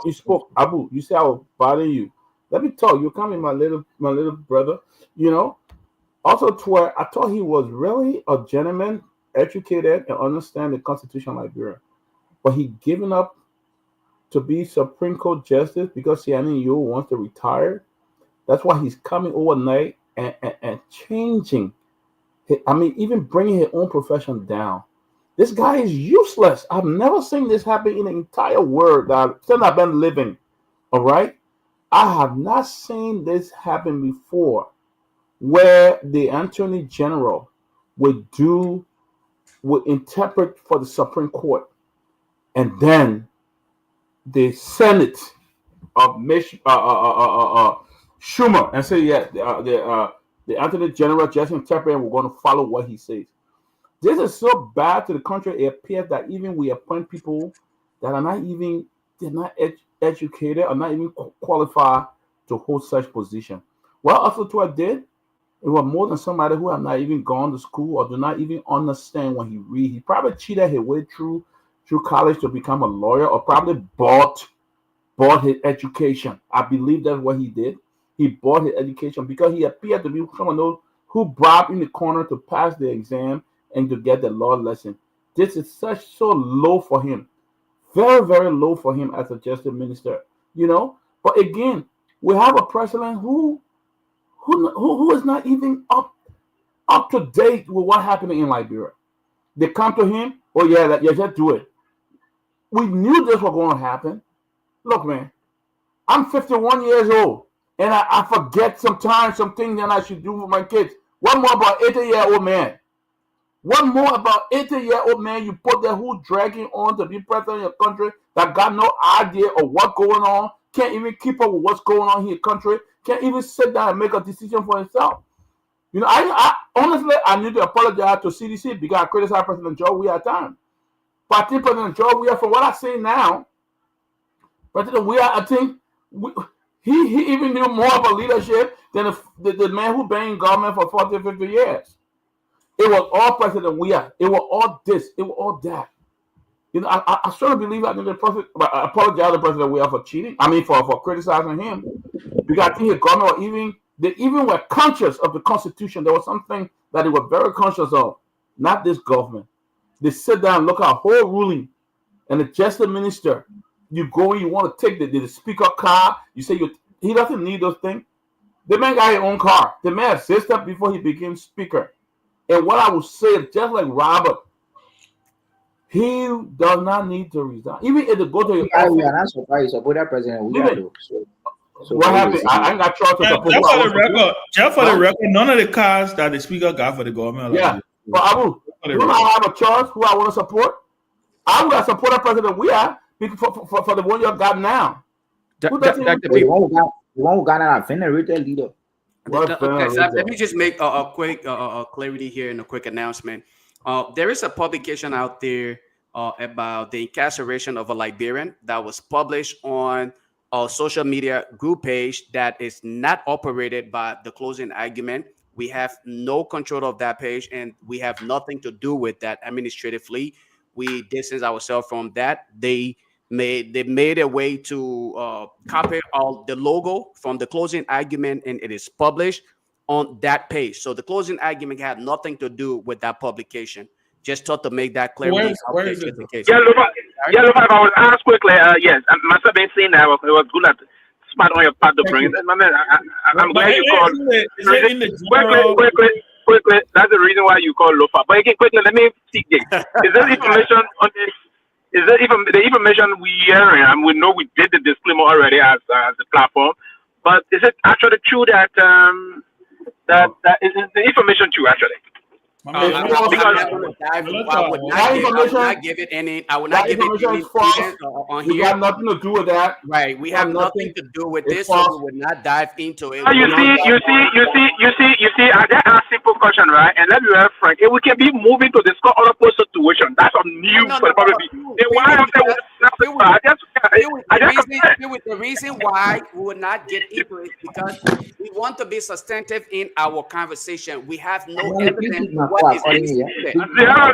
I: you spoke. Abu, you say I will bother you. Let me talk. You come in, my little brother. You know. Also, Twe, I thought he was really a gentleman, educated, and understand the Constitution of Liberia, but he given up to be Supreme Court Justice because Nyenwolo wants to retire. That's why he's coming overnight and changing. Even bringing his own profession down. This guy is useless. I've never seen this happen in the entire world since I've been living. All right? I have not seen this happen before, where the Attorney General would interpret for the Supreme Court, and then the Senate of Schumer and say, the Attorney General just interpret and we're going to follow what he says. This is so bad to the country. It appears that even we appoint people that are not educated, are not even qualified to hold such position. Well, also to I did, it was more than somebody who have not even gone to school or do not even understand when he read. He probably cheated his way through college to become a lawyer, or probably bought his education. I believe that's what he did. He bought his education because he appeared to be someone who bribed in the corner to pass the exam and to get the law lesson. This is so low for him. Very, very low for him as a justice minister. You know? But again, we have a president who is not even up to date with what happened in Liberia. They come to him, just do it. We knew this was going to happen. Look, man, I'm 51 years old, and I forget sometimes some things that I should do for my kids. What more about 80-year-old man? What more about 80-year-old man you put there who dragging on to be president of your country that got no idea of what's going on, can't even keep up with what's going on in your country, can't even sit down and make a decision for himself. You know, I honestly, I need to apologize to CDC because I criticized President Joe Weah at times. But I think President Joe Weah, from what I see now, President Weah, I think he even knew more of a leadership than the man who been in government for 40, 50 years. It was all President Weah. It was all this. It was all that. You know, I strongly believe I apologize to President Weah for cheating. For criticizing him, because I think his government they even were conscious of the Constitution. There was something that they were very conscious of. Not this government. They sit down and look at a whole ruling, and the justice minister, you go, you want to take the speaker car. You say he doesn't need those things. The man got his own car. The man assisted before he became speaker. And what I would say, just like Robert, he does not need to resign. Even if they go to your office.
F: We are not surprised about that president. So
I: What
F: very
I: happened?
F: easy.
I: I ain't got charged to support.
G: Just for the record,
I: Huh?
G: none of the cars that the speaker got for the government.
I: Yeah, but Abu, you know I have a choice who I want to support. I would have supported President Weah for the one you got now. Who does he
F: The one who got an venerated leader.
B: Okay, so let me just make a quick clarity here and a quick announcement. There is a publication out there about the incarceration of a Liberian that was published on a social media group page that is not operated by the closing argument. We have no control of that page, and we have nothing to do with that administratively. We distance ourselves from that. They made a way to copy all the logo from the closing argument, and it is published on that page. So the closing argument had nothing to do with that publication. Just thought to make that clear.
D: Where is it? Yeah, Lofa, if I was asked quickly, yes, I must have been saying that it was good at smart on your part to bring it. My man, I'm glad you called. Quickly, that's the reason why you call Lofa. But again, quickly, let me see. Is there information on this? Is there even the information we hearing? And we know we did the disclaimer already as the platform, but is it actually true that that is the information true actually?
B: I would not give it any. I would not give it any on here.
I: We got nothing to do with that.
B: Right. We have nothing to do with this, so we would not dive into it.
D: You see. That's a simple question, right? And let me be very frank. If we can be moving to discuss other post situation, that's a new probably.
B: The reason why we would not get into it because we want to be substantive in our conversation. We have no evidence. What is this? We don't have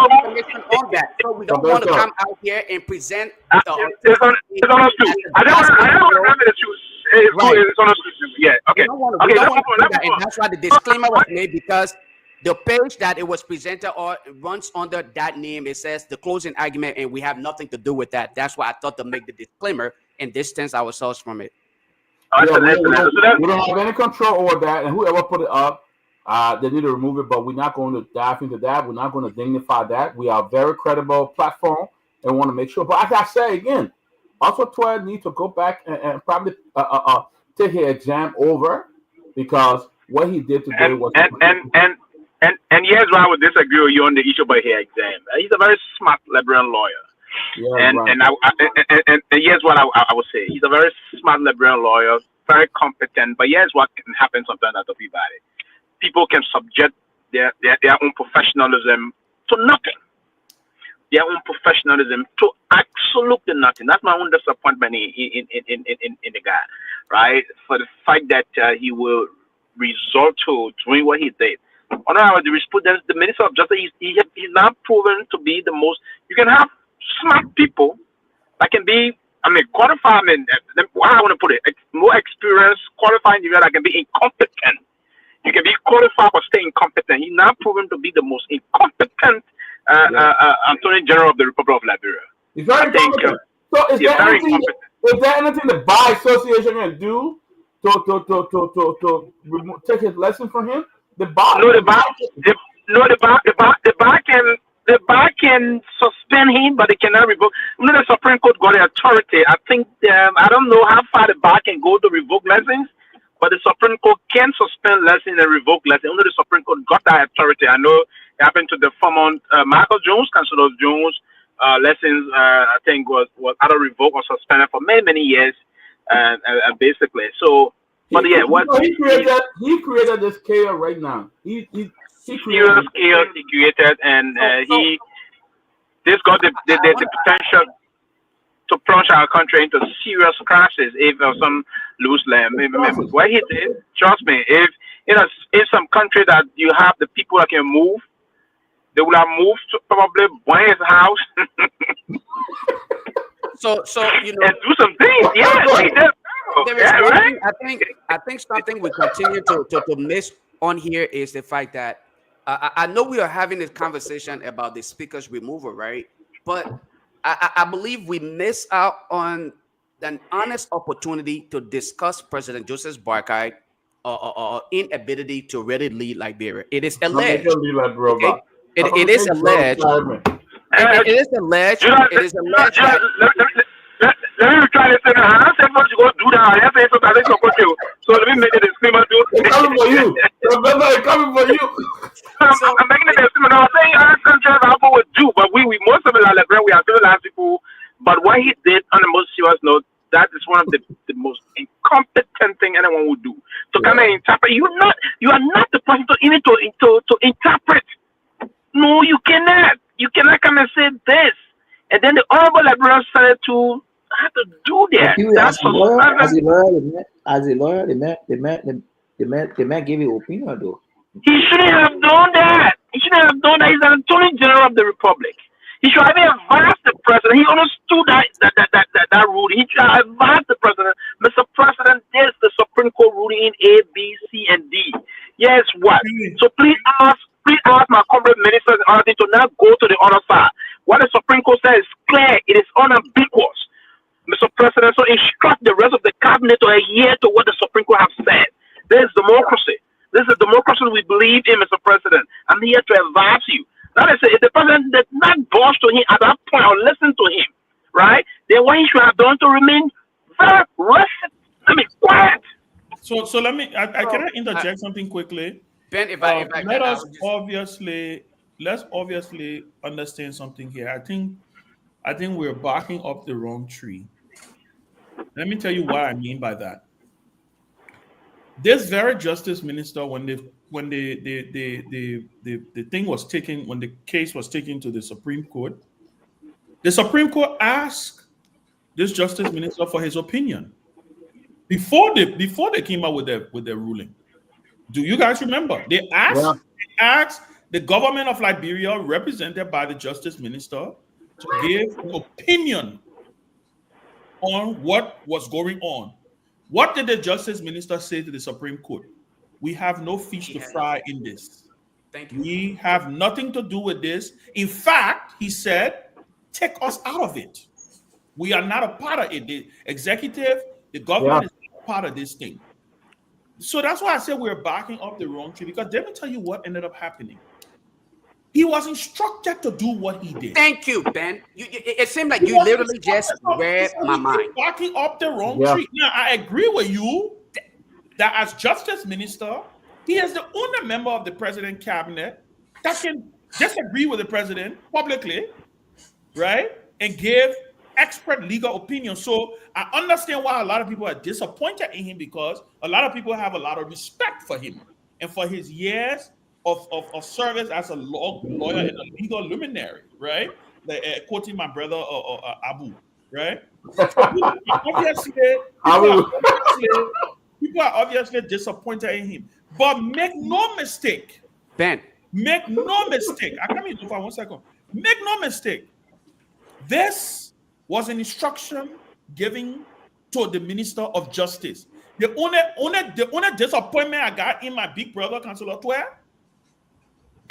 B: information on that, so we don't want to come out here and present.
D: It's on truth. I don't remember the truth. It's on truth. Yeah. Okay.
B: And that's why the disclaimer was made because the page that it was presented or runs under that name. It says the closing argument, and we have nothing to do with that. That's why I thought to make the disclaimer and distance ourselves from it.
I: Yeah, we don't have any control over that, and whoever put it up, they need to remove it. But we're not going to dive into that. We're not going to dignify that. We are a very credible platform, and want to make sure. But as I say again, also 12 need to go back and probably take his exam over because what he did today was.
D: And here's why I would disagree with you on the issue about his exam. He's a very smart Liberian lawyer. Yeah, and here's what I would say. He's a very smart Liberian lawyer, very competent. But here's what can happen sometimes at everybody. People can subject their own professionalism to nothing. Their own professionalism to absolutely nothing. That's my own disappointment in the guy, right? For the fact that he will resort to doing what he did. On our jurisprudence, the Minister of Justice, he's now proven to be the most. You can have smart people that can be, qualified. How I want to put it, more experienced, qualified individual that can be incompetent. You can be qualified but stay incompetent. He's now proven to be the most incompetent Attorney General of the Republic of Liberia.
I: He's very incompetent. So is there anything the Bar Association can do to take his lesson from him? The bar can suspend him, but they cannot revoke. The Supreme Court got the authority. I think I don't know how far the bar can go to revoke lessons, but the Supreme Court can suspend lessons and revoke lessons. Only the Supreme Court got that authority. I know it happened to the former Michael Jones, Councilor Jones. Lessons I think was either revoked or suspended for many years, basically. So. But yeah, he created this chaos right now. He
D: created chaos. He created, and this got the potential to plunge our country into serious crisis if some loose land. What he did, trust me, if in some country that you have the people that can move, they will have moved to probably buy his house.
B: So
D: and do some things. Yeah.
B: There is one thing, I think something we continue to miss on here is the fact that I know we are having this conversation about the speaker's removal, right? But I believe we miss out on an honest opportunity to discuss President Joseph Boakai inability to really lead Liberia. It is alleged. Okay? It is alleged. It is alleged.
D: somebody saying, I said for you go do that. I say something. I think so let me make it a disclaimer too.
I: It's coming for you. Remember, it's coming for you.
D: I'm making it a disclaimer. I'm saying Sanchez Alpha would do, but we most of it are Liberia. We are civilized people. But what he did on the most serious note, that is one of the most incompetent thing anyone would do. So come and interpret. You are not the person to interpret. No, you cannot. You cannot come and say this. And then the honorable Liberia started to have to do that.
F: As a lawyer, the man gave you opinion though.
D: He shouldn't have done that. He shouldn't have done that. He's an Attorney General of the Republic. He should have advised the president. He understood that ruling. He should have advised the president. Mr. President, this is the Supreme Court ruling in A, B, C, and D. Yes, what? So please ask my comrade ministers and others to not go to the other side. What the Supreme Court says is clear. It is unambiguous, Mr. President. So instruct the rest of the cabinet to adhere to what the Supreme Court have said. This is democracy. This is democracy we believe in, Mr. President. I'm here to advise you. That is, if the president did not budge to him at that point or listen to him, right, then what he should have done to remain very quiet.
G: So let me. I can interject something quickly.
B: Ben,
G: let's obviously understand something here. I think we're barking up the wrong tree. Let me tell you what I mean by that. This very justice minister, when the thing was taken, when the case was taken to the Supreme Court asked this justice minister for his opinion before they came out with their ruling. Do you guys remember? They asked the government of Liberia, represented by the justice minister, to give an opinion on what was going on. What did the justice minister say to the Supreme Court? We have no fish to fry in this.
B: Thank you.
G: We have nothing to do with this. In fact, he said, take us out of it. We are not a part of it. The executive, the government is not a part of this thing. So that's why I said we're backing up the wrong tree, because let me tell you what ended up happening. He was instructed to do what he did.
B: Thank you, Ben. It seemed like you literally just read my mind.
G: Backing up the wrong tree. Now, I agree with you that as justice minister, he is the only member of the president cabinet that can disagree with the president publicly, right? And give expert legal opinion. So I understand why a lot of people are disappointed in him, because a lot of people have a lot of respect for him and for his years of service as a lawyer and a legal luminary, right? Quoting my brother Abu, right? People are obviously disappointed in him. But make no mistake,
B: Ben.
G: Make no mistake. I come in for 1 second. Make no mistake. This was an instruction given to the Minister of Justice. The only disappointment I got in my big brother, Councillor Pewee,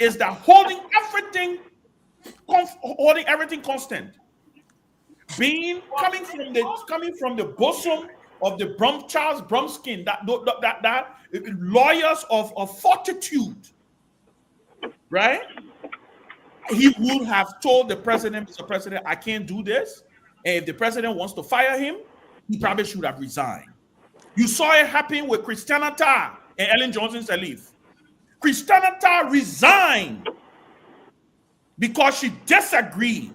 G: is that holding everything constant, coming from the bosom of the Charles Brumskin, that lawyers of fortitude, right? He would have told the president, Mr. President, I can't do this. And if the president wants to fire him, he probably should have resigned. You saw it happen with Christiana Tarr and Ellen Johnson Sirleaf. Christiana Tarr resigned because she disagreed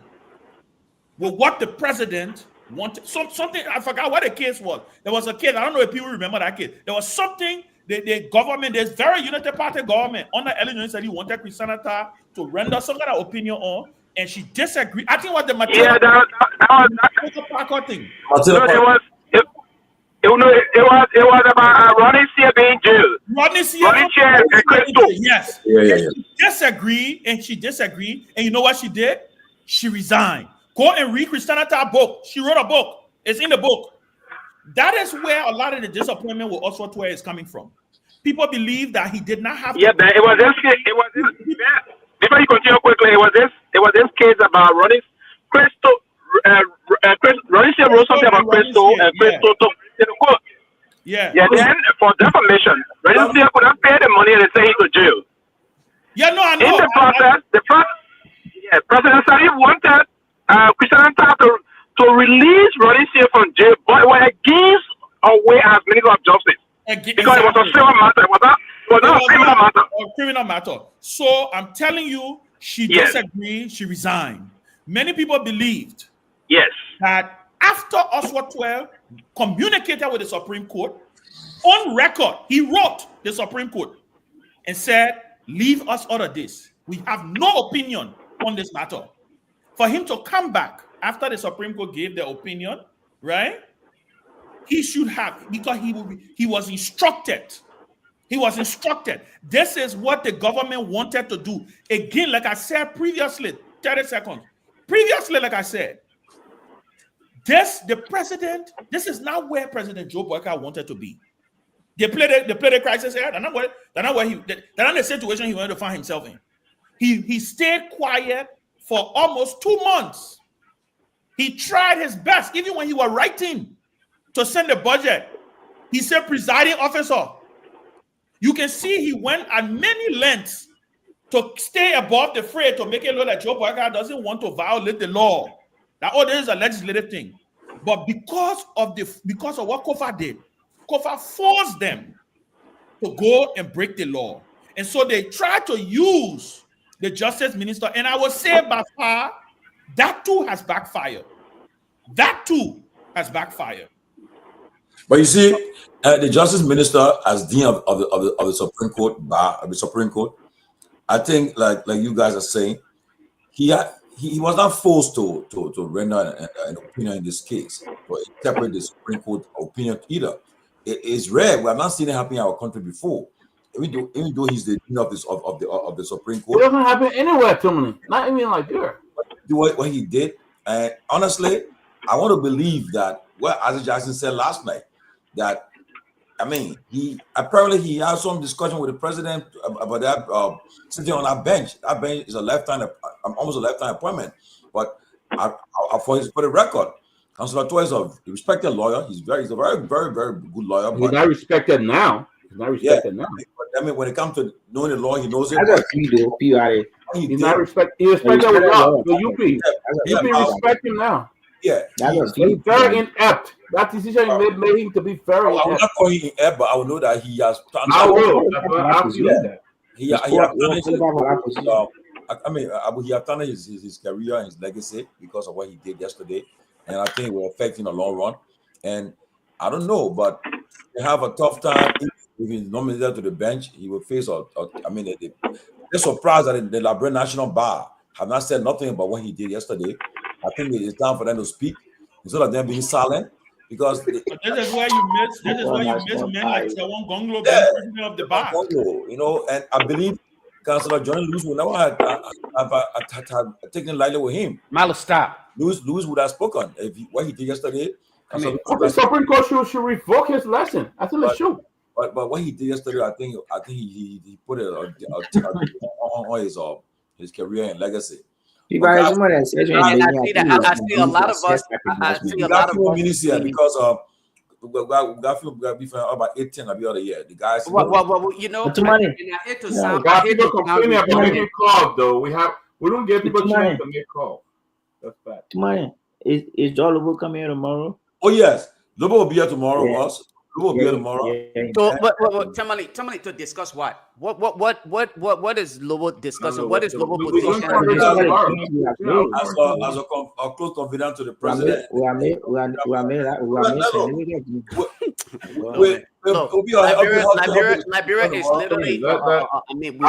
G: with what the president wanted. Something, I forgot what the case was. There was a case, I don't know if people remember that case. There was something, the government, there's very United Party government under Ellen Johnson Sirleaf wanted Christiana Tarr to render some kind of opinion on, and she disagreed. I think what the material
D: that was
G: thing.
D: It was about Ronnie Sear being jailed.
G: Ronnie Sear and Crystal. Yes. She disagreed, and you know what she did? She resigned. Go and read Christiana Tarr's book. She wrote a book. It's in the book. That is where a lot of the disappointment with Oswald Pewee is coming from. People believe that he did not have to.
D: Yeah, but it was this. Before you continue quickly, it was this case about Ronnie Crystal. Ronnie Sear wrote something about Crystal, and Crystal took in the court.
G: Yeah.
D: Then for defamation, Ronnie Sear could not pay the money and they sent him to jail.
G: Yeah, no, I know.
D: In the process, President Sirleaf wanted Christiana Tarr to release Rodney from jail, but it was against our way as Minister of Justice. Because it was a civil matter. It was not a criminal matter.
G: A criminal matter. So I'm telling you, she disagreed. She resigned. Many people believed that after Oswald 12 communicated with the Supreme Court, on record, he wrote the Supreme Court and said, leave us out of this. We have no opinion on this matter. For him to come back after the Supreme Court gave their opinion, right? He should have, because he was instructed. He was instructed. This is what the government wanted to do. Again, like I said previously, 30 seconds. Previously, like I said, the president, this is not where President Joe Boyka wanted to be. They played the crisis here. They're not the situation he wanted to find himself in. He stayed quiet for almost 2 months. He tried his best, even when he was writing to send the budget. He said, presiding officer. You can see he went at many lengths to stay above the fray, to make it look like Joe Boyka doesn't want to violate the law. That this is a legislative thing. But because of what Kofa did, Kofa forced them to go and break the law. And so they tried to use the justice minister. And I will say by far, that too has backfired. That too has backfired.
C: But you see, the justice minister, as dean of the Supreme Court, of the Supreme Court, I think, like you guys are saying, he was not forced to render an opinion in this case, or interpret the Supreme Court opinion either. It is rare. We have not seen it happen in our country before. Even though he's the dean of the Supreme Court,
I: it doesn't happen anywhere, Tomalin. Not even in Liberia.
C: What he did, and honestly, I want to believe that what Isaac Jackson said last night, that he had some discussion with the president about that sitting on that bench. That bench is almost a lifetime appointment. But for the record, Councillor Toy is a respected lawyer. He's a very, very, very good lawyer.
I: He's not respected now. He's not respected now.
C: When it comes to knowing the law, he knows it.
I: He's not respected. He's respected with law. The UP respect him now.
C: Yeah,
I: he's very inept. That decision made him to be very inept.
C: I will not call him inept, but I will know that he has.
I: I will.
C: He has tarnished his career and his legacy because of what he did yesterday, and I think it will affect in the long run. And I don't know, but they have a tough time. If he's nominated to the bench, he will face they're surprised that the Liberia National Bar have not said nothing about what he did yesterday. I think it's time for them to speak instead of them being silent. Because
G: this is where you miss men like Kehleboe Gongloe, president of the bar.
C: And I believe Councillor John Lewis would never have taken lightly with him.
B: Malo, stop.
C: Lewis would have spoken what he did yesterday.
I: The Supreme Court should revoke his lesson. I think they should.
C: But what he did yesterday, I think he put it on his career and legacy.
F: I
B: see a lot of us.
C: Because we got about 8-10 of the other year. The guys.
B: I hate to sound.
I: People complaining about making calls, though. We don't get people chance to make calls. That's bad.
F: Is Jallah coming here tomorrow?
C: Oh yes, Lofa will be here tomorrow. Us. Lofa will be here tomorrow.
B: So, Tomalin, to discuss what? What is Lofa discussing? What is Lofa position?
C: As a close confidant to the president.
B: Liberia is literally.
I: I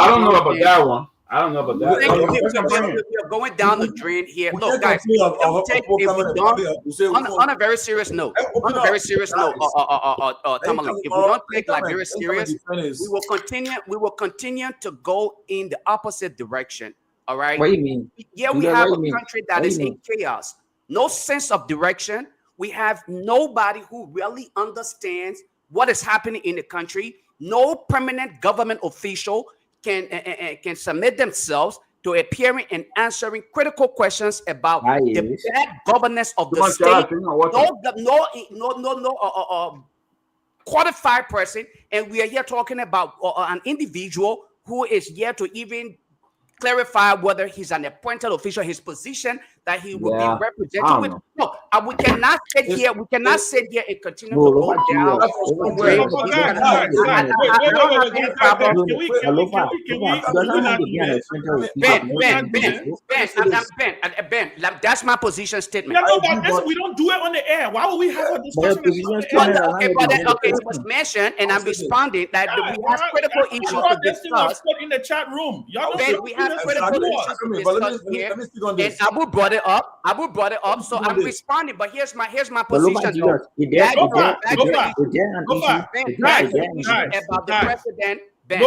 I: don't know about that one. I don't know about that.
B: We're going down the drain here. Look, guys, on a very serious note, Tomalin, if we don't take Liberia serious, we will continue to go in the opposite direction. All right.
F: What do you mean?
B: Yeah, we have a country that is in chaos. No sense of direction. We have nobody who really understands what is happening in the country. No permanent government official can submit themselves to appearing and answering critical questions about the bad governance of the state. No qualified person, and we are here talking about an individual who is here to even clarify whether he's an appointed official. His position that he will be
I: Yeah,
B: represented
I: I
B: with.
I: don't
B: No, we cannot sit here. We cannot sit here and continue
F: No,
B: to
F: Lofa
B: go
F: Julius.
B: down.
F: Lofa
B: Where
F: Julius.
B: we
G: Guys,
F: He doesn't have to be
B: I
F: an
B: don't have any problem.
G: Can we
F: Lofa,
G: do
F: he doesn't have to be an
G: this?
F: appointed official.
B: Ben,
F: No,
B: Ben,
F: no,
B: Ben,
F: no.
B: Ben, that's my position statement.
G: Yeah, no, but this, we don't do it on the air. Why would we have a
F: But your
G: discussion
F: position
G: on the
F: statement
G: air?
F: doesn't have to be an
B: Okay, it was
F: appointed.
B: mentioned, and I'm responding that
G: Yeah,
B: we have critical
G: I
B: issues
G: thought
B: to
G: this thing was
B: discuss.
G: put in the chat room. Y'all
B: Ben,
G: don't
B: we
G: do
B: have
G: this
B: critical
G: to
B: issues
G: us.
B: to
C: But
B: discuss here,
C: let me speak on
B: and
C: this.
B: Abu brought it up. So
C: speak on
B: I'm
C: this.
B: responding. But here's my
F: But Lofa
B: position. Though.
F: Julius, is there
B: Back
G: Lofa,
B: to the
G: Lofa,
B: issue.
F: an issue?
G: Lofa,
B: Ben,
F: Is
B: back to
F: there
B: the
F: an
B: issue
F: issue?
B: about the
G: guys.
B: president. Ben,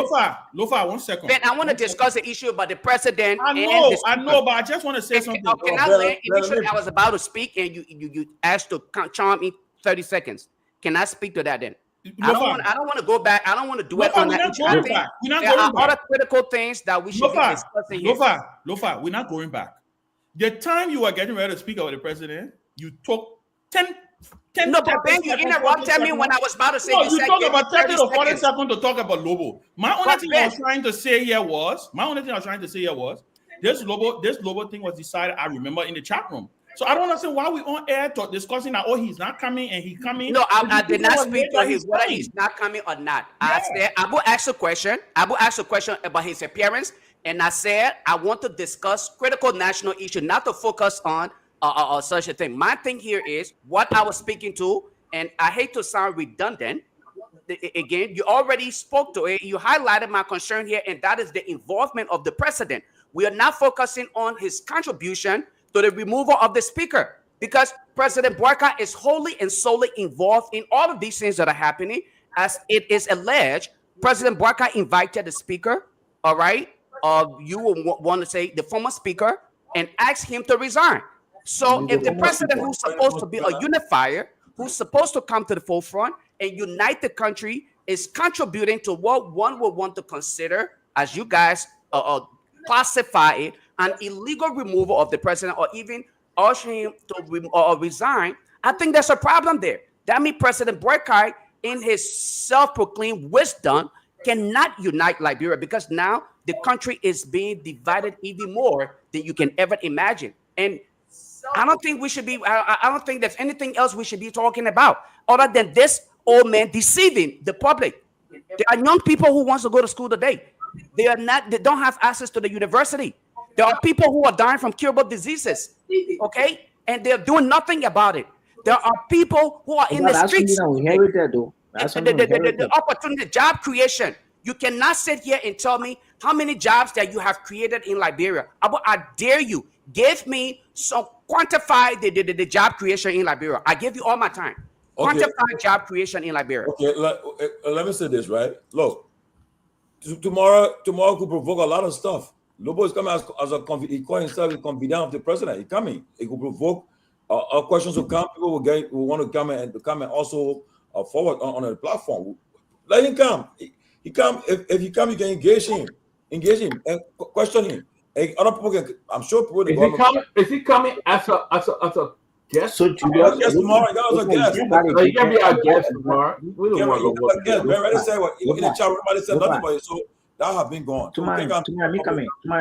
G: Lofa, 1 second.
B: Ben, I want to discuss the issue about the president
G: I
B: and
G: know,
B: the speaker.
G: but I just want to say something.
B: Can I land? Initially, I was about to speak, and you asked to charm me 30 seconds. Can I speak to that then? I don't want to go back. I don't want to do it on that issue. I think there are other critical things that we should be discussing here.
G: Lofa, we're not going back. The time you were getting ready to speak about the president, you took 10
B: no, but Ben, you interrupted me when I was about to say.
G: No, you
B: said
G: talk about 30 to 40
B: seconds.
G: seconds to talk about Lobo. My only thing I was trying to say here was, this Lobo thing was decided, I remember, in the chat room. So I don't understand why we on air discussing that, oh, he's not coming and he's coming.
B: No, I did not speak to his whether he's not coming or not. I said, Abu asked a question about his appearance, and I said, I want to discuss critical national issue, not to focus on such a thing. My thing here is what I was speaking to, and I hate to sound redundant. Again, you already spoke to it. You highlighted my concern here, and that is the involvement of the president. We are not focusing on his contribution to the removal of the speaker, because President Boyka is wholly and solely involved in all of these things that are happening. As it is alleged, President Boyka invited the speaker, all right, you will want to say the former speaker, and asked him to resign. So if the president, who's supposed to be a unifier, who's supposed to come to the forefront and unite the country, is contributing to what one would want to consider, as you guys classify it, an illegal removal of the president, or even ushering him to resign, I think there's a problem there. That means President Boyka, in his self-proclaimed wisdom, cannot unite Liberia, because now the country is being divided even more than you can ever imagine. And I don't think we should be, I don't think there's anything else we should be talking about other than this old man deceiving the public. There are young people who wants to go to school today. They don't have access to the university. There are people who are dying from curable diseases, okay? And they're doing nothing about it. There are people who are in the streets. The opportunity, job creation. You cannot sit here and tell me how many jobs that you have created in Liberia. I dare you. Give me some, quantify the job creation in Liberia. I give you all my time. Okay. Quantify job creation in Liberia.
C: Okay, let me say this, right? Look, tomorrow could provoke a lot of stuff. Lobo is coming as he called himself a confidant of the president. He's coming. It could provoke questions will come. People will want to come and also forward on the platform. Let him come. He come. If he come, you can engage him and question him. And other people can. I'm sure people.
I: Is he coming as a guest?
C: So guest tomorrow. He
I: can be our guest tomorrow. We don't want to
C: guest. Ben already said what in the chat. Everybody said nothing about it. So that have been gone.
F: Tomorrow, me coming. He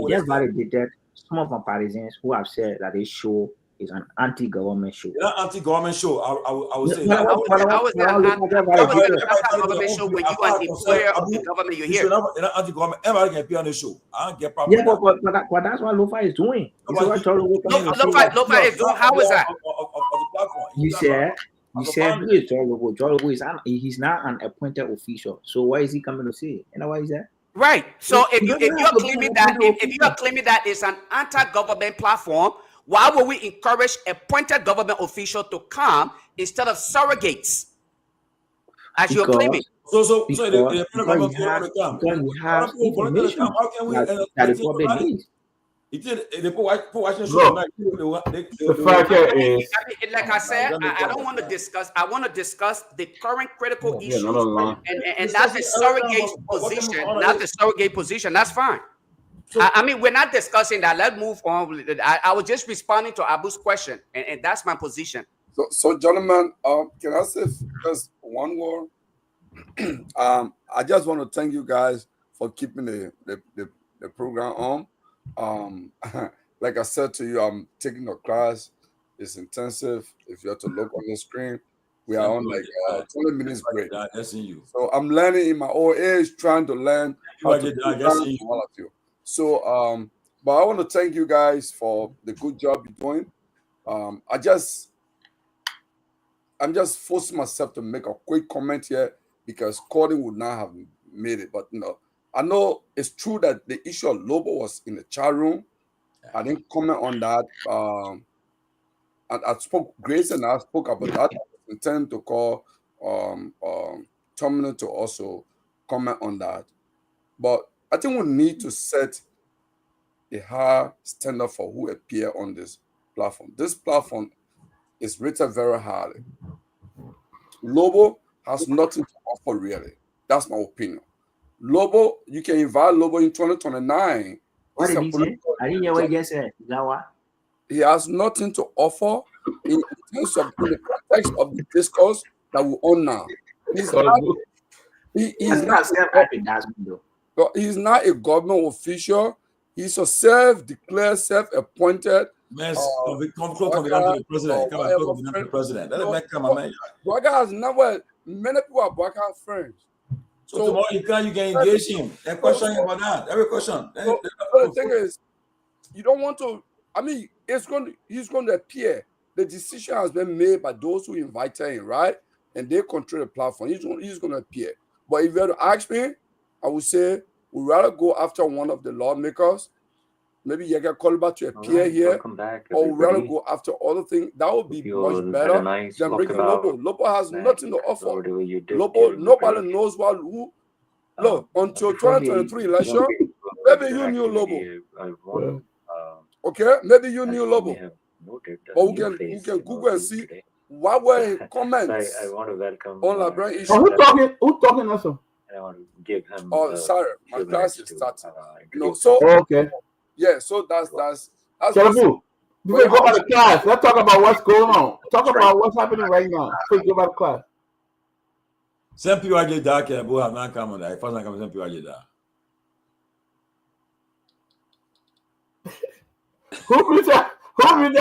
F: just validated some of my partisans who have said that this show is an anti-government show.
C: It's not anti-government show. I would say.
B: How was it an anti-government show when you are an employer of the government? You're here.
C: It's not anti-government. Everybody can be on the show. I don't get problem.
F: Yeah, but that's what Lofa is doing. Lofa
B: is doing. How is that?
F: You said who is Jallah? Jallah he's not an appointed official. So why is he coming to say? You know why is that?
B: Right. So if you are claiming that it's an anti-government platform, why would we encourage appointed government official to come instead of surrogates, as you're claiming?
C: So the government
F: have information that the public needs.
C: They put watching show tonight.
I: The fact is,
B: like I said, I don't want to discuss. I want to discuss the current critical issues, and that's the surrogate position. Not the surrogate position. That's fine. I mean, we're not discussing that. Let's move on. I was just responding to Abu's question, and that's my position.
L: So gentlemen, can I say just one word? I just want to thank you guys for keeping the the program on. Like I said to you, I'm taking a class. It's intensive. If you have to look on the screen, we are on like 20 minutes break. So I'm learning in my old age, trying to learn how to program all of you. So, but I want to thank you guys for the good job you're doing. I'm just forcing myself to make a quick comment here because Cording would not have made it. But I know it's true that the issue of Lobo was in the chat room. I didn't comment on that. I spoke, Grace and I spoke about that. I intend to call Tomalin to also comment on that. But I think we need to set a high standard for who appear on this platform. This platform is rated very highly. Lobo has nothing to offer, really. That's my opinion. Lobo, you can invite Lobo in 2029.
F: What did he say? I didn't hear what he just said.
L: He has nothing to offer in terms of in the context of the discourse that we own now. He's not a government official. He's a self-declared, self-appointed. Guar has never. Many people are Guar friends.
C: So tomorrow you can engage him. A question about that. Every question.
L: The thing is, you don't want to. I mean, he's going to appear. The decision has been made by those who invited him, right? And they control the platform. He's going to appear. But if you were to ask me, I would say we'd rather go after one of the lawmakers. Maybe you get Kehleboe to appear here, or we'd rather go after other things. That would be much better than bringing Lobo. Lobo has nothing to offer. Lobo, nobody knows who. Look, until 2023 election, maybe you knew Lobo. Okay, maybe you knew Lobo. But we can Google and see what were his comments on Liberia issue.
I: Who's talking also?
M: I want to give him.
L: Oh, sorry, my class is starting.
I: Okay.
L: Yeah, so that's
I: Kehleboe, before you go back to class, let's talk about what's going on. Talk about what's happening right now. Before you go back to class.
C: Some people are dark, Kehleboe have not come on that. First, some people are dark.
M: Who I went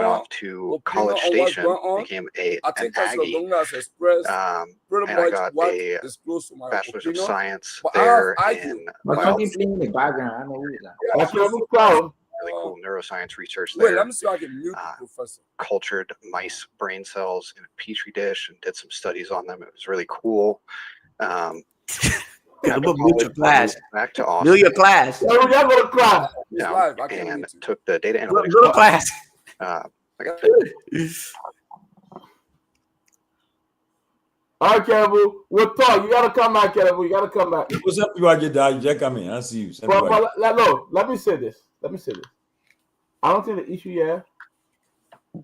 M: off to College Station, became an Aggie, and I got a Bachelor's of Science there in biology. Really cool neuroscience research there.
L: Let me see if I can mute the professor.
M: Cultured mice brain cells in a petri dish and did some studies on them. It was really cool.
B: Mute your class.
M: Back to Austin.
B: Mute your class.
M: And took the data analytics
B: go to class.
M: I got it.
I: All right, Kehleboe, we'll talk. You gotta come back, Kehleboe. You gotta come back.
C: What's up, you are you just come in. I see you.
I: Let me say this. I don't think the issue here,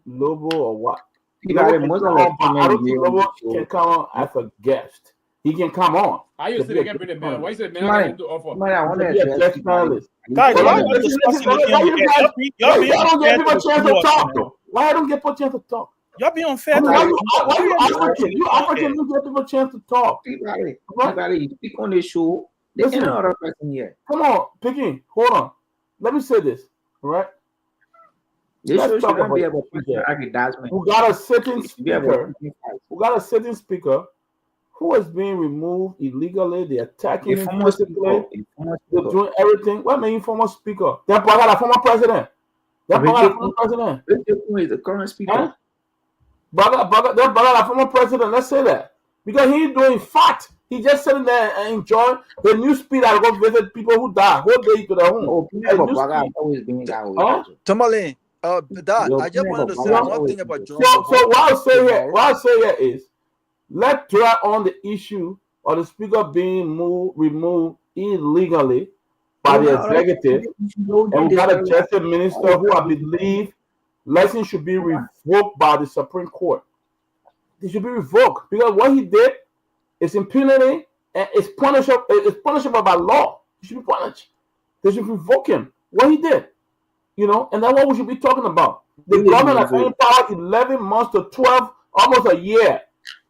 I: Lobo or what. I don't think Lobo can come on as a guest. He can come on.
H: I used to think I bring man. Why is it man? I to offer.
I: Guys, why don't get people a chance to talk? Why don't get people a chance to talk?
N: Y'all be unfair.
I: Why you African? You African, you get people a chance to talk.
F: You speak on the show. There's another person here.
I: Come on, Picking. Hold on. Let me say this. All right. Let's talk about it. We got a sitting speaker. Who is being removed illegally? They're attacking him physically. They're doing everything. What mean former speaker? They're the former president. They're
F: the current speaker.
I: They're the former president. Let's say that. Because he's doing fact. He just sitting there and enjoying the new speed that go visit people who die. Whole day to their home.
K: Tomalin, I just wanted to say one thing about John.
I: So what I'll say here is, let's try on the issue of the speaker being removed illegally by the executive. And we got a justice minister who I believe license should be revoked by the Supreme Court. They should be revoked because what he did is impunity and it's punishable by law. He should be punished. They should revoke him. What he did, and that's what we should be talking about. The government has been in power 11 months to 12, almost a year.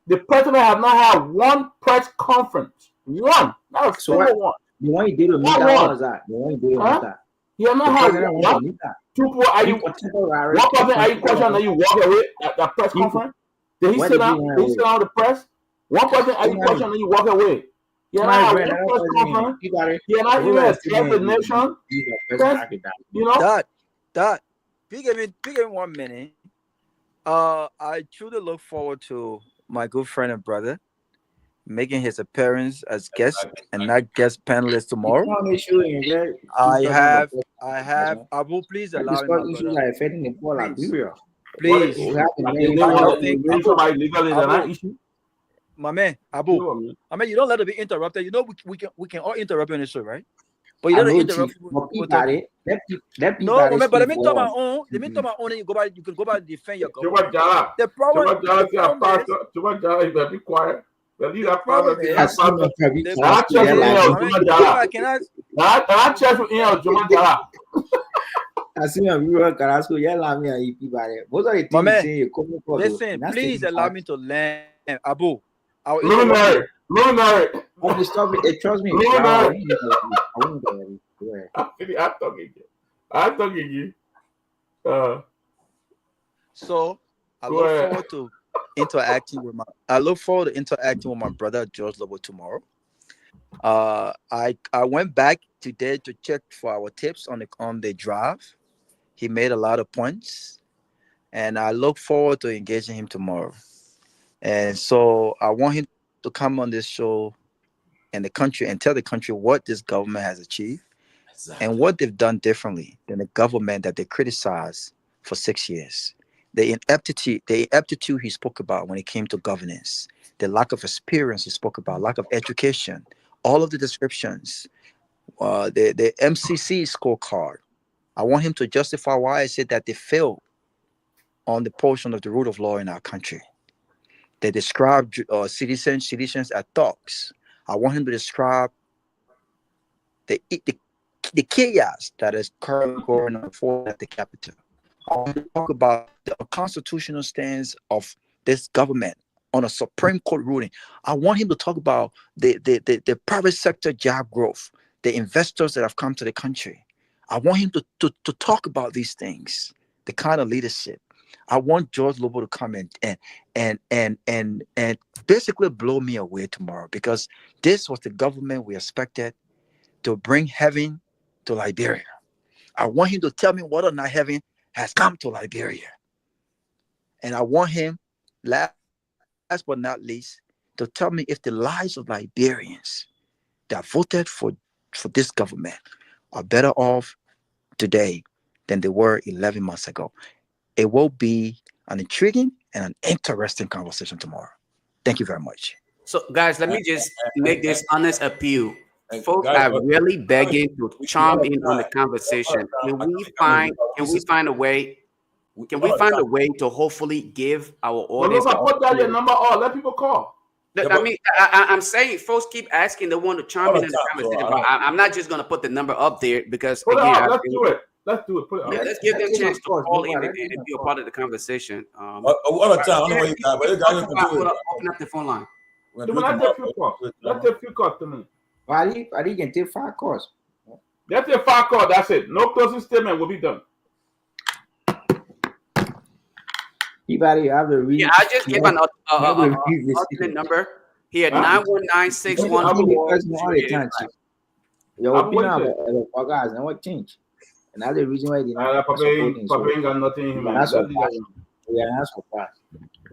I: The president has not had one press conference. One. Not a single one.
F: The one you did with
I: What
F: Mita
I: one?
F: was that? The one you did with
I: Huh?
F: Mita.
I: You
F: The
I: not have
F: president went
I: what?
F: to Mita.
I: Two people are you?
F: Contemporary.
I: One person are you question and you walk away at that press conference? Did he
F: Where
I: sit
F: did
I: down?
F: he run
I: Did he sit
F: away?
I: down with the press? One person are you question and you walk away? You not have one press conference. You not even address the nation. You know.
K: That. Give me 1 minute. I truly look forward to my good friend and brother making his appearance as guest and not guest panelist tomorrow. I have. Abu, please allow me, my brother.
F: Are affecting the poor Liberia.
K: Please. My man, Abu. I mean, you don't let it be interrupted. You know we can all interrupt in the show, right? But you don't interrupt. No, man, but let me talk my own. Let me talk my own, and you can go back and defend your government. The problem is,
I: be quiet.
K: The problem is, listen, please allow me to land, Abu.
I: Luminary.
F: Trust me.
I: I'm talking you.
K: So I look forward to interacting with my brother George Lobo tomorrow. I went back today to check for our tips on the drive. He made a lot of points, and I look forward to engaging him tomorrow. And so I want him to come on this show in the country and tell the country what this government has achieved and what they've done differently than the government that they criticized for 6 years. The ineptitude he spoke about when it came to governance, the lack of experience he spoke about, lack of education, all of the descriptions, the MCC scorecard. I want him to justify why I said that they failed on the portion of the rule of law in our country. They describe citizens as thugs. I want him to describe the chaos that is currently going on at the Capitol. I want to talk about the constitutional stance of this government on a Supreme Court ruling. I want him to talk about the private sector job growth, the investors that have come to the country. I want him to talk about these things, the kind of leadership. I want George Lobo to come and basically blow me away tomorrow, because this was the government we expected to bring heaven to Liberia. I want him to tell me whether or not heaven has come to Liberia. And I want him, last but not least, to tell me if the lives of Liberians that voted for this government are better off today than they were 11 months ago. It will be an intriguing and an interesting conversation tomorrow. Thank you very much.
B: So, guys, let me just make this honest appeal. Folks are really begging to chime in on the conversation. Can we find a way? Can we find a way to hopefully give our audience?
I: Put down your number or let people call.
B: I mean, I'm saying folks keep asking the one to chime in the conversation, but I'm not just going to put the number up there because again,
I: let's do it. Put it up.
B: Let's give them a chance to call in and be a part of the conversation.
C: What a time.
B: Open up the phone line.
I: Let's take few calls to me.
F: I think can take 5 calls.
I: Let's take 5 calls. That's it. No closing statement will be done.
F: Anybody have the read?
B: Yeah, I just give an alternate number here, 91961.
F: Your opinion about guys and what change? Another reason why they
I: Papa ain't got nothing in him.
F: That's what for fast.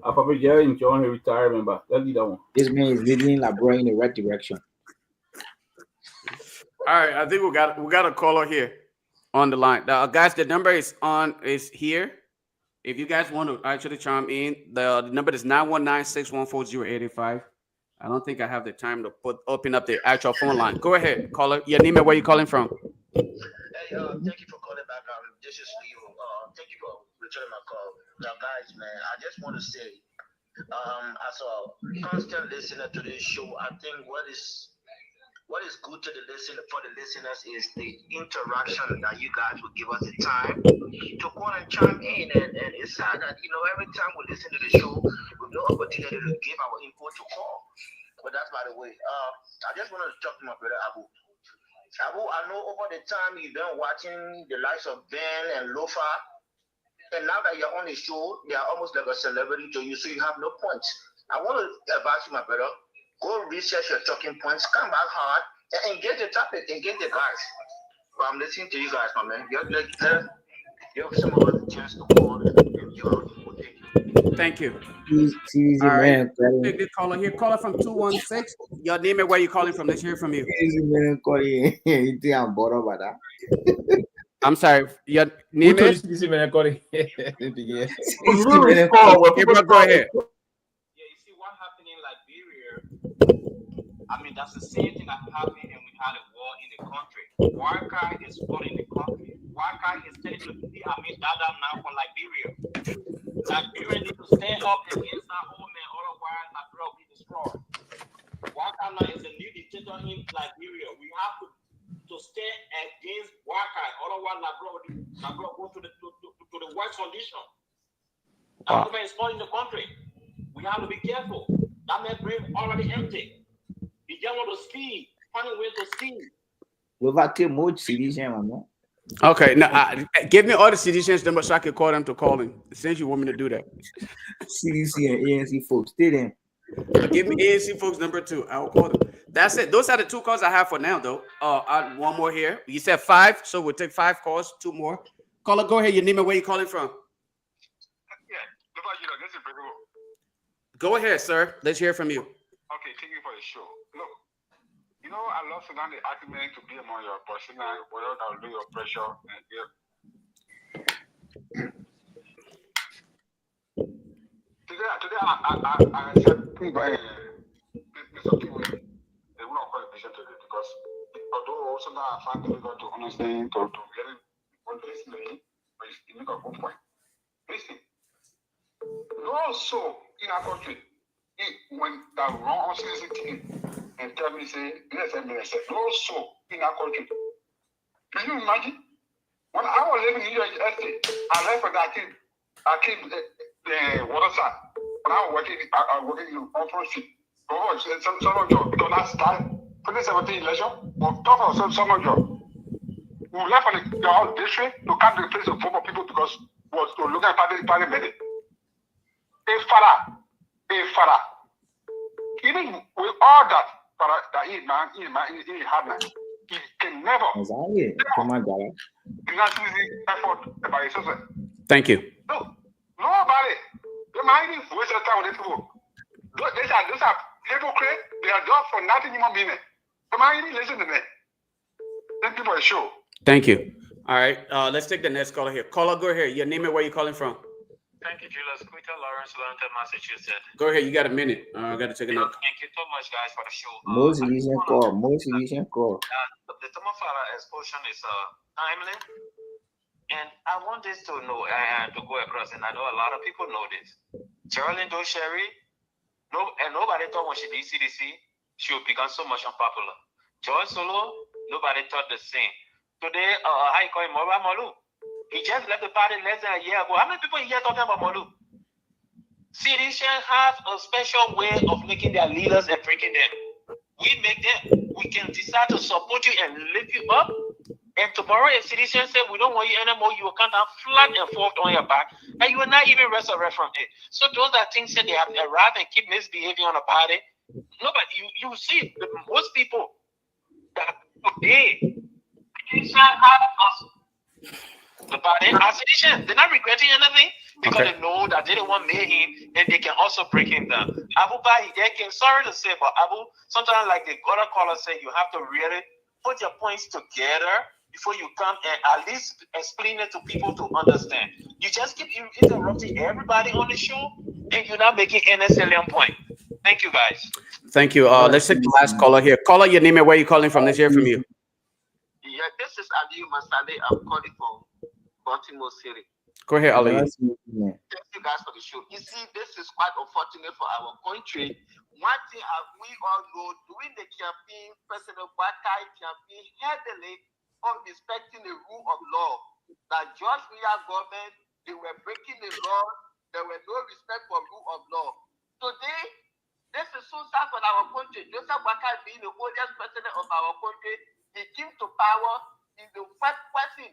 I: I probably enjoying his retirement, but let's do that one.
F: This man is leading Liberia in the right direction.
B: All right, I think we got a caller here on the line. Guys, the number is here. If you guys want to actually chime in, the number is 919-614-0885. I don't think I have the time to open up the actual phone line. Go ahead, caller. Your name and where you calling from?
N: Hey, thank you for calling back. This is Leo. Thank you for returning my call. Now, guys, man, I just want to say, as a constant listener to this show, I think what is good to the listeners is the interaction that you guys will give us the time to call and chime in. And it's sad that, every time we listen to the show, we have no opportunity to give our input to call. But that's by the way. I just wanted to talk to my brother Abu. Abu, I know over the time you've been watching the likes of Ben and Lofa, and now that you're on the show, they are almost like a celebrity to you, so you have no points. I want to advise you, my brother, go research your talking points, come back hard, and engage the topic, engage the guys. But I'm listening to you guys, my man. Give some of us a chance to call and give our input.
B: Thank you.
F: Easy,
B: All right.
F: man.
B: Take the caller here. Caller from 216. Your name and where you calling from. Let's hear from you.
F: Easy, man. You think I'm bored about that?
B: I'm sorry. Your name is?
J: Easy, man.
B: Go ahead.
N: Yeah, you see what happened in Liberia. I mean, that's the same thing that happened, and we had a war in the country. Guar is flooding the country. Guar is telling the Dada now for Liberia. Liberia need to stand up against that old man, otherwise Liberia will be destroyed. Guar now is the new dictator in Liberia. We have to stand against Guar, otherwise Liberia will go to the worst condition. That woman is flooding the country. We have to be careful. That man brain already empty. He just want to speed, find a way to speed.
B: Okay, now give me all the CDC's numbers so I can call them to call in. Since you want me to do that.
F: CDC and ANC folks, stay there.
B: Give me ANC folks number 2. I will call them. That's it. Those are the 2 calls I have for now, though. One more here. You said 5, so we'll take 5 calls. 2 more. Caller, go ahead. Your name and where you calling from. Go ahead, sir. Let's hear from you.
O: Okay, thank you for the show. Look, you know, I love to learn the argument to be among your personal, whatever that will do your pressure. Today, I said, Mr. Pewee, they will not call attention to it because although also now I find difficult to understand, to really want to listen to him, but you make a good point. Listen, also in our country, when the wrong citizen thing and tell me, say, yes, also in our country. Can you imagine? When I was living in New York State, I left for that kid. I came the water side. When I was working in on street. Some of you because last time 2017 election, but talk of some of you. We left for the whole district to come to the place of former people because was to look at party meeting. A father. Even with all that, that he had now, he can never. Effort by himself.
B: Thank you.
O: No, nobody. They might even waste their time with these people. Those are hypocrites. They are just for nothing human being. They might even listen to them. Thank you for the show.
B: Thank you. All right, let's take the next caller here. Caller, go ahead. Your name and where you calling from.
P: Thank you, Julius. Quita Lawrence, Atlanta, Massachusetts.
B: Go ahead. You got a minute. I got to take a note.
P: Thank you so much, guys, for the show.
F: Most recent call.
P: The Tomafala explosion is timely, and I want this to know and to go across. And I know a lot of people know this. Geraldine Doe-Sherry, nobody thought when she did CDC she would become so much unpopular. Joy Solo, nobody thought the same. Today, I call him Molu. He just left the party less than a year ago. How many people here talking about Molu? CDC have a special way of making their leaders and breaking them. We make them. We can decide to support you and lift you up. And tomorrow, if CDC say we don't want you anymore, you will come down flat and forth on your back, and you will not even resurrect from it. So those are things that they have arrived and keep misbehaving on the party. Nobody, you see, most people that today have us. The party association, they're not regretting anything because they know that they don't want to him and they can also break him down. Abu Bahi, sorry to say, but Abu, sometimes like the other caller said, you have to really put your points together before you come and at least explain it to people to understand. You just keep interrupting everybody on the show and you're not making any salient point. Thank you, guys.
B: Thank you. Let's take the last caller here. Caller, your name and where you calling from. Let's hear from you.
N: Yeah, this is Aliyu Masale. I'm calling from Baltimore City.
B: Go ahead, Ali.
N: Thank you guys for the show. You see, this is quite unfortunate for our country. One thing we all know, during the campaign, President Bakai campaign heavily on respecting the rule of law. That George Weah government, they were breaking the law. There was no respect for rule of law. Today, this is so sad for our country. Joseph Bakai being the oldest president of our country,
O: he came to power, he's the first person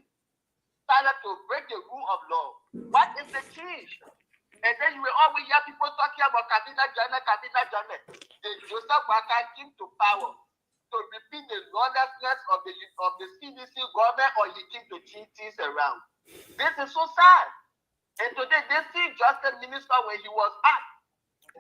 O: started to break the rule of law. What is the change? And then you will always hear people talking about Kabila Jallah. The Joseph Boakai came to power to repeat the lawlessness of the CDC government, or he came to change things around. This is so sad. And today, they see Justice Minister when he was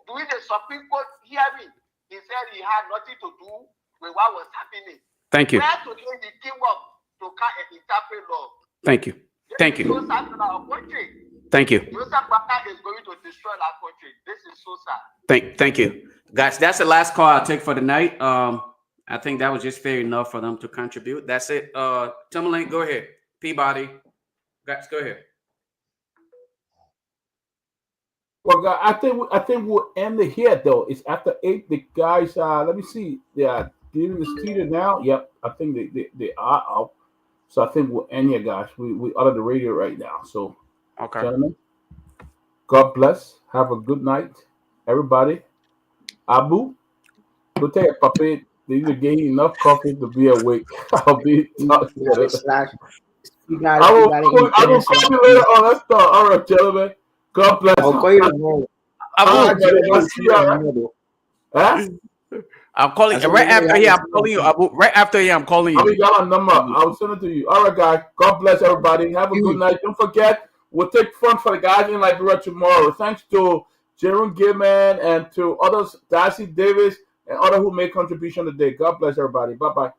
O: doing the Supreme Court hearing, he said he had nothing to do with what was happening.
B: Thank you.
O: Where today he came up to come and interpret law.
B: Thank you. Thank you.
O: This is so sad for our country.
B: Thank you.
O: Joseph Boakai is going to destroy our country. This is so sad.
B: Thank you. Guys, that's the last call I'll take for the night. I think that was just fair enough for them to contribute. That's it. Tomalin, go ahead. Peabody. Guys, go ahead.
I: Well, guys, I think we'll end it here though. It's after 8. The guys, let me see. They are giving the studio now. Yep, I think they are out. So I think we'll end here, guys. We out of the radio right now. So,
B: okay,
I: gentlemen, God bless. Have a good night, everybody. Abu, go take a puppy. They need to get enough coffee to be awake. I'll be talking. I will call you later on. Let's start. All right, gentlemen. God bless.
F: I'll call you tomorrow.
B: I'm calling you right after here. I'm calling you. Right after here, I'm calling you.
I: I got a number. I'll send it to you. All right, guys. God bless everybody. Have a good night. Don't forget, we'll take fun for the guys in Liberia tomorrow. Thanks to Jerome Gilman and to others, Darcy Davis and others who made contribution today. God bless everybody. Bye-bye.